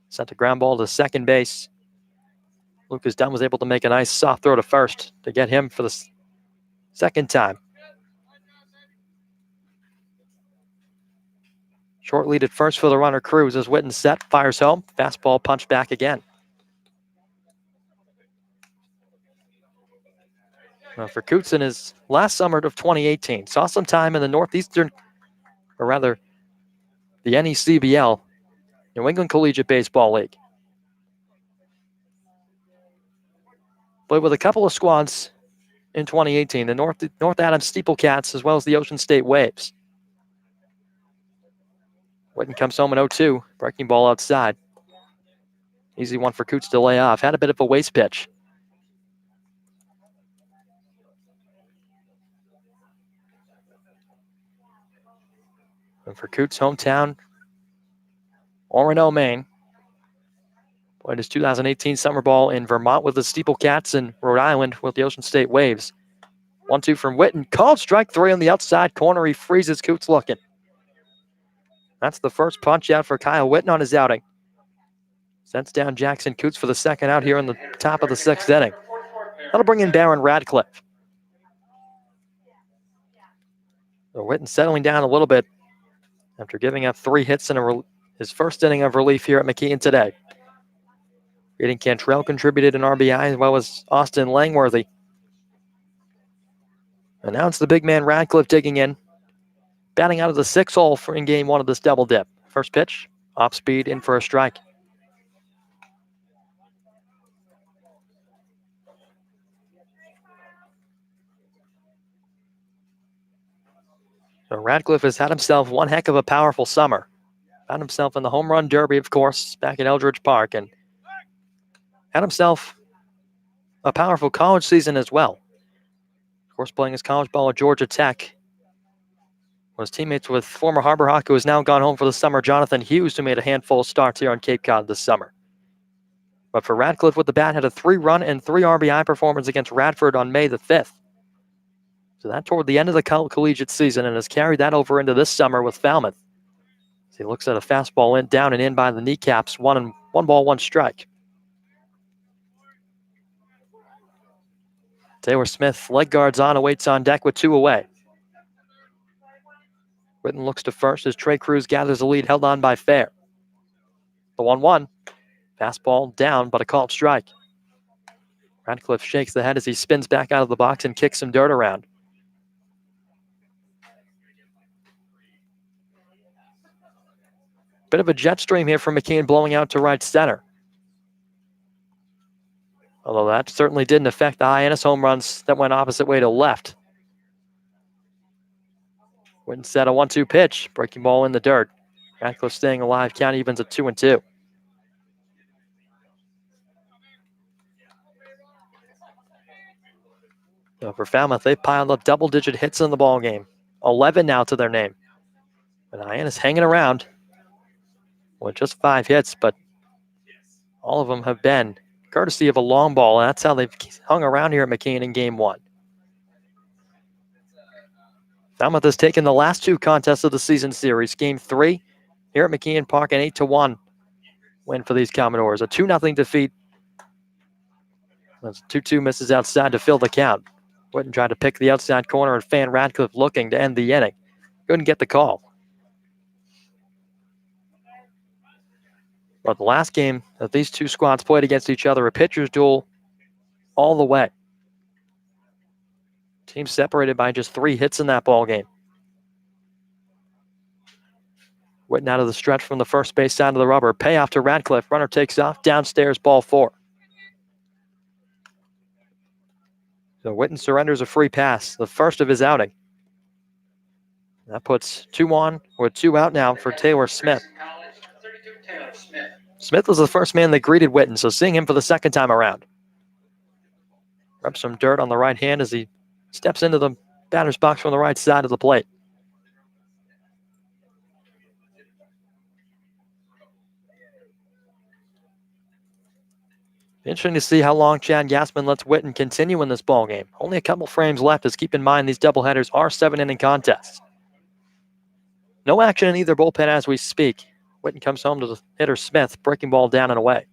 B: Sent a ground ball to second base. Lucas Dunn was able to make a nice soft throw to first to get him for the 2nd time. Short lead at first for the runner Cruz as Witten set, fires home. Fastball punch back again. For Coots in his last summer of 2018, saw some time in the Northeastern, or rather the NECBL, New England Collegiate Baseball League. Played with a couple of squads in 2018, the North Adams Steeplecats as well as the Ocean State Waves. Witten comes home in 0-2, breaking ball outside. Easy one for Coots to lay off. Had a bit of a waste pitch. And for Coots' hometown, Orono, Maine. Played his 2018 summer ball in Vermont with the Steeplecats and Rhode Island with the Ocean State Waves. 1-2 from Witten. Called strike 3 on the outside corner. He freezes Coots looking. That's the first punch out for Kyle Witten on his outing. Sends down Jackson Coots for the 2nd out here in the top of the 6th inning. That'll bring in Barron Radcliffe. So Witten settling down a little bit after giving up 3 hits in his first inning of relief here at McKeon today. Aiden Cantrell contributed an RBI as well as Austin Langworthy. And now it's the big man Radcliffe digging in, batting out of the 6th hole in game 1 of this double dip. First pitch, off speed, in for a strike. So Radcliffe has had himself one heck of a powerful summer. Found himself in the home run derby, of course, back at Eldridge Park, and had himself a powerful college season as well. Of course, playing his college ball at Georgia Tech. Was teammates with former Harbor Hawk, who has now gone home for the summer, Jonathan Hughes, who made a handful of starts here on Cape Cod this summer. But for Radcliffe with the bat, had a 3-run and 3 RBI performance against Radford on May the 5th. So that toward the end of the collegiate season and has carried that over into this summer with Falmouth. As he looks at a fastball down and in by the kneecaps, 1 ball, 1 strike. Taylor Smith, leg guards on, awaits on deck with 2 away. Witten looks to first as Trey Cruz gathers the lead, held on by Fair. The 1-1. Fastball down, but a called strike. Radcliffe shakes the head as he spins back out of the box and kicks some dirt around. Bit of a jet stream here from McKeon, blowing out to right center. Although that certainly didn't affect the Hyannis home runs that went opposite way to left. Witten set a 1-2 pitch, breaking ball in the dirt. Radcliffe staying alive, count evens at 2-2. So for Falmouth, they've piled up double-digit hits in the ball game. 11 now to their name. And Hyannis hanging around with just 5 hits, but all of them have been courtesy of a long ball, and that's how they've hung around here at McKeon in game 1. Falmouth has taken the last 2 contests of the season series. Game 3 here at McKeon Park, an 8-1 win for these Commodores. A 2-0 defeat. 2-2 misses outside to fill the count. Witten tried to pick the outside corner and fan Radcliffe looking to end the inning. Couldn't get the call. But the last game that these 2 squads played against each other, a pitcher's duel all the way. Teams separated by just 3 hits in that ball game. Witten out of the stretch from the first base side of the rubber. Payoff to Radcliffe. Runner takes off. Downstairs, ball 4. So Witten surrenders a free pass, the first of his outing. That puts 2 on with 2 out now for Taylor Smith. Smith was the first man that greeted Witten, so seeing him for the second time around. Rubs some dirt on the right hand as he steps into the batter's box from the right side of the plate. Interesting to see how long Chad Gassman lets Witten continue in this ballgame. Only a couple frames left, as keep in mind these doubleheaders are 7-inning contests. No action in either bullpen as we speak. Witten comes home to the hitter Smith, breaking ball down and away.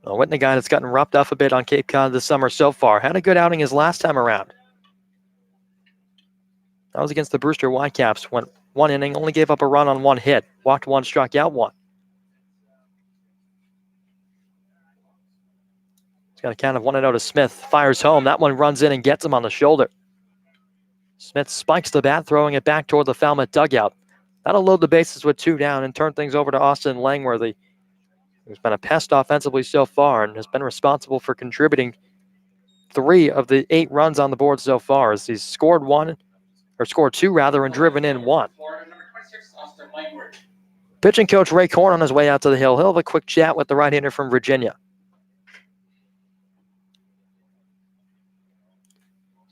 B: Witten, a guy that's gotten roughed off a bit on Cape Cod this summer so far. Had a good outing his last time around. That was against the Brewster Whitecaps. Went 1 inning, only gave up a run on 1 hit. Walked 1, struck out 1. He's got a count of 1-0 to Smith. Fires home. That one runs in and gets him on the shoulder. Smith spikes the bat, throwing it back toward the Falmouth dugout. That'll load the bases with 2 down and turn things over to Austin Langworthy, who's been a pest offensively so far and has been responsible for contributing 3 of the 8 runs on the board so far, as he's scored 2 rather, and driven in 1. Pitching coach Ray Korn on his way out to the hill. He'll have a quick chat with the right-hander from Virginia.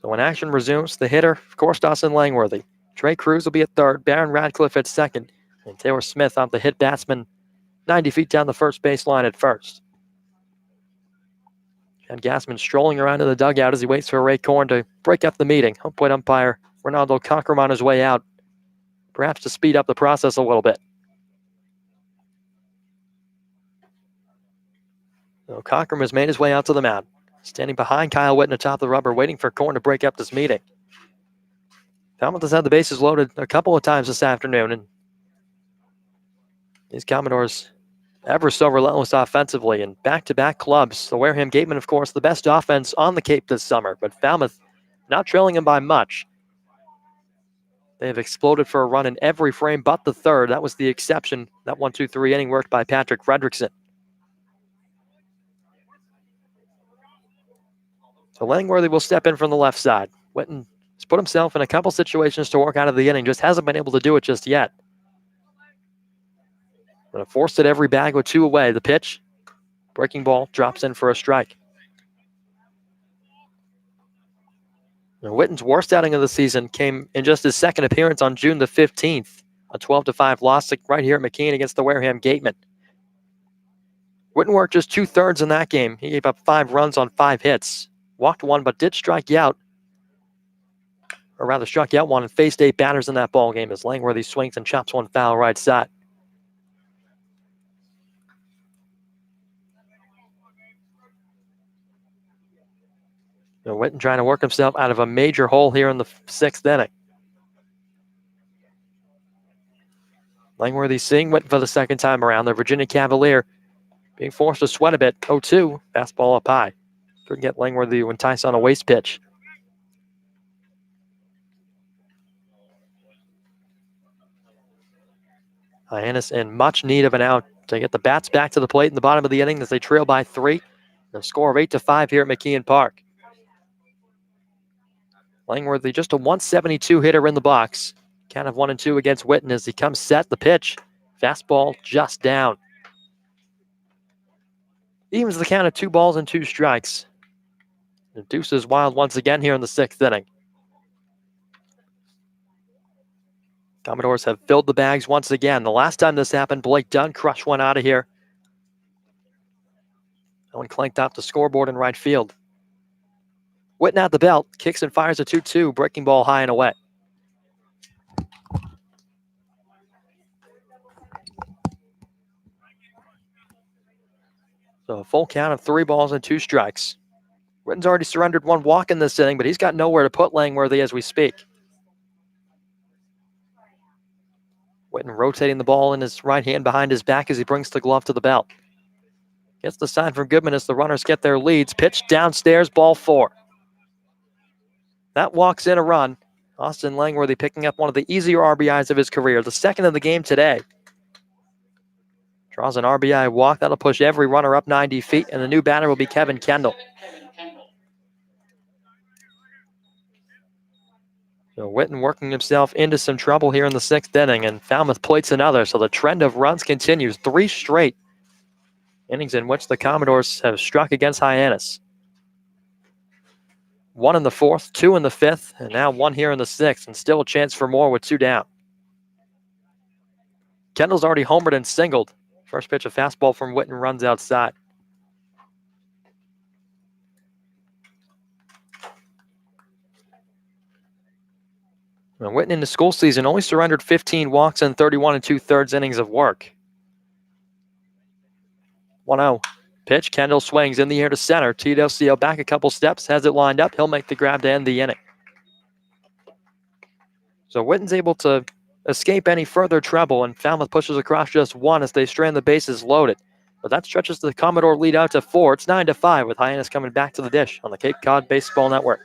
B: So when action resumes, the hitter, of course, Austin Langworthy. Trey Cruz will be at third, Baron Radcliffe at second, and Taylor Smith off the hit batsman 90 feet down the first baseline at first. And Gassman strolling around in the dugout as he waits for Ray Korn to break up the meeting. Home plate umpire Ronaldo Cockrum on his way out, perhaps to speed up the process a little bit. So Cockrum has made his way out to the mound. standing behind Kyle Witten atop the rubber, waiting for Korn to break up this meeting. Falmouth has had the bases loaded a couple of times this afternoon, and these Commodores ever so relentless offensively, and back-to-back clubs. The Wareham Gatemen, of course, the best offense on the Cape this summer, but Falmouth not trailing them by much. They have exploded for a run in every frame but the third. That was the exception. That 1-2-3 inning worked by Patrick Fredrickson. So Langworthy will step in from the left side. Witten has put himself in a couple situations to work out of the inning, just hasn't been able to do it just yet. But forced it every bag with 2 away. The pitch, breaking ball, drops in for a strike. Now, Witten's worst outing of the season came in just his second appearance on June the 15th. A 12-5 loss right here at McKean against the Wareham Gatemen. Witten worked just 2/3 in that game. He gave up 5 runs on 5 hits. Walked 1, but did strike you out. Or rather, struck you out 1 and faced 8 batters in that ball game as Langworthy swings and chops 1 foul right side. Now, Witten trying to work himself out of a major hole here in the 6th inning. Langworthy seeing Witten for the second time around. The Virginia Cavalier being forced to sweat a bit. 0-2, fastball up high. Couldn't get Langworthy to entice on a waste pitch. Hyannis in much need of an out to get the bats back to the plate in the bottom of the inning as they trail by 3. A score of 8-5 here at McKeon Park. Langworthy just a 172 hitter in the box. Count of 1-2 against Witten as he comes set. The pitch, fastball just down. Evens the count of 2 balls and 2 strikes. The deuce is wild once again here in the 6th inning. Commodores have filled the bags once again. The last time this happened, Blake Dunn crushed one out of here. That one clanked off the scoreboard in right field. Witten at the belt, kicks and fires a 2-2, breaking ball high and away. So a full count of 3 balls and 2 strikes. Witten's already surrendered 1 walk in this inning, but he's got nowhere to put Langworthy as we speak. Witten rotating the ball in his right hand behind his back as he brings the glove to the belt. Gets the sign from Goodman as the runners get their leads. Pitch downstairs, ball 4. That walks in a run. Austin Langworthy picking up one of the easier RBIs of his career, the second of the game today. Draws an RBI walk. That'll push every runner up 90 feet, and the new batter will be Kevin Kendall. So Witten working himself into some trouble here in the 6th inning, and Falmouth plates another, so the trend of runs continues. 3 straight innings in which the Commodores have struck against Hyannis. 1 in the 4th, 2 in the 5th, and now 1 here in the 6th, and still a chance for more with 2 down. Kendall's already homered and singled. First pitch, a fastball from Witten, runs outside. Now, Witten in the school season only surrendered 15 walks and 31 2/3 innings of work. 1-0. Pitch, Kendall swings in the air to center. Tito Seal back a couple steps, has it lined up. He'll make the grab to end the inning. So Witten's able to escape any further trouble, and Falmouth pushes across just 1 as they strand the bases loaded. But that stretches the Commodore lead out to 4. It's 9-5 with Hyannis coming back to the dish on the Cape Cod Baseball Network.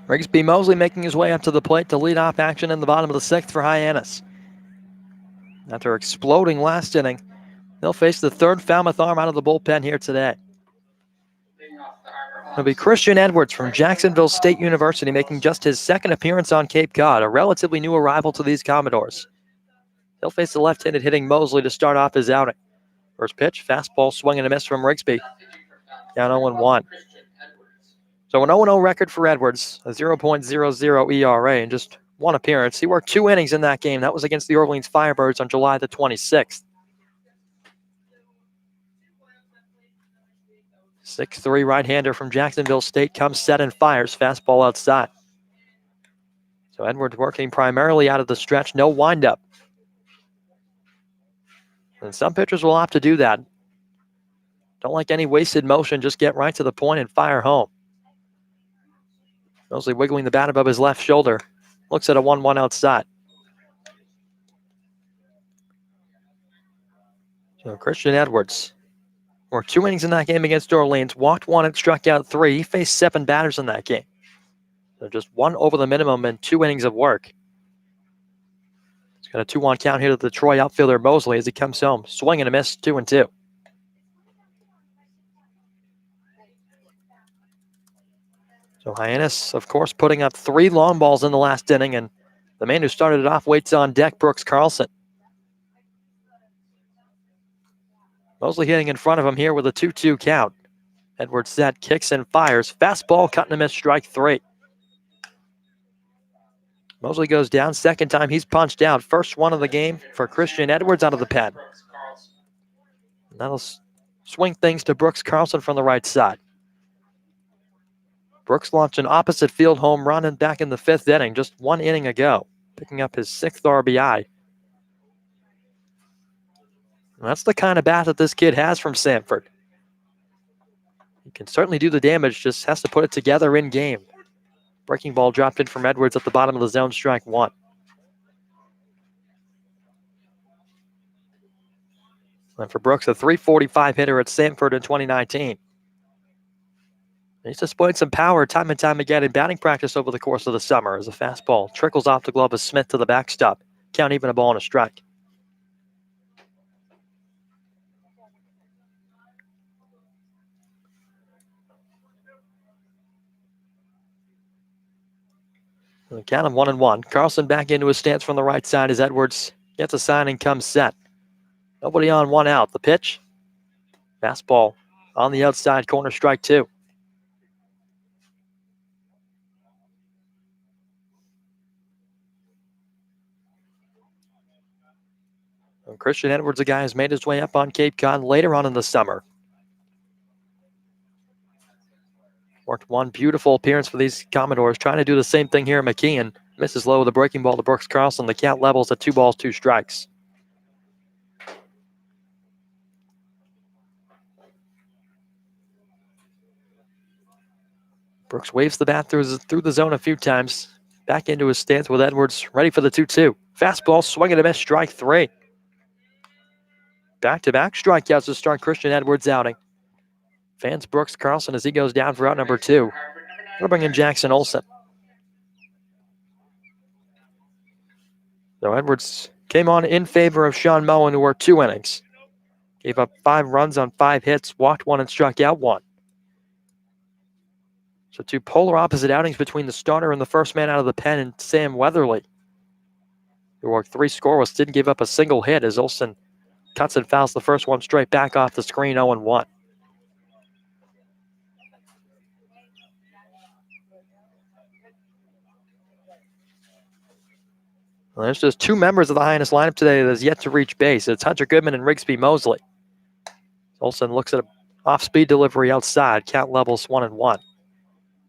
B: Rigsby Mosley making his way up to the plate to lead off action in the bottom of the 6th for Hyannis. After exploding last inning, they'll face the third Falmouth arm out of the bullpen here today. It'll be Christian Edwards from Jacksonville State University making just his second appearance on Cape Cod, a relatively new arrival to these Commodores. He'll face the left-handed hitting Mosley to start off his outing. First pitch, fastball swing and a miss from Rigsby. Down 0-1. So an 0-0 record for Edwards, a 0.00 ERA, and just one appearance. He worked 2 innings in that game. That was against the Orleans Firebirds on July the 26th. 6'3" right-hander from Jacksonville State comes set and fires. Fastball outside. So Edwards working primarily out of the stretch, no windup. And some pitchers will opt to do that. Don't like any wasted motion, just get right to the point and fire home. Mosley wiggling the bat above his left shoulder. Looks at a 1-1 outside. So Christian Edwards worked 2 innings in that game against Orleans, walked 1 and struck out 3. He faced 7 batters in that game. So just 1 over the minimum in 2 innings of work. He's got a 2-1 count here to the Troy outfielder Mosley as he comes home. Swing and a miss, 2-2. So Hyannis, of course, putting up 3 long balls in the last inning, and the man who started it off waits on deck, Brooks Carlson. Mosley hitting in front of him here with a 2-2 count. Edwards set, kicks and fires. Fastball, cut and a miss, strike 3. Mosley goes down. Second time he's punched out. First one of the game for Christian Edwards out of the pen. And that'll swing things to Brooks Carlson from the right side. Brooks launched an opposite field home run and back in the 5th inning, just 1 inning ago, picking up his 6th RBI. And that's the kind of bat that this kid has from Sanford. He can certainly do the damage, just has to put it together in game. Breaking ball dropped in from Edwards at the bottom of the zone, strike 1. And for Brooks, a .345 hitter at Sanford in 2019. He's displayed some power time and time again in batting practice over the course of the summer as a fastball trickles off the glove of Smith to the backstop. Count even, a ball and a strike. The count of 1-1. Carlson back into his stance from the right side as Edwards gets a sign and comes set. Nobody on, 1 out. The pitch. Fastball on the outside corner, strike 2. And Christian Edwards, a guy who's made his way up on Cape Cod later on in the summer. Worked 1 beautiful appearance for these Commodores, trying to do the same thing here at McKeon. Misses low with a breaking ball to Brooks Carlson. The count levels at 2 balls, 2 strikes. Brooks waves the bat through the zone a few times. Back into his stance with Edwards, ready for the 2-2. Fastball, swing and a miss, strike 3. Back-to-back strikeouts to start Christian Edwards' outing. Fans Brooks Carlson as he goes down for out number 2. We'll bring in Jackson Olsen. So Edwards came on in favor of Sean Moen, who worked 2 innings. Gave up 5 runs on 5 hits, walked 1 and struck out 1. So 2 polar opposite outings between the starter and the first man out of the pen, and Sam Weatherly, who worked 3 scoreless, didn't give up a single hit as Olsen cuts and fouls the first one straight back off the screen, 0-1. Well, there's just 2 members of the Hyannis lineup today that has yet to reach base. It's Hunter Goodman and Rigsby Mosley. Olsen looks at an off-speed delivery outside. Count levels 1-1.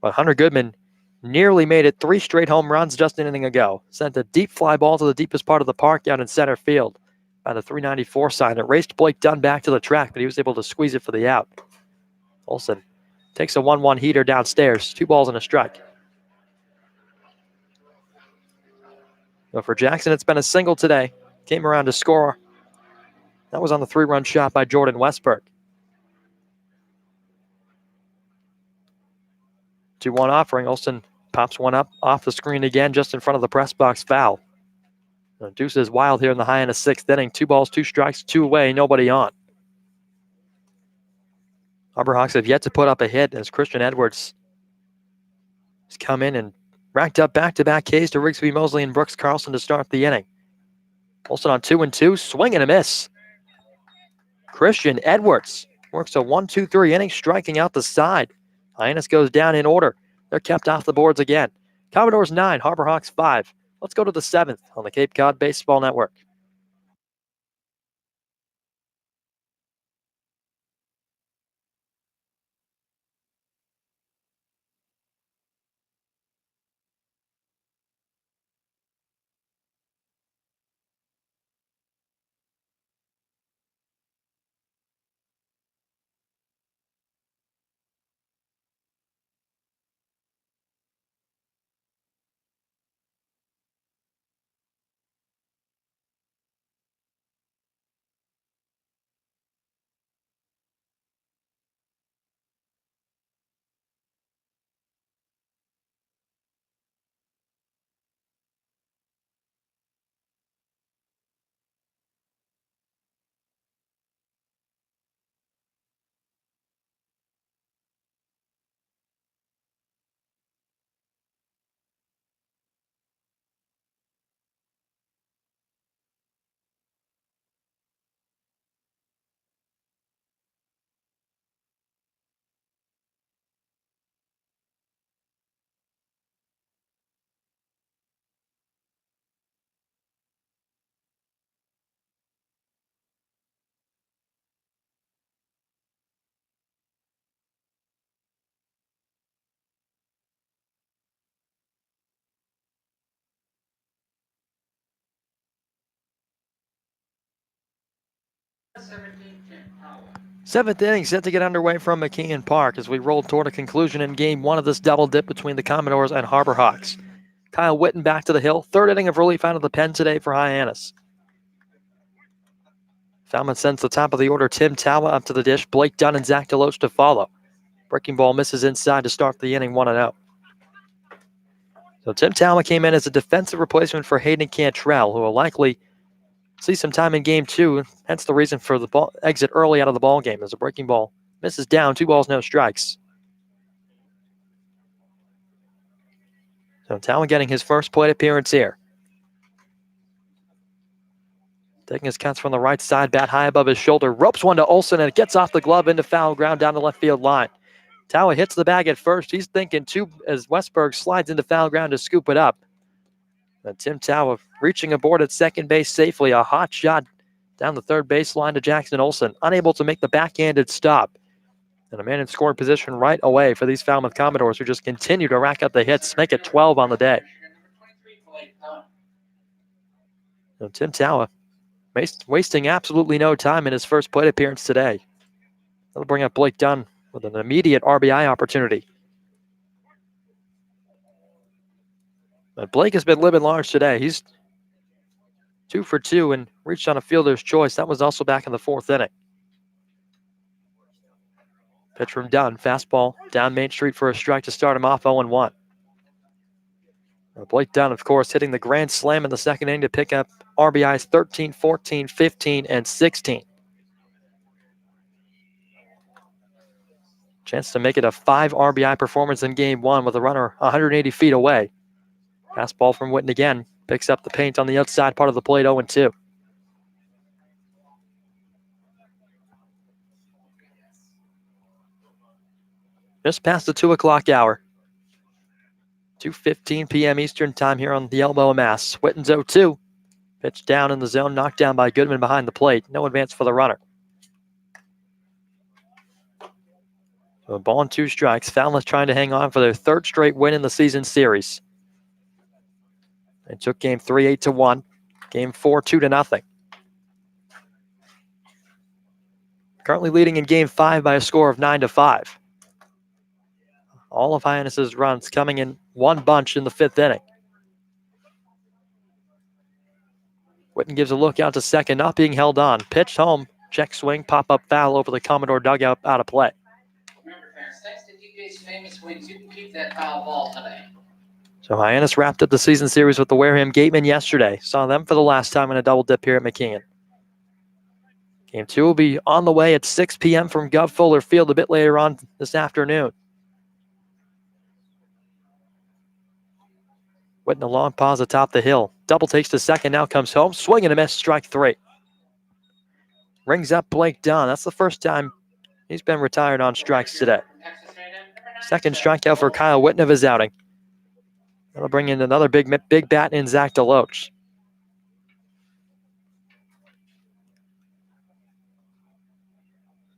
B: But Hunter Goodman nearly made it 3 straight home runs just an inning ago. Sent a deep fly ball to the deepest part of the park out in center field by the 394 sign. It raced Blake Dunn back to the track, but he was able to squeeze it for the out. Olsen takes a 1-1 heater downstairs. 2 balls and a strike. But for Jackson, it's been a single today. Came around to score. That was on the 3-run shot by Jordan Westberg. 2-1 offering. Olsen Pops one up off the screen again, just in front of the press box foul. Deuce is wild here in the Hyannis sixth inning. 2 balls, 2 strikes, 2 away, nobody on. Hawks have yet to put up a hit as Christian Edwards has come in and racked up back-to-back Ks to Rigsby Mosley and Brooks Carlson to start the inning. Olsen on 2-2, swing and a miss. Christian Edwards works a 1-2-3 inning, striking out the side. Hyannis goes down in order. They're kept off the boards again. Commodores 9, Harbor Hawks 5. Let's go to the 7th on the Cape Cod Baseball Network. Seventh inning set to get underway from McKeon Park as we roll toward a conclusion in game 1 of this double dip between the Commodores and Harbor Hawks. Kyle Witten back to the hill. Third inning of relief out of the pen today for Hyannis. Falmouth sends the top of the order Tim Tawa up to the dish. Blake Dunn and Zach Deloach to follow. Breaking ball misses inside to start the inning 1-0. So Tim Tawa came in as a defensive replacement for Hayden Cantrell, who will likely see some time in game 2. Hence the reason for the ball exit early out of the ball game as a breaking ball misses down. 2 balls, no strikes. So Tawa getting his first plate appearance here. Taking his cuts from the right side, bat high above his shoulder, ropes one to Olsen, and it gets off the glove into foul ground down the left field line. Tawa hits the bag at first. He's thinking 2 as Westberg slides into foul ground to scoop it up. And Tim Tawa reaching aboard at second base safely. A hot shot down the third baseline to Jackson Olsen, unable to make the backhanded stop. And a man in scoring position right away for these Falmouth Commodores, who just continue to rack up the hits, make it 12 on the day. So Tim Tawa wasting absolutely no time in his first plate appearance today. That'll bring up Blake Dunn with an immediate RBI opportunity. But Blake has been living large today. He's 2 for 2 and reached on a fielder's choice. That was also back in the 4th inning. Pitch from Dunn, fastball down Main Street for a strike to start him off 0-1. Blake Dunn, of course, hitting the grand slam in the second inning to pick up RBIs 13, 14, 15, and 16. Chance to make it a 5 RBI performance in game 1 with a runner 180 feet away. Fastball from Witten again. Picks up the paint on the outside part of the plate, 0-2. Just past the 2 o'clock hour. 2:15 p.m. Eastern time here on the elbow of Mass. Witten's 0-2. Pitch down in the zone, knocked down by Goodman behind the plate. No advance for the runner. So a ball and 2 strikes. Falmouth trying to hang on for their 3rd straight win in the season series. They took game 3 8-1. Game 4 2-0. Currently leading in game 5 by a score of 9-5. All of Hyannis' runs coming in one bunch in the 5th inning. Witten gives a look out to second, not being held on. Pitched home, check swing, pop-up foul over the Commodore dugout, out of play.
C: Remember, parents, thanks to DJ's Famous Wings, you can keep that foul ball today.
B: So Hyannis wrapped up the season series with the Wareham Gatemen yesterday. Saw them for the last time in a double dip here at McKeon. Game 2 will be on the way at 6 p.m. from Gov Fuller Field a bit later on this afternoon. Witten a long pause atop the hill. Double takes to second, now comes home. Swing and a miss, strike 3. Rings up Blake Dunn. That's the first time he's been retired on strikes today. Second strikeout for Kyle Witten of his outing. That'll bring in another big bat in Zach DeLoach.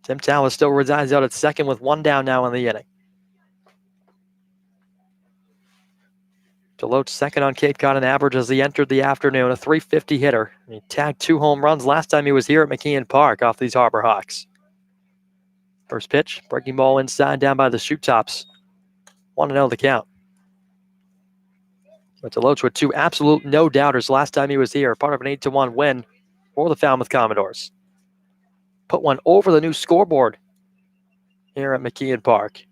B: Tim Tallis still resides out at second with 1 down now in the inning. DeLoach second on Cape Cod in average as he entered the afternoon, a .350 hitter. He tagged 2 home runs last time he was here at McKeon Park off these Harbor Hawks. First pitch, breaking ball inside down by the shoot tops. 1-0 the count. But DeLoach with 2 absolute no-doubters last time he was here, part of an 8-1 win for the Falmouth Commodores. Put one over the new scoreboard here at McKeon Park.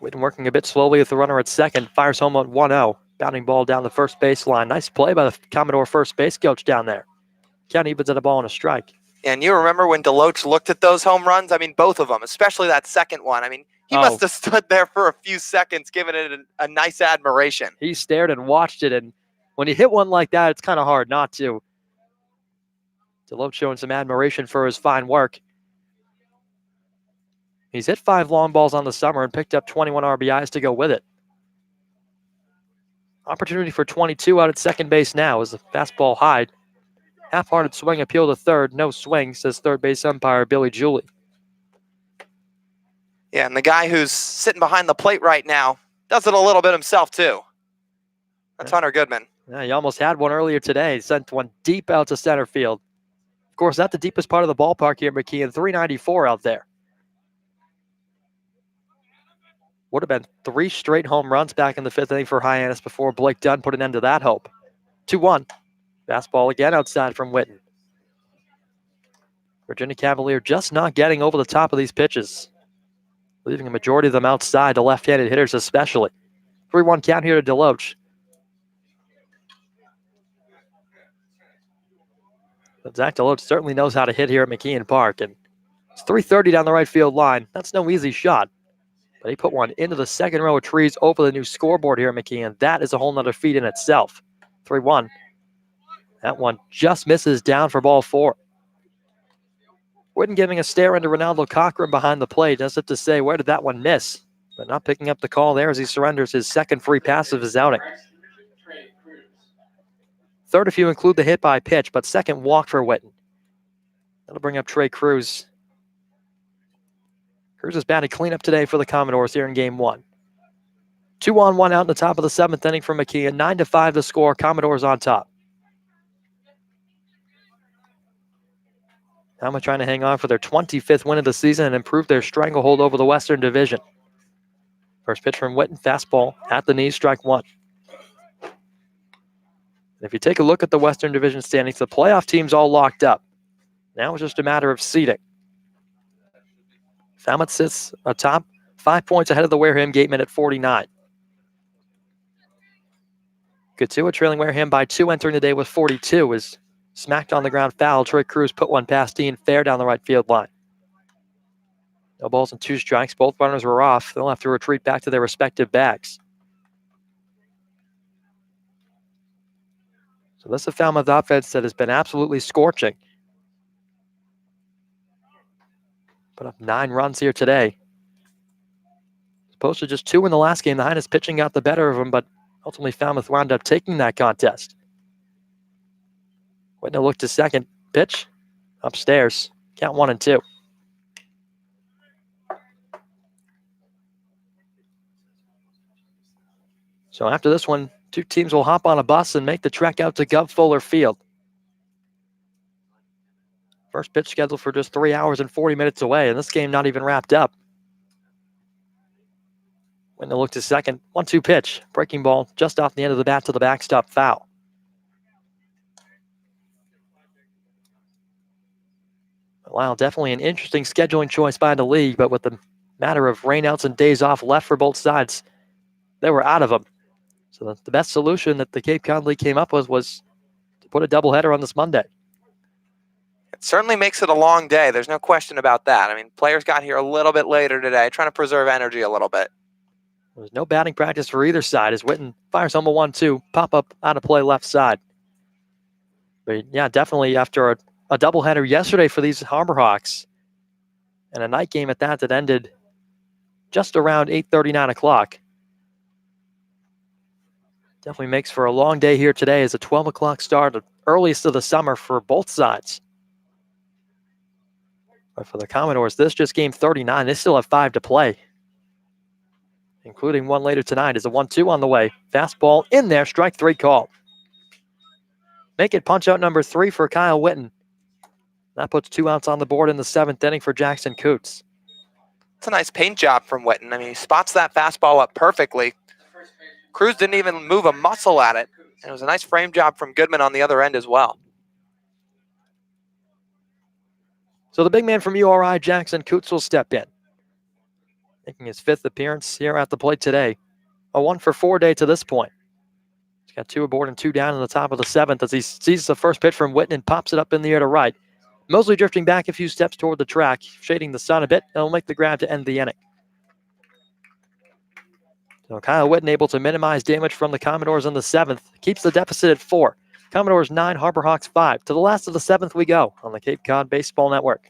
B: Witten working a bit slowly with the runner at second. Fires home on 1-0. Bounding ball down the first baseline. Nice play by the Commodore first base coach down there. Count evens at a ball and a strike.
A: And you remember when DeLoach looked at those home runs? I mean, both of them, especially that second one. I mean, he must have stood there for a few seconds, giving it a nice admiration.
B: He stared and watched it, and when you hit one like that, it's kind of hard not to. DeLoach showing some admiration for his fine work. He's hit 5 long balls on the summer and picked up 21 RBIs to go with it. Opportunity for 22 out at second base now as the fastball high. Half-hearted swing appeal to third. No swing, says third base umpire Billy Julie.
A: Yeah, and the guy who's sitting behind the plate right now does it a little bit himself, too. That's Hunter Goodman.
B: Yeah, he almost had one earlier today. He sent one deep out to center field. Of course, that's the deepest part of the ballpark here at McKeon. 394 out there. Would have been 3 straight home runs back in the 5th inning for Hyannis before Blake Dunn put an end to that hope. 2-1. Fastball again outside from Witten. Virginia Cavalier just not getting over the top of these pitches, leaving a majority of them outside to left-handed hitters especially. 3-1 count here to DeLoach. But Zach DeLoach certainly knows how to hit here at McKeon Park, and it's .330 down the right field line. That's no easy shot. But he put one into the second row of trees over the new scoreboard here at McKeon. That is a whole nother feat in itself. 3-1. That one just misses down for ball 4. Witten giving a stare into Ronaldo Cochran behind the plate, as if to say, where did that one miss? But not picking up the call there as he surrenders his second free pass of his outing. Third if you include the hit by pitch, but second walk for Witten. That'll bring up Trey Cruz. Cruz has batted cleanup today for the Commodores here in Game 1. 2-on-1 out in the top of the 7th inning from McKeon. 9-5 the score. Commodores on top. Alma trying to hang on for their 25th win of the season and improve their stranglehold over the Western Division. First pitch from Witten, fastball at the knees, strike 1. And if you take a look at the Western Division standings, the playoff team's all locked up. Now it's just a matter of seeding. Falmouth sits atop, 5 points ahead of the Wareham Gatemen at 49. Katua trailing Wareham by 2 entering the day with 42 is smacked on the ground foul. Trey Cruz put one past Dean Fair down the right field line. No balls and 2 strikes. Both runners were off. They'll have to retreat back to their respective bags. So this is a Falmouth offense that has been absolutely scorching. Put up 9 runs here today. As opposed to just 2 in the last game. The Hyannis pitching got the better of them, but ultimately Falmouth wound up taking that contest. Witten to look to second. Pitch. Upstairs. Count 1-2. So after this one, 2 teams will hop on a bus and make the trek out to Gov Fuller Field. First pitch scheduled for just 3 hours and 40 minutes away, and this game not even wrapped up. When they look to second, 1-2 pitch. Breaking ball just off the end of the bat to the backstop, foul. Wow, definitely an interesting scheduling choice by the league, but with the matter of rainouts and days off left for both sides, they were out of them. So the best solution that the Cape Cod League came up with was to put a doubleheader on this Monday.
A: It certainly makes it a long day. There's no question about that. I mean, players got here a little bit later today, trying to preserve energy a little bit.
B: There's no batting practice for either side as Witten fires home a 1-2, pop up out of play left side. But yeah, definitely after a doubleheader yesterday for these Harbor Hawks and a night game at that ended just around 8:30, 9 o'clock. Definitely makes for a long day here today as a 12 o'clock start, the earliest of the summer for both sides. But for the Commodores, this just game 39. They still have 5 to play, including one later tonight. Is a 1-2 on the way. Fastball in there, strike 3 call. Make it punch out number 3 for Kyle Witten. That puts 2 outs on the board in the 7th inning for Jackson Coots.
A: It's a nice paint job from Witten. I mean, he spots that fastball up perfectly. Cruz didn't even move a muscle at it. And it was a nice frame job from Goodman on the other end as well.
B: So the big man from URI, Jackson Coots, will step in, making his 5th appearance here at the plate today. A 1-for-4 day to this point. He's got 2 aboard and 2 down in the top of the 7th as he sees the first pitch from Witten and pops it up in the air to right. Mosley drifting back a few steps toward the track, shading the sun a bit, and will make the grab to end the inning. So Kyle Witten able to minimize damage from the Commodores in the 7th, keeps the deficit at 4. Commodores 9, Harbor Hawks 5. To the last of the 7th we go on the Cape Cod Baseball Network.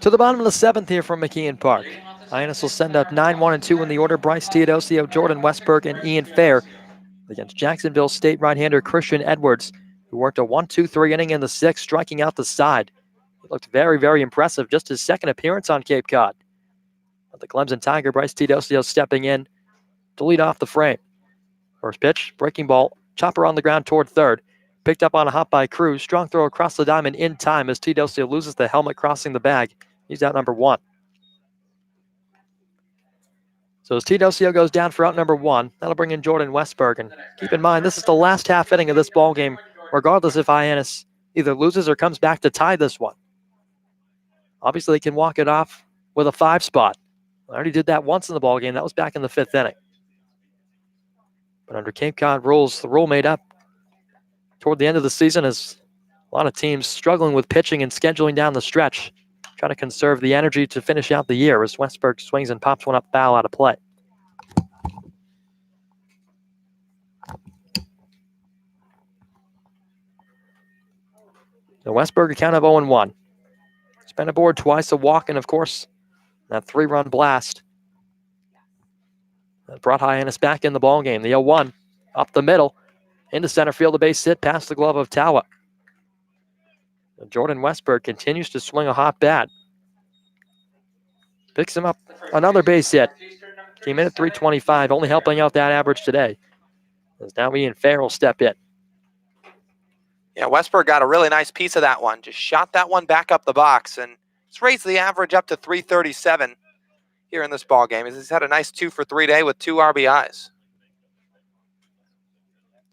B: To the bottom of the 7th here from McKeon Park. Hyannis will send up 9, 1, and 2 in the order. Bryce Teodosio, Jordan Westberg, and Ian Fair against Jacksonville State right-hander Christian Edwards, who worked a 1-2-3 inning in the 6th, striking out the side. He looked very, very impressive. Just his 2nd appearance on Cape Cod. But the Clemson Tiger, Bryce Teodosio, stepping in to lead off the frame. First pitch, breaking ball, chopper on the ground toward 3rd. Picked up on a hop by Cruz. Strong throw across the diamond in time as Teodosio loses the helmet crossing the bag. He's out number 1. So as Teodosio goes down for out number 1, that'll bring in Jordan Westberg. And keep in mind, this is the last half inning of this ball game, regardless if Hyannis either loses or comes back to tie this one. Obviously, they can walk it off with a 5 spot. I already did that once in the ball game. That was back in the 5th inning. But under Cape Cod rules, the rule made up toward the end of the season is a lot of teams struggling with pitching and scheduling down the stretch, trying to conserve the energy to finish out the year as Westberg swings and pops one up foul out of play. So Westberg, a count of 0-1. He's been aboard twice, a walk, and of course, that 3-run blast that brought Hyannis back in the ballgame. The 0-1 up the middle into center field, a base hit past the glove of Tawa. Jordan Westberg continues to swing a hot bat. Picks him up another base hit. Came in at 325, only helping out that average today. As now Ian Fair will step in.
A: Yeah, Westberg got a really nice piece of that one. Just shot that one back up the box, and it's raised the average up to 337 here in this ball game. He's had a nice 2-for-3 day with 2 RBIs.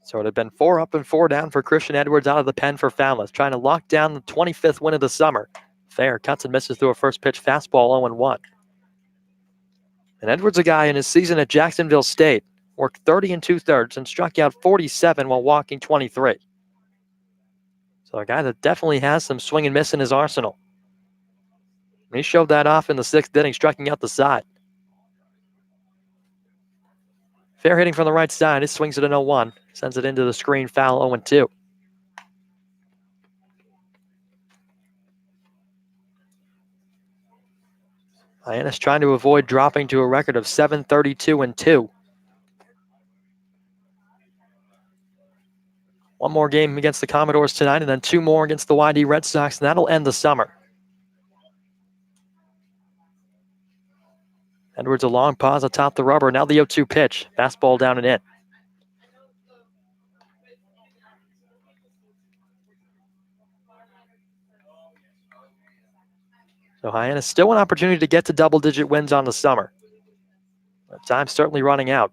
B: So it had been 4 up and 4 down for Christian Edwards out of the pen for Falmouth, trying to lock down the 25th win of the summer. Fair cuts and misses through a first pitch fastball 0-1. And Edwards, a guy in his season at Jacksonville State, worked 30 2/3 and struck out 47 while walking 23. So a guy that definitely has some swing and miss in his arsenal. He showed that off in the 6th inning, striking out the side. Fair hitting from the right side. He swings it in 0-1. Sends it into the screen, foul 0-2. Hyannis trying to avoid dropping to a record of 732-2. One more game against the Commodores tonight, and then 2 more against the YD Red Sox, and that'll end the summer. Edwards a long pause atop the rubber. Now the 0-2 pitch. Fastball down and in. So Hyannis still an opportunity to get to double-digit wins on the summer. But time's certainly running out.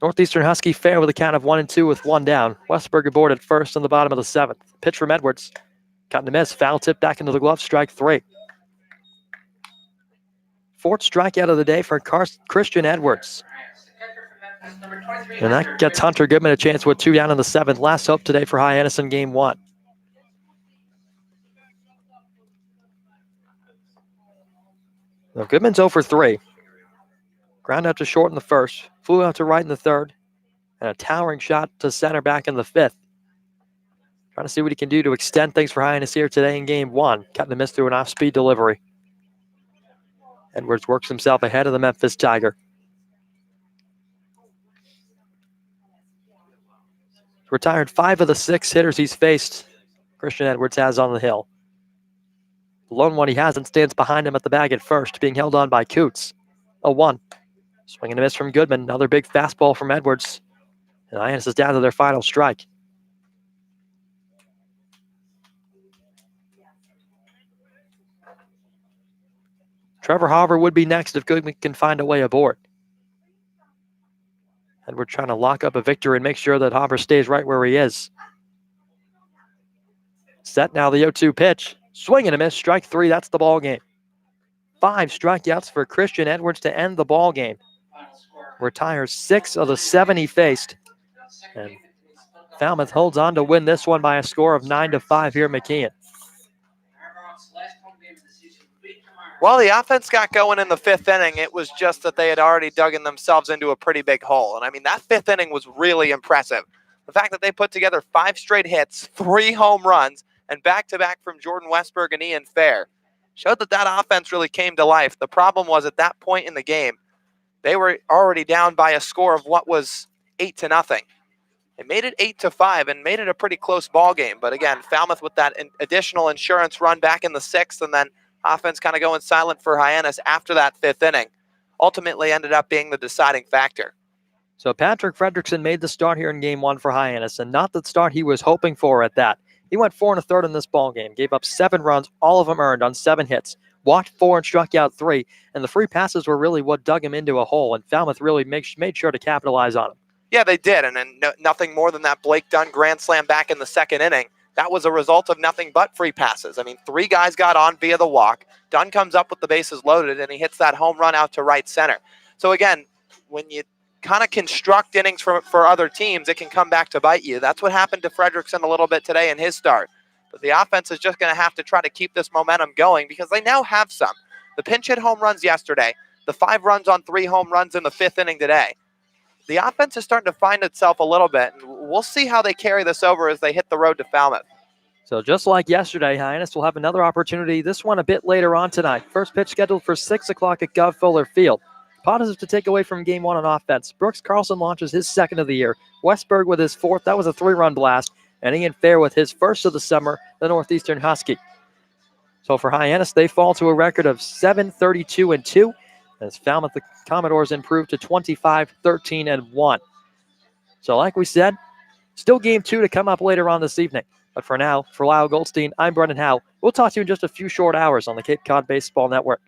B: Northeastern Husky fair with a count of 1-2 with 1 down. Westberg aboard at first in the bottom of the 7th. Pitch from Edwards. Cut and a miss. Foul tip back into the glove. Strike 3. 4th strikeout of the day for Christian Edwards. And that gets Hunter Goodman a chance with 2 down in the 7th. Last hope today for Hyannis in game 1. Now Goodman's 0 for 3. Ground out to short in the 1st. Flew out to right in the 3rd. And a towering shot to center back in the 5th. Trying to see what he can do to extend things for Hyannis here today in game 1. Cutting a miss through an off-speed delivery. Edwards works himself ahead of the Memphis Tiger. Retired 5 of the 6 hitters he's faced, Christian Edwards has on the hill. The lone one he hasn't stands behind him at the bag at first, being held on by Coots. 0-1. Swing and a miss from Goodman. Another big fastball from Edwards. And Hyannis is down to their final strike. Trevor Hauber would be next if Goodman can find a way aboard. And we're trying to lock up a victory and make sure that Hauber stays right where he is. Set now the 0-2 pitch. Swing and a miss. Strike 3. That's the ball game. 5 strikeouts for Christian Edwards to end the ball game. Retires 6 of the 7 he faced. And Falmouth holds on to win this one by a score of 9-5 here at McKeon.
A: Well, the offense got going in the 5th inning. It was just that they had already dug themselves into a pretty big hole. And I mean, that 5th inning was really impressive. The fact that they put together 5 straight hits, 3 home runs, and back-to-back from Jordan Westberg and Ian Fair showed that that offense really came to life. The problem was at that point in the game, they were already down by a score of what was 8-0. They made it 8-5 and made it a pretty close ball game. But again, Falmouth with that additional insurance run back in the 6th, and then offense kind of going silent for Hyannis after that 5th inning, ultimately ended up being the deciding factor.
B: So Patrick Fredrickson made the start here in game 1 for Hyannis, and not the start he was hoping for at that. He went 4 1/3 in this ball game, gave up 7 runs, all of them earned on 7 hits, walked 4 and struck out 3, and the free passes were really what dug him into a hole, and Falmouth really made sure to capitalize on him.
A: Yeah, they did, and then nothing more than that Blake Dunn grand slam back in the 2nd inning. That was a result of nothing but free passes. I mean, 3 guys got on via the walk. Dunn comes up with the bases loaded, and he hits that home run out to right center. So again, when you kind of construct innings for other teams, it can come back to bite you. That's what happened to Fredrickson a little bit today in his start. But the offense is just going to have to try to keep this momentum going because they now have some. The pinch hit home runs yesterday, the 5 runs on 3 home runs in the 5th inning today. The offense is starting to find itself a little bit, and we'll see how they carry this over as they hit the road to Falmouth.
B: So just like yesterday, Hyannis will have another opportunity, this one a bit later on tonight. First pitch scheduled for 6 o'clock at Gov Fuller Field. Positive to take away from game 1 on offense. Brooks Carlson launches his 2nd of the year. Westberg with his 4th. That was a 3-run blast. And Ian Fair with his 1st of the summer, the Northeastern Husky. So for Hyannis, they fall to a record of 7-32-2, as Falmouth the Commodores improved to 25-13-1. So like we said, still game 2 to come up later on this evening. But for now, for Lyle Goldstein, I'm Brendan Howe. We'll talk to you in just a few short hours on the Cape Cod Baseball Network.